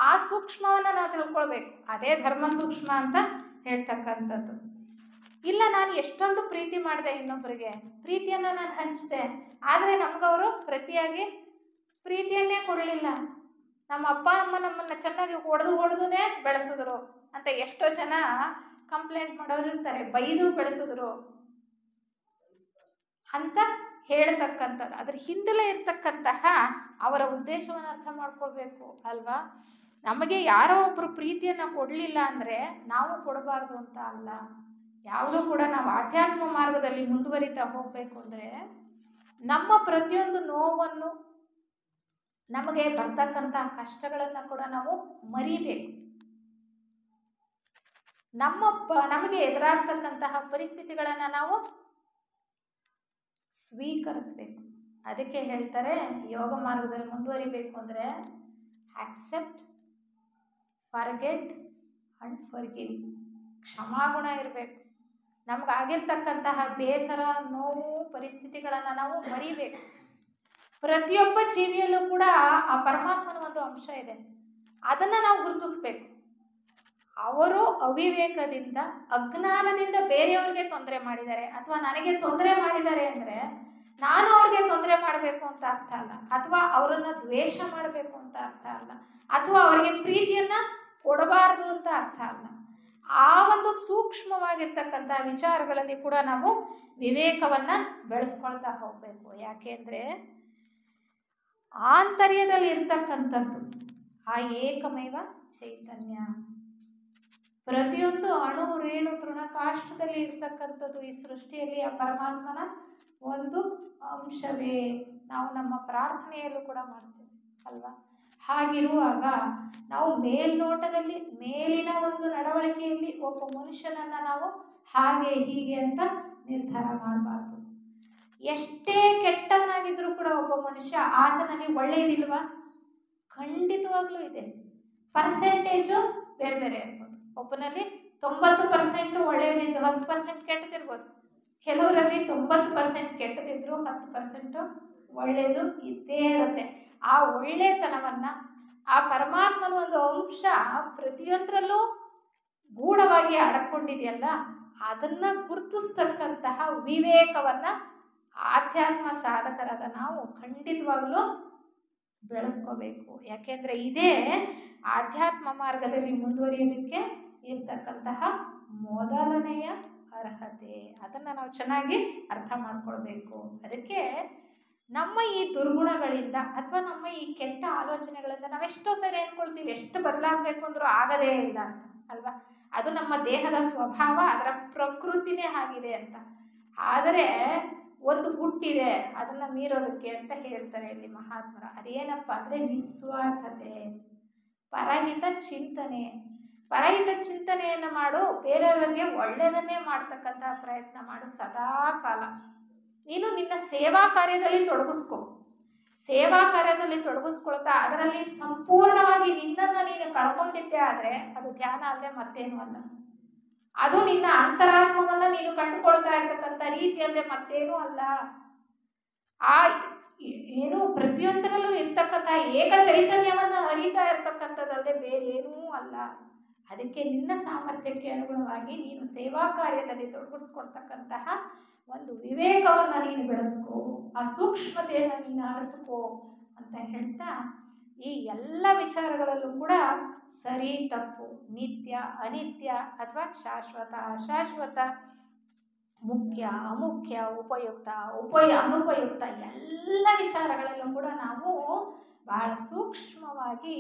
ಆ ಸೂಕ್ಷ್ಮವನ್ನು ನಾವು ತಿಳ್ಕೊಳ್ಬೇಕು. ಅದೇ ಧರ್ಮ ಸೂಕ್ಷ್ಮ ಅಂತ ಹೇಳ್ತಕ್ಕಂಥದ್ದು. ಇಲ್ಲ, ನಾನು ಎಷ್ಟೊಂದು ಪ್ರೀತಿ ಮಾಡಿದೆ ಇನ್ನೊಬ್ಬರಿಗೆ, ಪ್ರೀತಿಯನ್ನು ನಾನು ಹಂಚಿದೆ, ಆದರೆ ನಮಗವರು ಪ್ರತಿಯಾಗಿ ಪ್ರೀತಿಯನ್ನೇ ಕೊಡಲಿಲ್ಲ. ನಮ್ಮ ಅಪ್ಪ ಅಮ್ಮ ನಮ್ಮನ್ನು ಚೆನ್ನಾಗಿ ಹೊಡೆದುನೇ ಬೆಳೆಸಿದ್ರು ಅಂತ ಎಷ್ಟೋ ಜನ ಕಂಪ್ಲೇಂಟ್ ಮಾಡೋರು ಇರ್ತಾರೆ. ಬೈದು ಬೆಳೆಸಿದ್ರು ಅಂತ ಹೇಳ್ತಕ್ಕಂಥದ್ದು. ಅದ್ರ ಹಿಂದಲೇ ಇರ್ತಕ್ಕಂತಹ ಅವರ ಉದ್ದೇಶವನ್ನು ಅರ್ಥ ಮಾಡ್ಕೊಳ್ಬೇಕು ಅಲ್ವಾ? ನಮಗೆ ಯಾರೋ ಒಬ್ಬರು ಪ್ರೀತಿಯನ್ನು ಕೊಡಲಿಲ್ಲ ಅಂದರೆ ನಾವು ಕೊಡಬಾರ್ದು ಅಂತ ಅಲ್ಲ. ಯಾವುದೂ ಕೂಡ ನಾವು ಆಧ್ಯಾತ್ಮ ಮಾರ್ಗದಲ್ಲಿ ಮುಂದುವರಿತಾ ಹೋಗಬೇಕು ಅಂದರೆ ನಮ್ಮ ಪ್ರತಿಯೊಂದು ನೋವನ್ನು, ನಮಗೆ ಬರ್ತಕ್ಕಂತಹ ಕಷ್ಟಗಳನ್ನು ಕೂಡ ನಾವು ಮರಿಬೇಕು. ನಮಗೆ ಎದುರಾಗ್ತಕ್ಕಂತಹ ಪರಿಸ್ಥಿತಿಗಳನ್ನು ನಾವು ಸ್ವೀಕರಿಸಬೇಕು. ಅದಕ್ಕೆ ಹೇಳ್ತಾರೆ, ಯೋಗ ಮಾರ್ಗದಲ್ಲಿ ಮುಂದುವರಿಬೇಕು ಅಂದರೆ ಆಕ್ಸೆಪ್ಟ್, ಫರ್ಗೆಟ್ ಅಂಡ್ ಫರ್ಗಿವ್. ಕ್ಷಮಾಗುಣ ಇರಬೇಕು. ನಮಗಾಗಿರ್ತಕ್ಕಂತಹ ಬೇಸರ, ನೋವು, ಪರಿಸ್ಥಿತಿಗಳನ್ನು ನಾವು ಮರಿಬೇಕು. ಪ್ರತಿಯೊಬ್ಬ ಜೀವಿಯಲ್ಲೂ ಕೂಡ ಆ ಪರಮಾತ್ಮನ ಒಂದು ಅಂಶ ಇದೆ, ಅದನ್ನು ನಾವು ಗುರುತಿಸ್ಬೇಕು. ಅವರು ಅವಿವೇಕದಿಂದ, ಅಜ್ಞಾನದಿಂದ ಬೇರೆಯವ್ರಿಗೆ ತೊಂದರೆ ಮಾಡಿದ್ದಾರೆ, ಅಥವಾ ನನಗೆ ತೊಂದರೆ ಮಾಡಿದ್ದಾರೆ ಅಂದರೆ ನಾನು ಅವ್ರಿಗೆ ತೊಂದರೆ ಮಾಡಬೇಕು ಅಂತ ಅರ್ಥ ಅಲ್ಲ, ಅಥವಾ ಅವರನ್ನು ದ್ವೇಷ ಮಾಡಬೇಕು ಅಂತ ಅರ್ಥ ಅಲ್ಲ, ಅಥವಾ ಅವರಿಗೆ ಪ್ರೀತಿಯನ್ನು ಕೊಡಬಾರ್ದು ಅಂತ ಅರ್ಥ ಅಲ್ಲ. ಆ ಒಂದು ಸೂಕ್ಷ್ಮವಾಗಿರ್ತಕ್ಕಂಥ ವಿಚಾರಗಳಲ್ಲಿ ಕೂಡ ನಾವು ವಿವೇಕವನ್ನು ಬೆಳೆಸ್ಕೊಳ್ತಾ ಹೋಗಬೇಕು. ಯಾಕೆಂದರೆ ಆಂತರ್ಯದಲ್ಲಿ ಇರ್ತಕ್ಕಂಥದ್ದು ಆ ಏಕಮೇವ ಚೈತನ್ಯ. ಪ್ರತಿಯೊಂದು ಅಣು, ರೇಣು, ತೃಣಕಾಷ್ಟದಲ್ಲಿ ಇರ್ತಕ್ಕಂಥದ್ದು ಈ ಸೃಷ್ಟಿಯಲ್ಲಿ ಆ ಪರಮಾತ್ಮನ ಒಂದು ಅಂಶವೇ. ನಾವು ನಮ್ಮ ಪ್ರಾರ್ಥನೆಯಲ್ಲೂ ಕೂಡ ಮಾಡ್ತೇವೆ ಅಲ್ವಾ? ಹಾಗಿರುವಾಗ ನಾವು ಮೇಲ್ನೋಟದಲ್ಲಿ, ಮೇಲಿನ ಒಂದು ನಡವಳಿಕೆಯಲ್ಲಿ ಒಬ್ಬ ಮನುಷ್ಯನನ್ನು ನಾವು ಹಾಗೆ ಹೀಗೆ ಅಂತ ನಿರ್ಧಾರ ಮಾಡಬಾರ್ದು. ಎಷ್ಟೇ ಕೆಟ್ಟವನಾಗಿದ್ರೂ ಕೂಡ ಒಬ್ಬ ಮನುಷ್ಯ, ಆತನಲ್ಲಿ ಒಳ್ಳೆಯದಿಲ್ವಾ? ಖಂಡಿತವಾಗ್ಲೂ ಇದೆ. ಪರ್ಸೆಂಟೇಜು ಬೇರೆ ಬೇರೆ ಇರ್ಬೋದು. ಒಬ್ಬನಲ್ಲಿ 90% ಒಳ್ಳೆಯದಿದ್ದು 10% ಕೆಟ್ಟದಿರ್ಬೋದು. ಕೆಲವರಲ್ಲಿ 90% ಕೆಟ್ಟದಿದ್ರು 10% ಒಳ್ಳೆಯದು ಇದ್ದೇ ಇರುತ್ತೆ. ಆ ಒಳ್ಳೆತನವನ್ನು, ಆ ಪರಮಾತ್ಮನ ಒಂದು ಅಂಶ ಪ್ರತಿಯೊಂದರಲ್ಲೂ ಗೂಢವಾಗಿ ಅಡಕೊಂಡಿದೆಯಲ್ಲ, ಅದನ್ನು ಗುರುತಿಸ್ತಕ್ಕಂತಹ ವಿವೇಕವನ್ನು ಆಧ್ಯಾತ್ಮ ಸಾಧಕರಾದ ನಾವು ಖಂಡಿತವಾಗ್ಲೂ ಬೆಳೆಸ್ಕೋಬೇಕು. ಯಾಕೆಂದರೆ ಇದೇ ಆಧ್ಯಾತ್ಮ ಮಾರ್ಗದಲ್ಲಿ ಮುಂದುವರಿಯೋದಕ್ಕೆ ಇರ್ತಕ್ಕಂತಹ ಮೊದಲನೆಯ ಅರ್ಹತೆ. ಅದನ್ನು ನಾವು ಚೆನ್ನಾಗಿ ಅರ್ಥ ಮಾಡ್ಕೊಳ್ಬೇಕು. ಅದಕ್ಕೆ ನಮ್ಮ ಈ ದುರ್ಗುಣಗಳಿಂದ ಅಥವಾ ನಮ್ಮ ಈ ಕೆಟ್ಟ ಆಲೋಚನೆಗಳಿಂದ ನಾವೆಷ್ಟೋ ಸರಿ ಅಂದ್ಕೊಳ್ತೀವಿ ಎಷ್ಟು ಬದಲಾಗಬೇಕು ಅಂದರೂ ಆಗದೇ ಇಲ್ಲ ಅಂತ ಅಲ್ವಾ? ಅದು ನಮ್ಮ ದೇಹದ ಸ್ವಭಾವ, ಅದರ ಪ್ರಕೃತಿನೇ ಆಗಿದೆ ಅಂತ. ಆದರೆ ಒಂದು ಹುಟ್ಟಿದೆ, ಅದನ್ನು ಮೀರೋದಕ್ಕೆ ಅಂತ ಹೇಳ್ತಾರೆ ಇಲ್ಲಿ ಮಹಾತ್ಮರು. ಅದೇನಪ್ಪ ಅಂದರೆ ನಿಸ್ವಾರ್ಥತೆ, ಪರಹಿತ ಚಿಂತನೆ. ಪರಹಿತ ಚಿಂತನೆಯನ್ನು ಮಾಡು, ಬೇರೆಯವರಿಗೆ ಒಳ್ಳೆಯದನ್ನೇ ಮಾಡ್ತಕ್ಕಂಥ ಪ್ರಯತ್ನ ಮಾಡು ಸದಾ ಕಾಲ. ನೀನು ನಿನ್ನ ಸೇವಾ ಕಾರ್ಯದಲ್ಲಿ ತೊಡಗಿಸ್ಕೊ. ಸೇವಾ ಕಾರ್ಯದಲ್ಲಿ ತೊಡಗಿಸ್ಕೊಳ್ತಾ ಅದರಲ್ಲಿ ಸಂಪೂರ್ಣವಾಗಿ ನಿನ್ನನ್ನು ನೀನು ಕಳ್ಕೊಂಡಿದ್ದೆ ಆದರೆ ಅದು ಧ್ಯಾನ ಅಲ್ಲದೆ ಮತ್ತೇನು ಅಲ್ಲ. ಅದು ನಿನ್ನ ಅಂತರಾತ್ಮವನ್ನು ನೀನು ಕಂಡುಕೊಳ್ತಾ ಇರ್ತಕ್ಕಂಥ ರೀತಿ ಅಂದರೆ ಮತ್ತೇನೂ ಅಲ್ಲ. ಆ ಏನು ಪ್ರತಿಯೊಂದರಲ್ಲೂ ಇರ್ತಕ್ಕಂಥ ಏಕ ಚೈತನ್ಯವನ್ನು ಅರಿತಾ ಇರ್ತಕ್ಕಂಥದ್ದಲ್ಲದೆ ಬೇರೇನೂ ಅಲ್ಲ. ಅದಕ್ಕೆ ನಿನ್ನ ಸಾಮರ್ಥ್ಯಕ್ಕೆ ಅನುಗುಣವಾಗಿ ನೀನು ಸೇವಾ ಕಾರ್ಯದಲ್ಲಿ ತೊಡಗಿಸ್ಕೊಳ್ತಕ್ಕಂತಹ ಒಂದು ವಿವೇಕವನ್ನು ನೀನು ಬೆಳೆಸ್ಕೋ, ಆ ಸೂಕ್ಷ್ಮತೆಯನ್ನು ನೀನು ಅರಿತುಕೋ ಅಂತ ಹೇಳ್ತಾ, ಈ ಎಲ್ಲ ವಿಚಾರಗಳಲ್ಲೂ ಕೂಡ ಸರಿ ತಪ್ಪು, ನಿತ್ಯ ಅನಿತ್ಯ ಅಥವಾ ಶಾಶ್ವತ ಅಶಾಶ್ವತ, ಮುಖ್ಯ ಅಮುಖ್ಯ, ಉಪಯುಕ್ತ ಅನುಪಯುಕ್ತ ಎಲ್ಲ ವಿಚಾರಗಳಲ್ಲೂ ಕೂಡ ನಾವು ಬಹಳ ಸೂಕ್ಷ್ಮವಾಗಿ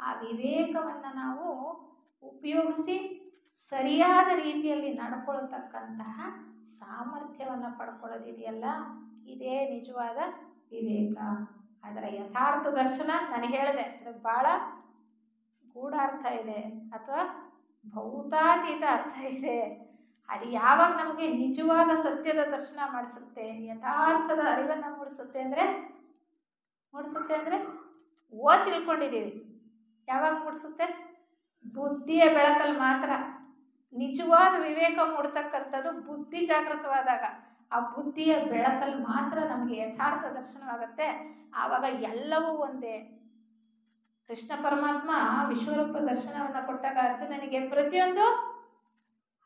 ಆ ವಿವೇಕವನ್ನು ನಾವು ಉಪಯೋಗಿಸಿ ಸರಿಯಾದ ರೀತಿಯಲ್ಲಿ ನಡ್ಕೊಳ್ತಕ್ಕಂತಹ ಸಾಮರ್ಥ್ಯವನ್ನು ಪಡ್ಕೊಳ್ಳೋದಿದೆಯಲ್ಲ, ಇದೇ ನಿಜವಾದ ವಿವೇಕ. ಅದರ ಯಥಾರ್ಥ ದರ್ಶನ ನಾನು ಹೇಳಿದೆ, ಅದಕ್ಕೆ ಭಾಳ ಗೂಢಾರ್ಥ ಇದೆ ಅಥವಾ ಭೌತಾತೀತ ಅರ್ಥ ಇದೆ. ಅದು ಯಾವಾಗ ನಮಗೆ ನಿಜವಾದ ಸತ್ಯದ ದರ್ಶನ ಮಾಡಿಸುತ್ತೆ, ಯಥಾರ್ಥದ ಅರಿವನ್ನು ಮೂಡಿಸುತ್ತೆ ಅಂದರೆ ತಿಳ್ಕೊಂಡಿದ್ದೀವಿ. ಯಾವಾಗ ಮೂಡಿಸುತ್ತೆ? ಬುದ್ಧಿಯ ಬೆಳಕಲ್ಲಿ ಮಾತ್ರ. ನಿಜವಾದ ವಿವೇಕ ಮೂಡ್ತಕ್ಕಂಥದ್ದು ಬುದ್ಧಿ ಜಾಗೃತವಾದಾಗ, ಆ ಬುದ್ಧಿಯ ಬೆಳಕಲ್ಲಿ ಮಾತ್ರ ನಮಗೆ ಯಥಾರ್ಥ ದರ್ಶನವಾಗುತ್ತೆ. ಆವಾಗ ಎಲ್ಲವೂ ಒಂದೇ. ಕೃಷ್ಣ ಪರಮಾತ್ಮ ವಿಶ್ವರೂಪ ದರ್ಶನವನ್ನು ಕೊಟ್ಟಾಗ ಅರ್ಜುನನಿಗೆ ಪ್ರತಿಯೊಂದು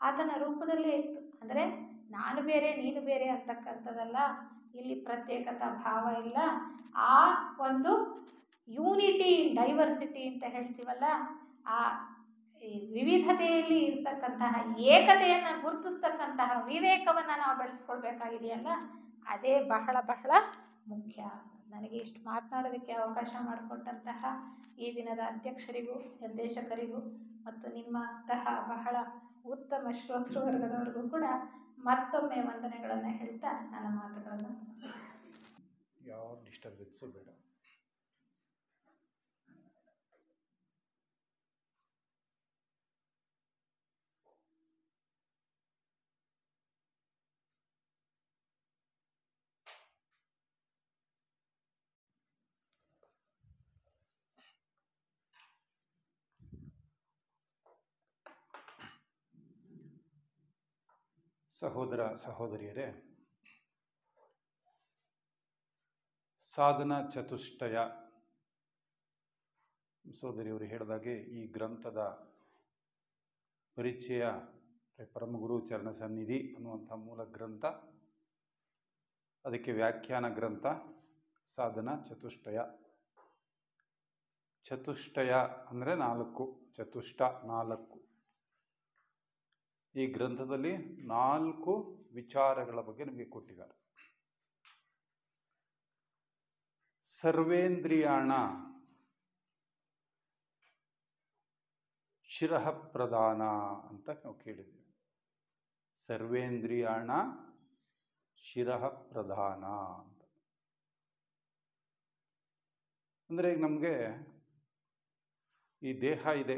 ಆತನ ರೂಪದಲ್ಲೇ ಇತ್ತು. ಅಂದರೆ ನಾನು ಬೇರೆ ನೀನು ಬೇರೆ ಅಂತಕ್ಕಂಥದ್ದಲ್ಲ, ಇಲ್ಲಿ ಪ್ರತ್ಯೇಕತಾ ಭಾವ ಇಲ್ಲ. ಆ ಒಂದು ಯೂನಿಟಿ ಇನ್ ಡೈವರ್ಸಿಟಿ ಅಂತ ಹೇಳ್ತೀವಲ್ಲ, ಆ ವಿವಿಧತೆಯಲ್ಲಿ ಇರ್ತಕ್ಕಂತಹ ಏಕತೆಯನ್ನು ಗುರುತಿಸ್ತಕ್ಕಂತಹ ವಿವೇಕವನ್ನು ನಾವು ಬೆಳೆಸ್ಕೊಳ್ಬೇಕಾಗಿದೆಯಲ್ಲ, ಅದೇ ಬಹಳ ಬಹಳ ಮುಖ್ಯ. ನನಗೆ ಇಷ್ಟು ಮಾತನಾಡೋದಕ್ಕೆ ಅವಕಾಶ ಮಾಡಿಕೊಟ್ಟಂತಹ ಈ ದಿನದ ಅಧ್ಯಕ್ಷರಿಗೂ ನಿರ್ದೇಶಕರಿಗೂ ಮತ್ತು ನಿಮ್ಮಂತಹ ಬಹಳ ಉತ್ತಮ ಶ್ರೋತೃವರ್ಗದವರಿಗೂ ಕೂಡ ಮತ್ತೊಮ್ಮೆ ವಂದನೆಗಳನ್ನು ಹೇಳ್ತಾ ನನ್ನ ಮಾತುಗಳನ್ನು ಯಾವ ಡಿಸ್ಟರ್ಬೆನ್ಸು ಬೇಡ. ಸಹೋದರ ಸಹೋದರಿಯರೇ, ಸಾಧನ ಚತುಷ್ಟಯ ಸಹೋದರಿಯವರು ಹೇಳಿದಾಗೆ ಈ ಗ್ರಂಥದ ಪರಿಚಯ ಪರಮಗುರು ಚರಣ ಸನ್ನಿಧಿ ಅನ್ನುವಂಥ ಮೂಲ ಗ್ರಂಥ, ಅದಕ್ಕೆ ವ್ಯಾಖ್ಯಾನ ಗ್ರಂಥ ಸಾಧನ ಚತುಷ್ಟಯ. ಚತುಷ್ಟಯ ಅಂದರೆ 4, ಚತುಷ್ಟ 4. ಈ ಗ್ರಂಥದಲ್ಲಿ 4 ವಿಚಾರಗಳ ಬಗ್ಗೆ ನಮಗೆ ಕೊಟ್ಟಿದ್ದಾರೆ. ಸರ್ವೇಂದ್ರಿಯಾಣ ಶಿರಃ ಪ್ರಧಾನ ಅಂತ ನಾವು ಕೇಳಿದ್ವಿ. ಸರ್ವೇಂದ್ರಿಯಾಣ ಶಿರಃ ಪ್ರಧಾನ ಅಂತ ಅಂದರೆ ಈಗ ನಮಗೆ ಈ ದೇಹ ಇದೆ,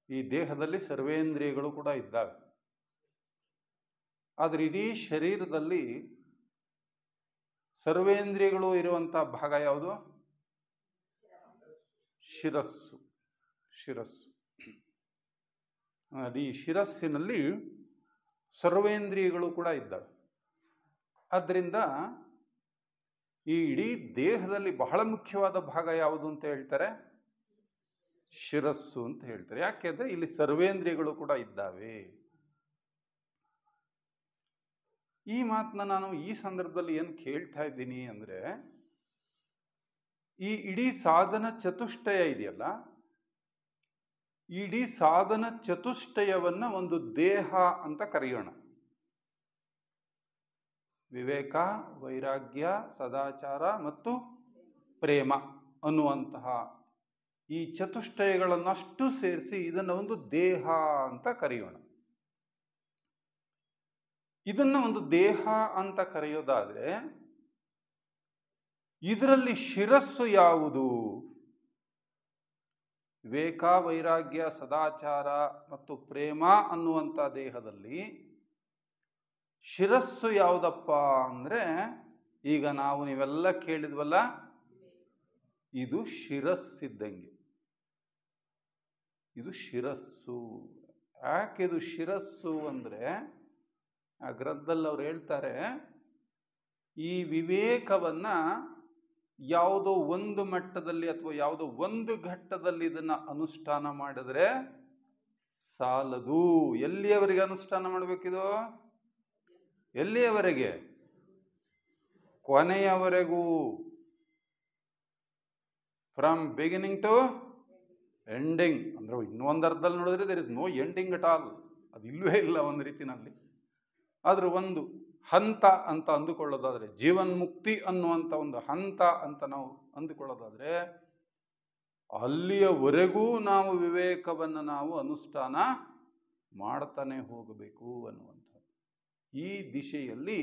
ಈ ದೇಹದಲ್ಲಿ ಸರ್ವೇಂದ್ರಿಯಗಳು ಕೂಡ ಇದ್ದಾವೆ. ಆದರೆ ಇಡೀ ಶರೀರದಲ್ಲಿ ಸರ್ವೇಂದ್ರಿಯಗಳು ಇರುವಂಥ ಭಾಗ ಯಾವುದು? ಶಿರಸ್ಸು. ಶಿರಸ್ಸು. ಈ ಶಿರಸ್ಸಿನಲ್ಲಿ ಸರ್ವೇಂದ್ರಿಯಗಳು ಕೂಡ ಇದ್ದಾವೆ. ಆದ್ದರಿಂದ ಈ ಇಡೀ ದೇಹದಲ್ಲಿ ಬಹಳ ಮುಖ್ಯವಾದ ಭಾಗ ಯಾವುದು ಅಂತ ಹೇಳ್ತಾರೆ? ಶಿರಸ್ಸು ಅಂತ ಹೇಳ್ತಾರೆ. ಯಾಕೆಂದ್ರೆ ಇಲ್ಲಿ ಸರ್ವೇಂದ್ರಿಯಗಳು ಕೂಡ ಇದ್ದಾವೆ. ಈ ಮಾತನ್ನ ನಾನು ಈ ಸಂದರ್ಭದಲ್ಲಿ ಏನು ಕೇಳ್ತಾ ಇದ್ದೀನಿ ಅಂದ್ರೆ, ಈ ಇಡೀ ಸಾಧನ ಚತುಷ್ಟಯ ಇದೆಯಲ್ಲ, ಇಡೀ ಸಾಧನ ಚತುಷ್ಟಯವನ್ನ ಒಂದು ದೇಹ ಅಂತ ಕರೆಯೋಣ. ವಿವೇಕ, ವೈರಾಗ್ಯ, ಸದಾಚಾರ ಮತ್ತು ಪ್ರೇಮ ಅನ್ನುವಂತಹ ಈ ಚತುಷ್ಟಯಗಳನ್ನಷ್ಟು ಸೇರಿಸಿ ಇದನ್ನ ಒಂದು ದೇಹ ಅಂತ ಕರೆಯೋಣ. ಇದನ್ನ ಒಂದು ದೇಹ ಅಂತ ಕರೆಯೋದಾದ್ರೆ ಇದರಲ್ಲಿ ಶಿರಸ್ಸು ಯಾವುದು? ವಿವೇಕ, ವೈರಾಗ್ಯ, ಸದಾಚಾರ ಮತ್ತು ಪ್ರೇಮ ಅನ್ನುವಂಥ ದೇಹದಲ್ಲಿ ಶಿರಸ್ಸು ಯಾವುದಪ್ಪ ಅಂದ್ರೆ, ಈಗ ನಾವು ನೀವೆಲ್ಲ ಕೇಳಿದ್ವಲ್ಲ, ಇದು ಶಿರಸ್ಸಿದ್ದಂಗೆ. ಇದು ಶಿರಸ್ಸು. ಯಾಕೆ ಇದು ಶಿರಸ್ಸು ಅಂದ್ರೆ, ಆ ಗ್ರಂಥದಲ್ಲಿ ಅವ್ರು ಹೇಳ್ತಾರೆ, ಈ ವಿವೇಕವನ್ನ ಯಾವುದೋ ಒಂದು ಮಟ್ಟದಲ್ಲಿ ಅಥವಾ ಯಾವುದೋ ಒಂದು ಘಟ್ಟದಲ್ಲಿ ಇದನ್ನ ಅನುಷ್ಠಾನ ಮಾಡಿದ್ರೆ ಸಾಲದು. ಎಲ್ಲಿಯವರೆಗೆ ಅನುಷ್ಠಾನ ಮಾಡಬೇಕಿದು? ಎಲ್ಲಿಯವರೆಗೆ? ಕೊನೆಯವರೆಗೂ. From beginning to ending. ಅಂದ್ರೆ ಇನ್ನೊಂದು ಅರ್ಥದಲ್ಲಿ ನೋಡಿದ್ರೆ there is no ending at all. ಅದು ಇಲ್ಲವೇ ಇಲ್ಲ ಒಂದು ರೀತಿನಲ್ಲಿ. ಆದ್ರೆ ಒಂದು ಹಂತ ಅಂತ ಅಂದುಕೊಳ್ಳೋದಾದ್ರೆ, ಜೀವನ್ಮುಕ್ತಿ ಅನ್ನುವಂಥ ಒಂದು ಹಂತ ಅಂತ ನಾವು ಅಂದುಕೊಳ್ಳೋದಾದ್ರೆ, ಅಲ್ಲಿಯವರೆಗೂ ನಾವು ವಿವೇಕವನ್ನು ನಾವು ಅನುಷ್ಠಾನ ಮಾಡ್ತಾನೆ ಹೋಗಬೇಕು ಅನ್ನುವಂಥದ್ದು. ಈ ದಿಶೆಯಲ್ಲಿ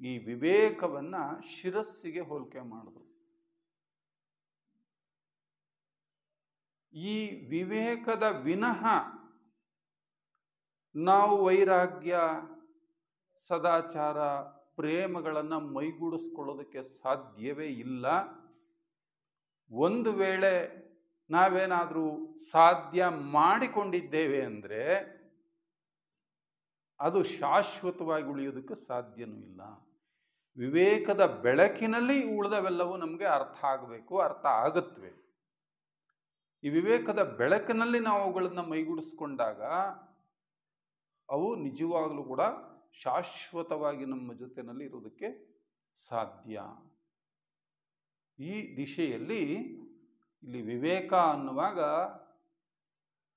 ಈ ವಿವೇಕವನ್ನು ಶಿರಸ್ಸಿಗೆ ಹೋಲಿಕೆ ಮಾಡಿದ್ರು. ಈ ವಿವೇಕದ ವಿನಃ ನಾವು ವೈರಾಗ್ಯ, ಸದಾಚಾರ, ಪ್ರೇಮಗಳನ್ನು ಮೈಗೂಡಿಸ್ಕೊಳ್ಳೋದಕ್ಕೆ ಸಾಧ್ಯವೇ ಇಲ್ಲ. ಒಂದು ವೇಳೆ ನಾವೇನಾದರೂ ಸಾಧ್ಯ ಮಾಡಿಕೊಂಡಿದ್ದೇವೆ ಅಂದರೆ ಅದು ಶಾಶ್ವತವಾಗಿ ಉಳಿಯೋದಕ್ಕೆ ಸಾಧ್ಯನೂ ಇಲ್ಲ. ವಿವೇಕದ ಬೆಳಕಿನಲ್ಲಿ ಉಳಿದವೆಲ್ಲವೂ ನಮಗೆ ಅರ್ಥ ಆಗಬೇಕು, ಅರ್ಥ ಆಗುತ್ತವೆ. ಈ ವಿವೇಕದ ಬೆಳಕಿನಲ್ಲಿ ನಾವು ಅವುಗಳನ್ನು ಮೈಗೂಡಿಸ್ಕೊಂಡಾಗ ಅವು ನಿಜವಾಗಲೂ ಕೂಡ ಶಾಶ್ವತವಾಗಿ ನಮ್ಮ ಜೊತೆಯಲ್ಲಿ ಇರೋದಕ್ಕೆ ಸಾಧ್ಯ. ಈ ದಿಶೆಯಲ್ಲಿ ಇಲ್ಲಿ ವಿವೇಕ ಅನ್ನುವಾಗ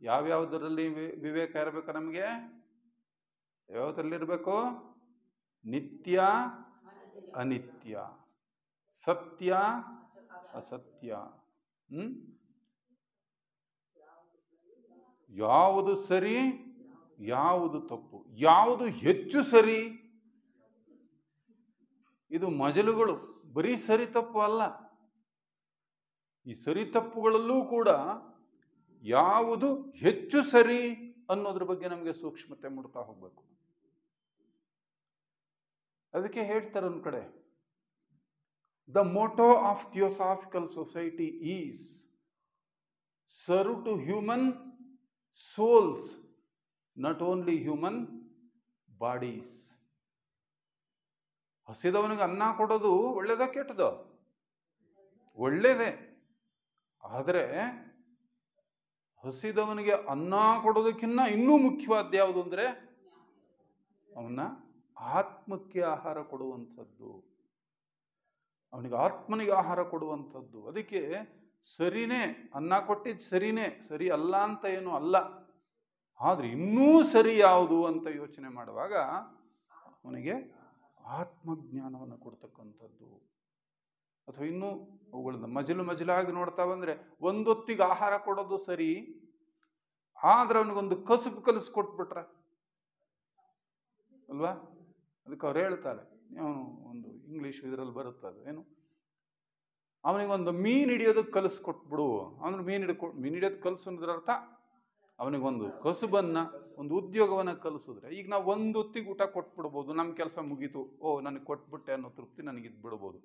ಯಾವ್ಯಾವುದರಲ್ಲಿ ವಿವೇಕ ಇರಬೇಕು? ನಮಗೆ ಯಾವ್ದ್ರಲ್ಲಿರಬೇಕು? ನಿತ್ಯ ಅನಿತ್ಯ, ಸತ್ಯ ಅಸತ್ಯ, ಯಾವುದು ಸರಿ, ಯಾವುದು ತಪ್ಪು, ಯಾವುದು ಹೆಚ್ಚು ಸರಿ. ಇದು ಮಜಲುಗಳು, ಬರೀ ಸರಿ ತಪ್ಪು ಅಲ್ಲ. ಈ ಸರಿ ತಪ್ಪುಗಳಲ್ಲೂ ಕೂಡ ಯಾವುದು ಹೆಚ್ಚು ಸರಿ ಅನ್ನೋದ್ರ ಬಗ್ಗೆ ನಮಗೆ ಸೂಕ್ಷ್ಮತೆ ಮೂಡ್ತಾ ಹೋಗ್ಬೇಕು. ಅದಕ್ಕೆ ಹೇಳ್ತಾರೆ ಒಂದು ಕಡೆ, the motto of Theosophical Society is serve to human souls, not only human bodies. ಹಸಿದವನಿಗೆ ಅನ್ನ ಕೊಡೋದು ಒಳ್ಳೇದ ಕೆಟ್ಟದ? ಒಳ್ಳೇದೇ. ಆದರೆ ಹಸಿದವನಿಗೆ ಅನ್ನ ಕೊಡೋದಕ್ಕಿಂತ ಇನ್ನೂ ಮುಖ್ಯವಾದ ಯಾವುದು ಅಂದರೆ ಅವನ ಆತ್ಮಕ್ಕೆ ಆಹಾರ ಕೊಡುವಂಥದ್ದು, ಅವನಿಗೆ ಆತ್ಮನಿಗೆ ಆಹಾರ ಕೊಡುವಂಥದ್ದು. ಅದಕ್ಕೆ ಸರಿನೇ, ಅನ್ನ ಕೊಟ್ಟಿದ್ದು ಸರಿನೇ, ಸರಿ ಅಲ್ಲ ಅಂತ ಏನು ಅಲ್ಲ. ಆದರೆ ಇನ್ನೂ ಸರಿ ಯಾವುದು ಅಂತ ಯೋಚನೆ ಮಾಡುವಾಗ ಅವನಿಗೆ ಆತ್ಮಜ್ಞಾನವನ್ನು ಕೊಡ್ತಕ್ಕಂಥದ್ದು. ಅಥವಾ ಇನ್ನೂ ಅವುಗಳನ್ನ ಮಜಲಾಗಿ ನೋಡ್ತಾ ಬಂದರೆ, ಒಂದೊತ್ತಿಗೆ ಆಹಾರ ಕೊಡೋದು ಸರಿ, ಆದ್ರೆ ಅವನಿಗೊಂದು ಕಸುಬು ಕಲಿಸ್ಕೊಟ್ಬಿಟ್ರೆ ಅಲ್ವಾ? ಅದಕ್ಕೆ ಅವ್ರು ಹೇಳ್ತಾರೆ, ಅವನು ಒಂದು ಇಂಗ್ಲೀಷ್ ಇದರಲ್ಲಿ ಬರುತ್ತದೆ ಏನು, ಅವನಿಗೊಂದು ಮೀನು ಹಿಡಿಯೋದಕ್ಕೆ ಕಲಿಸ್ಕೊಟ್ಬಿಡು. ಅವನು ಮೀನು ಹಿಡಿಯೋದು ಕಲಿಸೋದ್ರ ಅರ್ಥ ಅವನಿಗೊಂದು ಕಸುಬನ್ನ, ಒಂದು ಉದ್ಯೋಗವನ್ನು ಕಲಿಸಿದ್ರೆ, ಈಗ ನಾವು ಒಂದು ಹೊತ್ತಿಗೆ ಊಟ ಕೊಟ್ಬಿಡ್ಬೋದು, ನಮ್ಮ ಕೆಲಸ ಮುಗೀತು, ನನಗೆ ಕೊಟ್ಬಿಟ್ಟೆ ಅನ್ನೋ ತೃಪ್ತಿ ನನಗಿದ್ದು ಬಿಡ್ಬೋದು.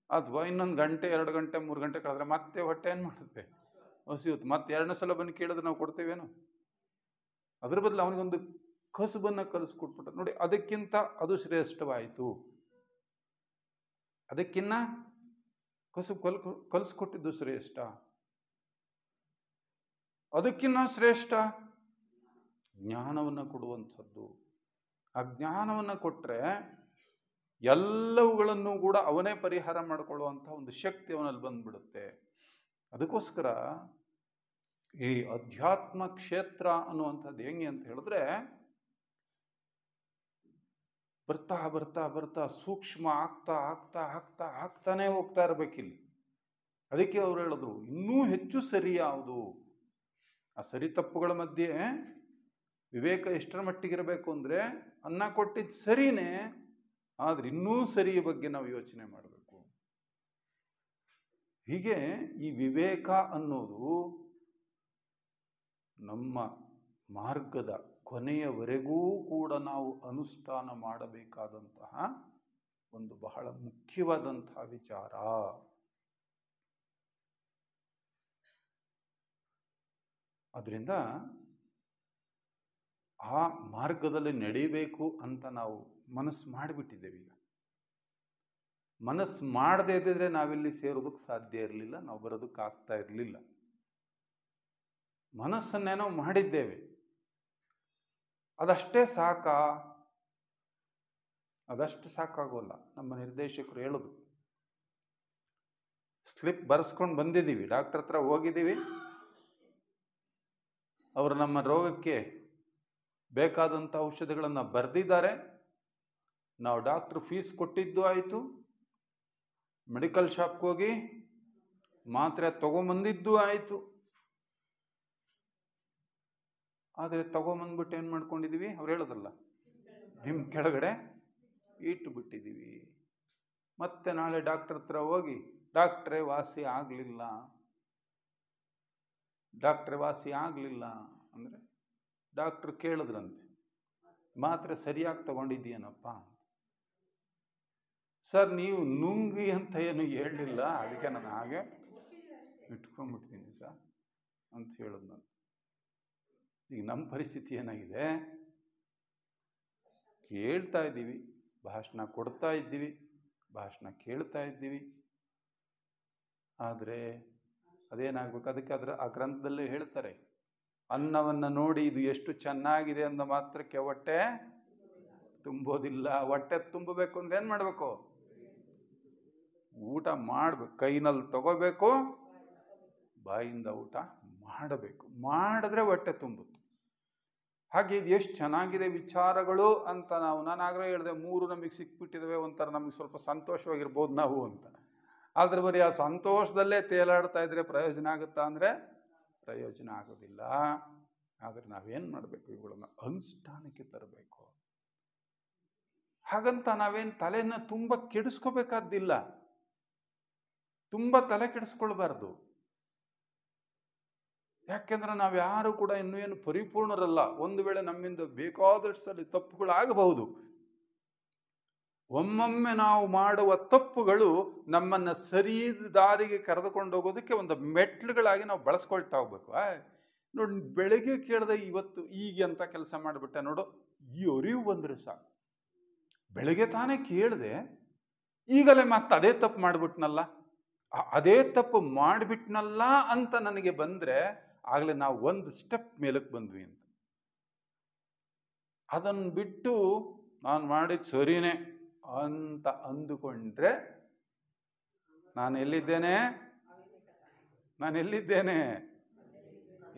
ಅಥವಾ ಇನ್ನೊಂದು ಗಂಟೆ, 2 ಗಂಟೆ, 3 ಗಂಟೆ ಕಳೆದ್ರೆ ಮತ್ತೆ ಹೊಟ್ಟೆ ಏನು ಮಾಡುತ್ತೆ? ಹಸಿಯುತ್ತೆ. ಮತ್ತೆ 2ನೇ ಸಲ ಬಂದು ಕೇಳಿದ್ರೆ ನಾವು ಕೊಡ್ತೇವೇನು? ಅದ್ರ ಬದಲು ಅವನಿಗೊಂದು ಕಸುಬನ್ನು ಕಲಿಸ್ಕೊಟ್ಬಿಟ್ಟ ನೋಡಿ, ಅದಕ್ಕಿಂತ ಅದು ಶ್ರೇಷ್ಠವಾಯಿತು. ಅದಕ್ಕಿನ್ನ ಕಸುಬು ಕಲಿಸ್ಕೊಟ್ಟಿದ್ದು ಶ್ರೇಷ್ಠ. ಅದಕ್ಕಿನ್ನ ಶ್ರೇಷ್ಠ ಜ್ಞಾನವನ್ನು ಕೊಡುವಂಥದ್ದು. ಆ ಜ್ಞಾನವನ್ನು ಕೊಟ್ಟರೆ ಎಲ್ಲವುಗಳನ್ನು ಕೂಡ ಅವನೇ ಪರಿಹಾರ ಮಾಡಿಕೊಳ್ಳುವಂಥ ಒಂದು ಶಕ್ತಿ ಅವನಲ್ಲಿ ಬಂದ್ಬಿಡುತ್ತೆ. ಅದಕ್ಕೋಸ್ಕರ ಈ ಅಧ್ಯಾತ್ಮ ಕ್ಷೇತ್ರ ಅನ್ನುವಂಥದ್ದು ಹೆಂಗೆ ಅಂತ ಹೇಳಿದ್ರೆ, ಬರ್ತಾ ಬರ್ತಾ ಬರ್ತಾ ಸೂಕ್ಷ್ಮ ಆಗ್ತಾನೆ ಹೋಗ್ತಾ ಇರ್ಬೇಕಿಲ್ಲಿ. ಅದಕ್ಕೆ ಅವ್ರು ಹೇಳಿದ್ರು, ಇನ್ನೂ ಹೆಚ್ಚು ಸರಿ ಯಾವುದು? ಆ ಸರಿ ತಪ್ಪುಗಳ ಮಧ್ಯೆ ವಿವೇಕ ಎಷ್ಟರ ಮಟ್ಟಿಗಿರಬೇಕು ಅಂದರೆ, ಅನ್ನ ಕೊಟ್ಟಿದ್ದು ಸರಿನೇ, ಆದ್ರೆ ಇನ್ನೂ ಸರಿಯ ಬಗ್ಗೆ ನಾವು ಯೋಚನೆ ಮಾಡಬೇಕು. ಹೀಗೆ ಈ ವಿವೇಕ ಅನ್ನೋದು ನಮ್ಮ ಮಾರ್ಗದ ಕೊನೆಯವರೆಗೂ ಕೂಡ ನಾವು ಅನುಷ್ಠಾನ ಮಾಡಬೇಕಾದಂತಹ ಒಂದು ಬಹಳ ಮುಖ್ಯವಾದಂತಹ ವಿಚಾರ. ಅದರಿಂದ ಆ ಮಾರ್ಗದಲ್ಲಿ ನಡೀಬೇಕು ಅಂತ ನಾವು ಮನಸ್ಸು ಮಾಡಿಬಿಟ್ಟಿದ್ದೇವೆ. ಈಗ ಮನಸ್ಸು ಮಾಡದೇ ಇದ್ದರೆ ನಾವಿಲ್ಲಿ ಸೇರೋದಕ್ಕೆ ಸಾಧ್ಯ ಇರಲಿಲ್ಲ, ನಾವು ಬರೋದಕ್ಕೆ ಆಗ್ತಾ ಇರಲಿಲ್ಲ. ಮನಸ್ಸನ್ನೇನೋ ಮಾಡಿದ್ದೇವೆ, ಅದಷ್ಟೇ ಸಾಕಾ? ಅದಷ್ಟು ಸಾಕಾಗೋಲ್ಲ. ನಮ್ಮ ನಿರ್ದೇಶಕರು ಹೇಳೋದು, ಸ್ಲಿಪ್ ಬರೆಸ್ಕೊಂಡು ಬಂದಿದ್ದೀವಿ, ಡಾಕ್ಟರ್ ಹತ್ರ ಹೋಗಿದ್ದೀವಿ, ಅವರು ನಮ್ಮ ರೋಗಕ್ಕೆ ಬೇಕಾದಂಥ ಔಷಧಿಗಳನ್ನು ಬರೆದಿದ್ದಾರೆ, ನಾವು ಡಾಕ್ಟ್ರ್ ಫೀಸ್ ಕೊಟ್ಟಿದ್ದು ಆಯಿತು, ಮೆಡಿಕಲ್ ಶಾಪ್ಗೆ ಹೋಗಿ ಮಾತ್ರೆ ತಗೊಂಬಂದಿದ್ದು ಆಯಿತು, ಆದರೆ ತಗೊಂಬಂದ್ಬಿಟ್ಟು ಏನು ಮಾಡ್ಕೊಂಡಿದ್ದೀವಿ? ಅವ್ರು ಹೇಳೋದಲ್ಲ, ನಿಮ್ಮ ಕೆಳಗಡೆ ಇಟ್ಟು ಬಿಟ್ಟಿದ್ದೀವಿ. ಮತ್ತೆ ನಾಳೆ ಡಾಕ್ಟರ್ ಹತ್ರ ಹೋಗಿ, ಡಾಕ್ಟ್ರೇ ವಾಸಿ ಆಗಲಿಲ್ಲ, ಡಾಕ್ಟ್ರೇ ವಾಸಿ ಆಗಲಿಲ್ಲ ಅಂದರೆ ಡಾಕ್ಟ್ರು ಕೇಳಿದ್ರಂತೆ, ಮಾತ್ರೆ ಸರಿಯಾಗಿ ತಗೊಂಡಿದ್ದೀಯನಪ್ಪ? ಸರ್ ನೀವು ನುಂಗಿ ಅಂತ ಏನು ಹೇಳಲಿಲ್ಲ, ಅದಕ್ಕೆ ನಾನು ಹಾಗೆ ಇಟ್ಕೊಂಡ್ಬಿಡ್ತೀನಿ ಸರ್ ಅಂತ ಹೇಳೋದು. ನಾನು ಈಗ ನಮ್ಮ ಪರಿಸ್ಥಿತಿ ಏನಾಗಿದೆ? ಕೇಳ್ತಾ ಇದ್ದೀವಿ, ಭಾಷಣ ಕೊಡ್ತಾ ಇದ್ದೀವಿ, ಭಾಷಣ ಕೇಳ್ತಾ ಇದ್ದೀವಿ, ಆದರೆ ಅದೇನಾಗಬೇಕು? ಅದಕ್ಕೆ ಆ ಗ್ರಂಥದಲ್ಲೇ ಹೇಳ್ತಾರೆ, ಅನ್ನವನ್ನು ನೋಡಿ ಇದು ಎಷ್ಟು ಚೆನ್ನಾಗಿದೆ ಅಂದ ಮಾತ್ರಕ್ಕೆ ಹೊಟ್ಟೆ ತುಂಬೋದಿಲ್ಲ. ಹೊಟ್ಟೆ ತುಂಬಬೇಕು ಅಂದ್ರೆ ಏನು ಮಾಡಬೇಕು? ಊಟ ಮಾಡಬೇಕು, ಕೈನಲ್ಲಿ ತಗೋಬೇಕು, ಬಾಯಿಂದ ಊಟ ಮಾಡಬೇಕು, ಮಾಡಿದ್ರೆ ಹೊಟ್ಟೆ ತುಂಬುತ್ತೆ. ಹಾಗೆ ಇದು ಎಷ್ಟು ಚೆನ್ನಾಗಿದೆ ವಿಚಾರಗಳು ಅಂತ ನಾನು ಆಗಲೇ ಹೇಳಿದೆ, 3 ನಮಗೆ ಸಿಕ್ಬಿಟ್ಟಿದ್ದಾವೆ, ಒಂಥರ ನಮಗೆ ಸ್ವಲ್ಪ ಸಂತೋಷವಾಗಿರ್ಬೋದು ನಾವು ಅಂತ. ಆದ್ರೆ ಬರೀ ಆ ಸಂತೋಷದಲ್ಲೇ ತೇಲಾಡ್ತಾ ಇದ್ರೆ ಪ್ರಯೋಜನ ಆಗುತ್ತಾ ಅಂದರೆ ಪ್ರಯೋಜನ ಆಗೋದಿಲ್ಲ. ಆದರೆ ನಾವೇನು ಮಾಡಬೇಕು? ಇವುಗಳನ್ನು ಅನುಷ್ಠಾನಕ್ಕೆ ತರಬೇಕು. ಹಾಗಂತ ನಾವೇನು ತಲೆನ ತುಂಬ ಕೆಡಿಸ್ಕೋಬೇಕಾದ್ದಿಲ್ಲ, ತುಂಬ ತಲೆ ಕೆಡಿಸ್ಕೊಳ್ಬಾರ್ದು. ಯಾಕೆಂದ್ರೆ ನಾವು ಯಾರು ಕೂಡ ಇನ್ನೂ ಏನು ಪರಿಪೂರ್ಣರಲ್ಲ. ಒಂದು ವೇಳೆ ನಮ್ಮಿಂದ ಬೇಕಾದಷ್ಟು ಸಲ ತಪ್ಪುಗಳಾಗಬಹುದು. ಒಮ್ಮೊಮ್ಮೆ ನಾವು ಮಾಡುವ ತಪ್ಪುಗಳು ನಮ್ಮನ್ನ ಸರಿ ದಾರಿಗೆ ಕರೆದುಕೊಂಡು ಹೋಗೋದಕ್ಕೆ ಒಂದು ಮೆಟ್ಲುಗಳಾಗಿ ನಾವು ಬಳಸ್ಕೊಳ್ತಾ ಹೋಗ್ಬೇಕು. ನೋಡಿ, ಬೆಳಗ್ಗೆ ಕೇಳಿದೆ ಇವತ್ತು ಈಗ ಅಂತ ಕೆಲಸ ಮಾಡಿಬಿಟ್ಟೆ ನೋಡು, ಈ ಅರಿವು ಬಂದ್ರೆ ಸಾಕು. ಬೆಳಗ್ಗೆ ತಾನೇ ಕೇಳಿದೆ, ಈಗಲೇ ಮತ್ತೆ ಅದೇ ತಪ್ಪು ಮಾಡಿಬಿಟ್ನಲ್ಲ, ಅದೇ ತಪ್ಪು ಮಾಡಿಬಿಟ್ನಲ್ಲ ಅಂತ ನನಗೆ ಬಂದ್ರೆ ಆಗಲೇ ನಾವು ಒಂದು ಸ್ಟೆಪ್ ಮೇಲಕ್ಕೆ ಬಂದ್ವಿ ಅಂತ. ಅದನ್ನು ಬಿಟ್ಟು ನಾನು ಮಾಡಿದ ಸರಿನೇ ಅಂತ ಅಂದುಕೊಂಡ್ರೆ ನಾನು ಎಲ್ಲಿದ್ದೇನೆ?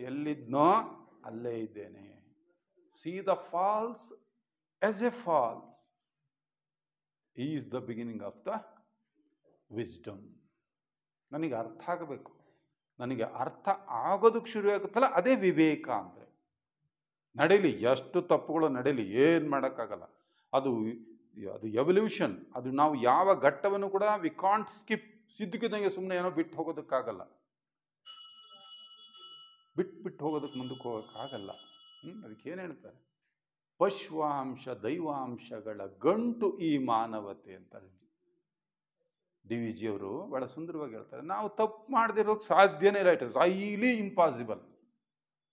ಎಲ್ಲಿದ್ನೋ ಅಲ್ಲೇ ಇದ್ದೇನೆ. See the false as a false is the beginning of the wisdom. ನನಗೆ ಅರ್ಥ ಆಗಬೇಕು. ನನಗೆ ಅರ್ಥ ಆಗೋದಕ್ಕೆ ಶುರು ಆಗುತ್ತಲ್ಲ, ಅದೇ ವಿವೇಕ ಅಂದರೆ. ನಡೀಲಿ, ಎಷ್ಟು ತಪ್ಪುಗಳು ನಡೀಲಿ, ಏನು ಮಾಡೋಕ್ಕಾಗಲ್ಲ. ಅದು ಎವಲ್ಯೂಷನ್. ಅದು ನಾವು ಯಾವ ಘಟ್ಟವನ್ನು ಕೂಡ ವಿ ಕಾಂಟ್ ಸ್ಕಿಪ್. ಸಿದ್ಧಕ್ಕಿದ್ದಂಗೆ ಸುಮ್ಮನೆ ಏನೋ ಬಿಟ್ಟು ಹೋಗೋದಕ್ಕಾಗಲ್ಲ, ಬಿಟ್ಟು ಹೋಗೋದಕ್ಕೆ ಮುಂದಕ್ಕೆ ಹೋಗೋಕ್ಕಾಗಲ್ಲ. ಅದಕ್ಕೆ ಏನು ಹೇಳ್ತಾರೆ? ಪಶ್ವಾಂಶ ದೈವಾಂಶಗಳ ಗಂಟು ಈ ಮಾನವತೆ ಅಂತಾರೆ DVG ಅವರು. ಬಹಳ ಸುಂದರವಾಗಿ ಹೇಳ್ತಾರೆ, ನಾವು ತಪ್ಪು ಮಾಡದಿರೋಕ್ಕೆ ಸಾಧ್ಯನೇ ಇಲ್ಲ. It is highly impossible.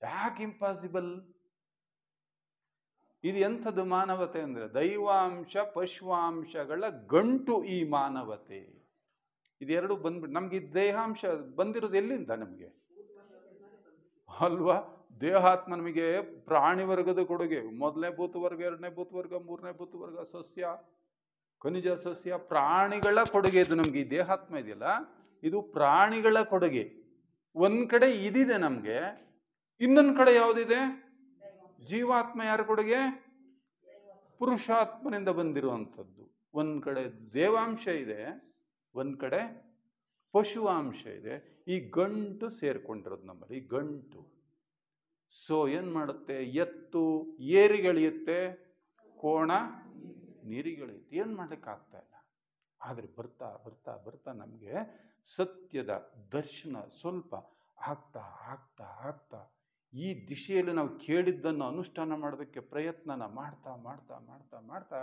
ಯಾಕೆ ಇಂಪಾಸಿಬಲ್? ಇದು ಎಂಥದ್ದು ಮಾನವತೆ ಅಂದರೆ? ದೈವಾಂಶ ಪಶ್ವಾಂಶಗಳ ಗಂಟು ಈ ಮಾನವತೆ. ಇದೆರಡು ಬಂದ್ಬಿಟ್ಟು ನಮ್ಗೆ ಈ ದೇಹಾಂಶ ಬಂದಿರೋದು ಎಲ್ಲಿಂದ ನಮಗೆ ಅಲ್ವಾ? ದೇಹಾತ್ಮ ನಮಗೆ ಪ್ರಾಣಿ ವರ್ಗದ ಕೊಡುಗೆ. 1ನೇ ಭೂತವರ್ಗ, 2ನೇ ಭೂತವರ್ಗ, 3ನೇ ಭೂತವರ್ಗ, ಸಸ್ಯ, ಖನಿಜ ಸಸ್ಯ, ಪ್ರಾಣಿಗಳ ಕೊಡುಗೆ ಇದು ನಮ್ಗೆ. ಈ ದೇಹಾತ್ಮ ಇದೆಯಲ್ಲ, ಇದು ಪ್ರಾಣಿಗಳ ಕೊಡುಗೆ. ಒಂದ್ ಕಡೆ ಇದಿದೆ ನಮ್ಗೆ, ಇನ್ನೊಂದ್ ಕಡೆ ಯಾವುದಿದೆ? ಜೀವಾತ್ಮ ಯಾರ ಕೊಡುಗೆ? ಪುರುಷಾತ್ಮನಿಂದ ಬಂದಿರುವಂಥದ್ದು. ಒಂದ್ ಕಡೆ ದೇವಾಂಶ ಇದೆ, ಒಂದ್ ಕಡೆ ಪಶುವಾಂಶ ಇದೆ. ಈ ಗಂಟು ಸೇರ್ಕೊಂಡಿರೋದು ನಮ್ಮಲ್ಲಿ, ಈ ಗಂಟು. ಸೊ ಏನ್ ಮಾಡುತ್ತೆ? ಎತ್ತು ಏರಿಗೆಳೆಯುತ್ತೆ, ಕೋಣ ನೀರಿಗೆಳೆಯುತ್ತೆ. ಏನ್ ಮಾಡ್ಲಿಕ್ಕೆ ಆಗ್ತಾ ಇಲ್ಲ. ಆದ್ರೆ ಬರ್ತಾ ಬರ್ತಾ ಬರ್ತಾ ನಮ್ಗೆ ಸತ್ಯದ ದರ್ಶನ ಸ್ವಲ್ಪ ಆಗ್ತಾ ಆಗ್ತಾ ಆಗ್ತಾ ಈ ದಿಶೆಯಲ್ಲಿ ನಾವು ಕೇಳಿದ್ದನ್ನು ಅನುಷ್ಠಾನ ಮಾಡೋದಕ್ಕೆ ಪ್ರಯತ್ನನ ಮಾಡ್ತಾ ಮಾಡ್ತಾ ಮಾಡ್ತಾ ಮಾಡ್ತಾ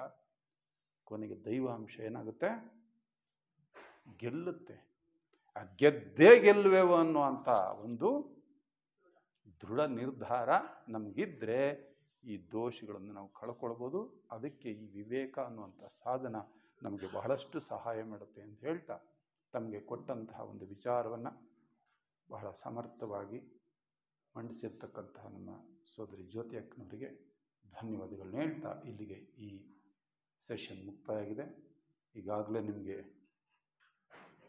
ಕೊನೆಗೆ ದೈವಾಂಶ ಏನಾಗುತ್ತೆ? ಗೆಲ್ಲುತ್ತೆ. ಆ ಗೆದ್ದೇ ಗೆಲ್ಲುವೆವು ಅನ್ನುವಂಥ ಒಂದು ದೃಢ ನಿರ್ಧಾರ ನಮಗಿದ್ರೆ ಈ ದೋಷಗಳನ್ನು ನಾವು ಕಳ್ಕೊಳ್ಬೋದು. ಅದಕ್ಕೆ ಈ ವಿವೇಕ ಅನ್ನುವಂಥ ಸಾಧನ ನಮಗೆ ಬಹಳಷ್ಟು ಸಹಾಯ ಮಾಡುತ್ತೆ ಅಂತ ಹೇಳ್ತಾ, ತಮಗೆ ಕೊಟ್ಟಂತಹ ಒಂದು ವಿಚಾರವನ್ನು ಬಹಳ ಸಮರ್ಥವಾಗಿ ಮಂಡಿಸಿರ್ತಕ್ಕಂತಹ ನಮ್ಮ ಸೋದರಿ ಜ್ಯೋತಿ ಅಕ್ಕನವರಿಗೆ ಧನ್ಯವಾದಗಳನ್ನ ಹೇಳ್ತಾ ಇಲ್ಲಿಗೆ ಈ ಸೆಷನ್ ಮುಕ್ತಾಯ ಆಗಿದೆ. ಈಗಾಗಲೇ ನಿಮಗೆ